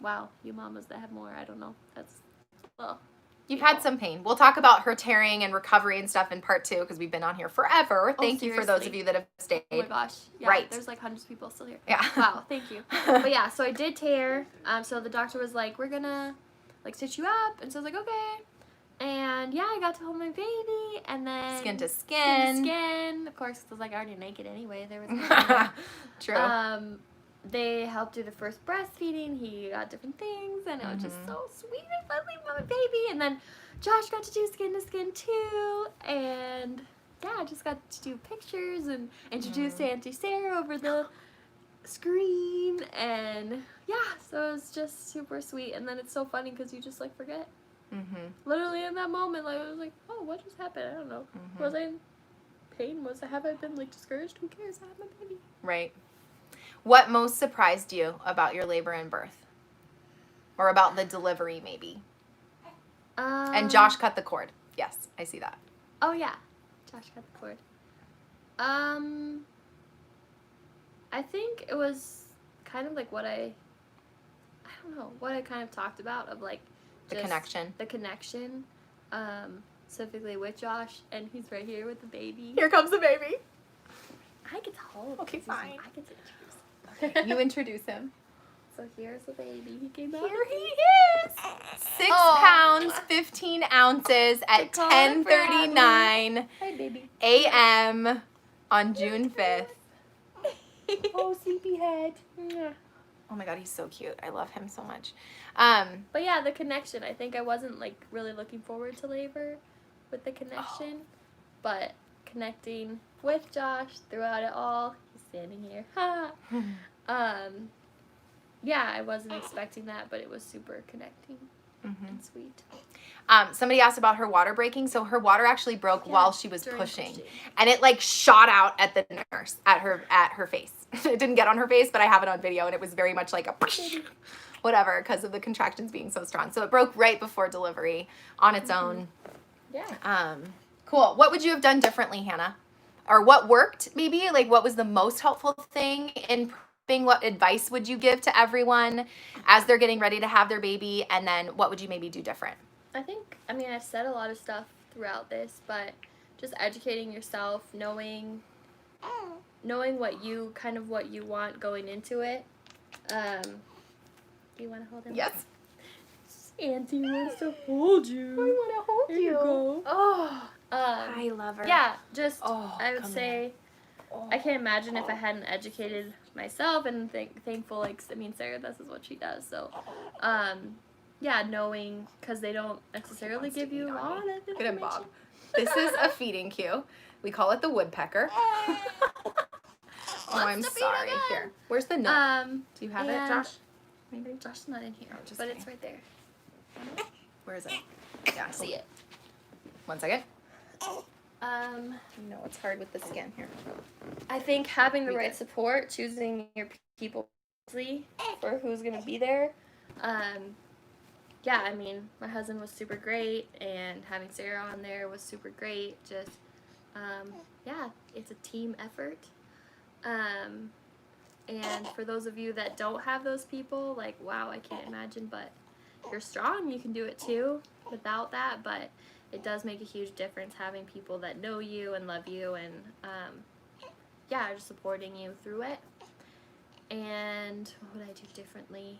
Speaker 2: wow, you mamas that have more, I don't know. That's, well.
Speaker 1: You've had some pain. We'll talk about her tearing and recovery and stuff in part 2 because we've been on here forever. Thank you for those of you that have stayed.
Speaker 2: Oh my gosh. Yeah,
Speaker 1: right.
Speaker 2: There's like hundreds of people still here.
Speaker 1: Yeah.
Speaker 2: Wow, thank you. But yeah, so I did tear. So the doctor was like, we're gonna like stitch you up. And so I was like, okay. And yeah, I got to hold my baby and then
Speaker 1: Skin to skin.
Speaker 2: Skin to skin. Of course, because like I already naked anyway. There was
Speaker 1: True.
Speaker 2: They helped do the first breastfeeding. He got different things, and it was just so sweet and fuzzy with my baby. And then Josh got to do skin to skin too, and yeah, I just got to do pictures and introduce Auntie Sarah over the screen, and yeah, so it was just super sweet. And then it's so funny because you just like forget. Literally in that moment, like I was like, oh, what just happened? I don't know. Was I in pain? Have I been like discouraged? Who cares? I have my baby.
Speaker 1: Right. What most surprised you about your labor and birth? Or about the delivery, maybe? And Josh cut the cord. Yes, I see that.
Speaker 2: Oh, yeah. Josh cut the cord. I think it was kind of like what I kind of talked about of like
Speaker 1: The connection.
Speaker 2: The connection, specifically with Josh, and he's right here with the baby.
Speaker 1: Here comes the baby.
Speaker 2: I get to hold.
Speaker 1: Okay, fine.
Speaker 2: I get to introduce.
Speaker 1: Okay, you introduce him.
Speaker 2: So here's the baby. He came out.
Speaker 1: Here he is. 6 pounds, 15 ounces at 10:39
Speaker 2: Hi, baby.
Speaker 1: a.m. on June 5th. Oh, sleepyhead. Oh my god, he's so cute. I love him so much.
Speaker 2: But yeah, the connection. I think I wasn't like really looking forward to labor with the connection, but connecting with Josh throughout it all. He's standing here. Yeah, I wasn't expecting that, but it was super connecting and sweet.
Speaker 1: Somebody asked about her water breaking. So her water actually broke while she was
Speaker 2: during
Speaker 1: pushing, and it like shot out at the nurse at her face. It didn't get on her face, but I have it on video, and it was very much like a whatever because of the contractions being so strong. So it broke right before delivery on its own.
Speaker 2: Yeah.
Speaker 1: Cool. What would you have done differently, Hannah? Or what worked maybe? Like what was the most helpful thing in prepping? What advice would you give to everyone as they're getting ready to have their baby? And then what would you maybe do different?
Speaker 2: I mean, I've said a lot of stuff throughout this, but just educating yourself, knowing what you want going into it. Do you want to hold him?
Speaker 1: Yes.
Speaker 2: Auntie wants to hold you.
Speaker 1: I want to hold
Speaker 2: Here you go.
Speaker 1: Oh, I love her.
Speaker 2: Yeah, just I would
Speaker 1: come
Speaker 2: say
Speaker 1: Oh.
Speaker 2: I can't imagine if I hadn't educated myself, and thankful, like, I mean, Sarah, this is what she does, so, yeah, knowing, because they don't necessarily give you a lot of information.
Speaker 1: Look at him, Bob. This is a feeding cue. We call it the woodpecker. Oh, I'm sorry. Here. Where's the nut? Do you have it, Josh? Maybe?
Speaker 2: Josh's not in here,
Speaker 1: just
Speaker 2: but
Speaker 1: kidding.
Speaker 2: it's right there.
Speaker 1: Where is it? Yeah,
Speaker 2: See it.
Speaker 1: 1 second.
Speaker 2: You
Speaker 1: know it's hard with the skin here.
Speaker 2: I think having the right support, choosing your people wisely for who's going to be there. Yeah, I mean, my husband was super great, and having Sarah on there was super great. Just, yeah, it's a team effort. And for those of you that don't have those people, like, wow, I can't imagine, but you're strong, you can do it too without that, but it does make a huge difference having people that know you and love you and, yeah, just supporting you through it. And what would I do differently?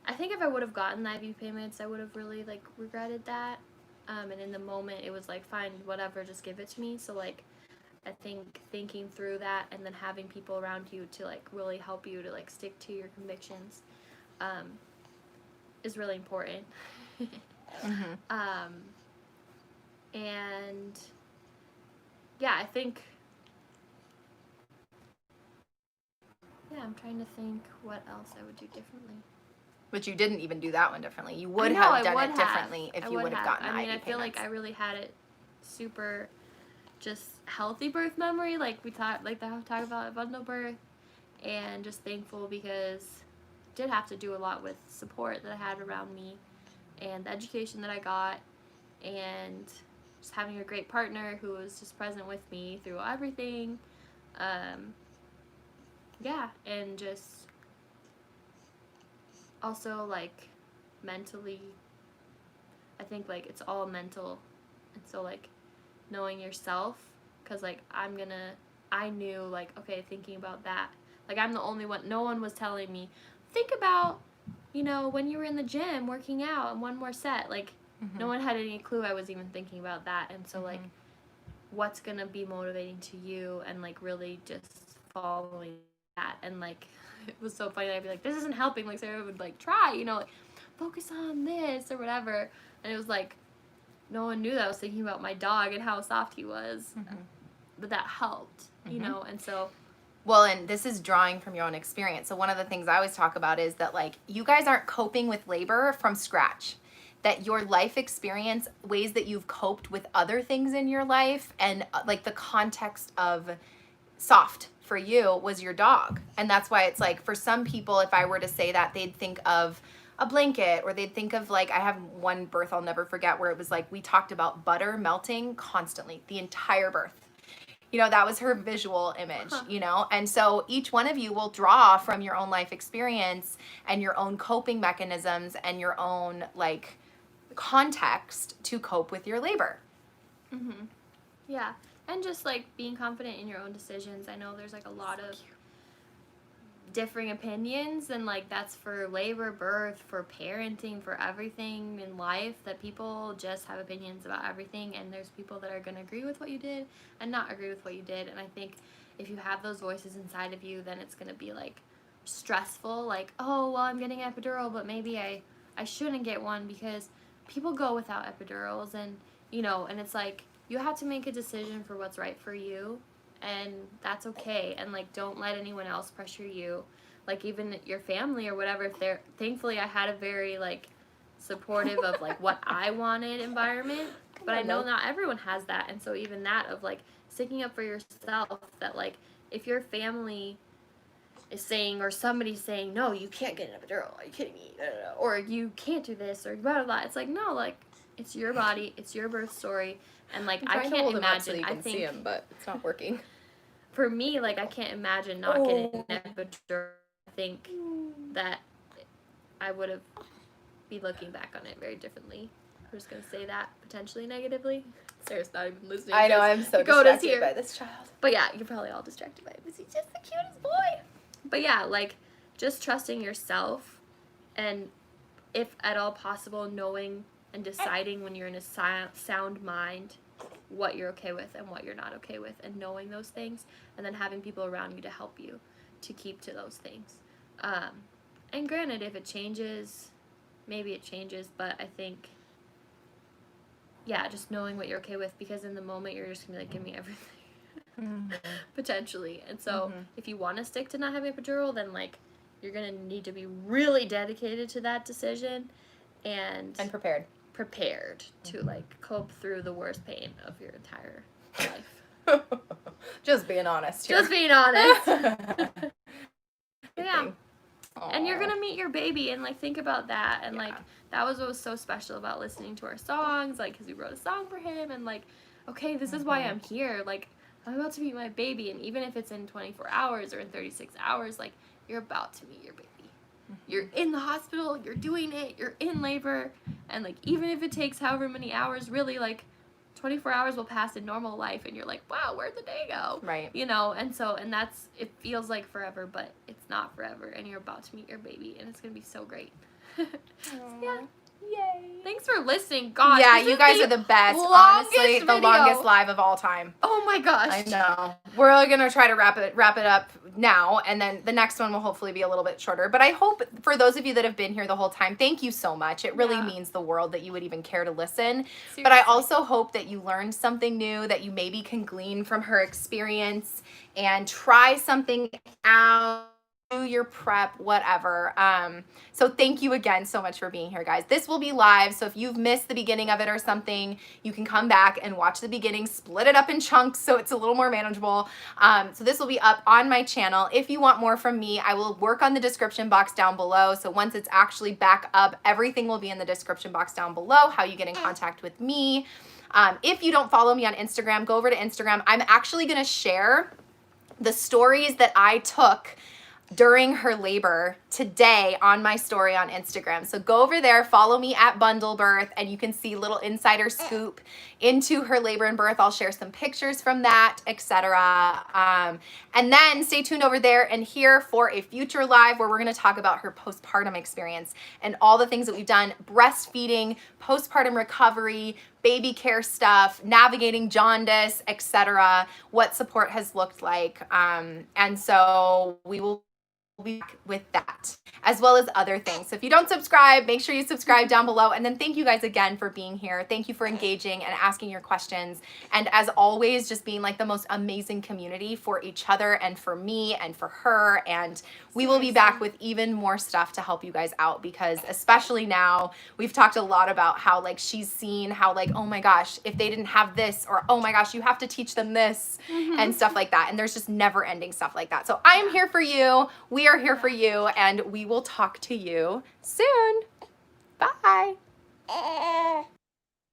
Speaker 2: I think if I would have gotten the IV payments, I would have really, like, regretted that. And in the moment, it was like, fine, whatever, just give it to me. So, like, I think thinking through that and then having people around you to, like, really help you to, like, stick to your convictions is really important. And yeah, I think, yeah, I'm trying to think what else I would do differently.
Speaker 1: But you didn't even do that one differently. You would have done it differently if you would have gotten the IV
Speaker 2: I mean, I feel like I really had it super just healthy birth memory. Like we talk about vaginal birth, and just thankful because I did have to do a lot with support that I had around me and the education that I got, and just having a great partner who was just present with me through everything. Yeah, and just also, like, mentally, I think, like, it's all mental, and so, like, knowing yourself, because, like, I knew, like, okay, thinking about that, like, I'm the only one, no one was telling me, think about, you know, when you were in the gym working out and one more set, like, no one had any clue I was even thinking about that, and so, like, what's gonna be motivating to you, and, like, really just following that, and, like, it was so funny that I'd be like, this isn't helping, like, Sarah would, like, try, you know, like, focus on this, or whatever, and it was like, no one knew that I was thinking about my dog and how soft he was, but that helped, you know, and so.
Speaker 1: Well, and this is drawing from your own experience, so one of the things I always talk about is that, like, you guys aren't coping with labor from scratch, that your life experience, ways that you've coped with other things in your life, and, like, the context of soft for you was your dog. And that's why it's like, for some people, if I were to say that, they'd think of a blanket, or they'd think of, like, I have one birth I'll never forget where it was like, we talked about butter melting constantly, the entire birth. You know, that was her visual image, you know? And so each one of you will draw from your own life experience and your own coping mechanisms and your own, like, context to cope with your labor.
Speaker 2: Yeah. And just, like, being confident in your own decisions. I know there's, like, a lot of differing opinions, and like that's for labor, birth, for parenting, for everything in life, that people just have opinions about everything, and there's people that are going to agree with what you did and not agree with what you did. And I think if you have those voices inside of you, then it's going to be like stressful, like, oh well, I'm getting an epidural, but maybe I shouldn't get one because people go without epidurals, and you know, and it's like you have to make a decision for what's right for you. And that's okay. And like, don't let anyone else pressure you, like even your family or whatever. If they're, thankfully I had a very like supportive of like what I wanted environment, but I know not everyone has that. And so even that of like sticking up for yourself, that like if your family is saying, or somebody's saying, no, you can't get an epidural, are you kidding me, or you can't do this, or blah blah blah, it's like, no, like it's your body, it's your birth story. And like I can't imagine,
Speaker 1: so you can see him, but it's not working.
Speaker 2: For me, like I can't imagine not getting an epidural. I think that I would have be looking back on it very differently. I'm just gonna say that potentially negatively. Sarah's not even listening.
Speaker 1: I know, I'm so distracted by this child.
Speaker 2: But yeah, you're probably all distracted by it because he's just the cutest boy. But yeah, like just trusting yourself, and if at all possible, knowing and deciding when you're in a sound mind what you're okay with and what you're not okay with, and knowing those things, and then having people around you to help you to keep to those things. And granted, if it changes, maybe it changes, but I think, yeah, just knowing what you're okay with, because in the moment you're just gonna be like, give me everything. Potentially. And so if you want to stick to not having a epidural, then like you're gonna need to be really dedicated to that decision and prepared to like cope through the worst pain of your entire life.
Speaker 1: Just being honest here.
Speaker 2: Just being honest. Yeah. And you're gonna meet your baby, and like think about that, and like that was what was so special about listening to our songs, like because we wrote a song for him, and like, okay, this is why I'm here, like I'm about to meet my baby, and even if it's in 24 hours or in 36 hours, like you're about to meet your baby. You're in the hospital, you're doing it, you're in labor, and like even if it takes however many hours, really like 24 hours will pass in normal life, and you're like, wow, where'd the day go?
Speaker 1: Right.
Speaker 2: You know, and so, and that's, it feels like forever, but it's not forever, and you're about to meet your baby, and it's gonna be so great. Yeah. Yay. Thanks for listening. God.
Speaker 1: Yeah, you guys are the best. Honestly, the longest live of all time.
Speaker 2: Oh my gosh.
Speaker 1: I know. We're gonna try to wrap it up now, and then the next one will hopefully be a little bit shorter. But I hope for those of you that have been here the whole time, thank you so much. It really means the world that you would even care to listen. Seriously. But I also hope that you learned something new, that you maybe can glean from her experience and try something out. Do your prep, whatever. So thank you again so much for being here, guys. This will be live, so if you've missed the beginning of it or something, you can come back and watch the beginning, split it up in chunks so it's a little more manageable. So this will be up on my channel. If you want more from me, I will work on the description box down below. So once it's actually back up, everything will be in the description box down below, how you get in contact with me. If you don't follow me on Instagram, go over to Instagram. I'm actually gonna share the stories that I took during her labor today on my story on Instagram. So go over there, follow me at Bundle Birth, and you can see little insider scoop into her labor and birth. I'll share some pictures from that, etc. And then stay tuned over there and here for a future live where we're gonna talk about her postpartum experience and all the things that we've done, breastfeeding, postpartum recovery, baby care stuff, navigating jaundice, etc., what support has looked like. And so we will be back with that, as well as other things. So if you don't subscribe, make sure you subscribe down below. And then thank you guys again for being here. Thank you for engaging and asking your questions. And as always, just being like the most amazing community for each other and for me and for her. And we will be back with even more stuff to help you guys out, because especially now, we've talked a lot about how like she's seen how like, oh my gosh, if they didn't have this, or oh my gosh, you have to teach them this and stuff like that. And there's just never ending stuff like that. So I'm here for you. We are here for you, and we will talk to you soon. Bye.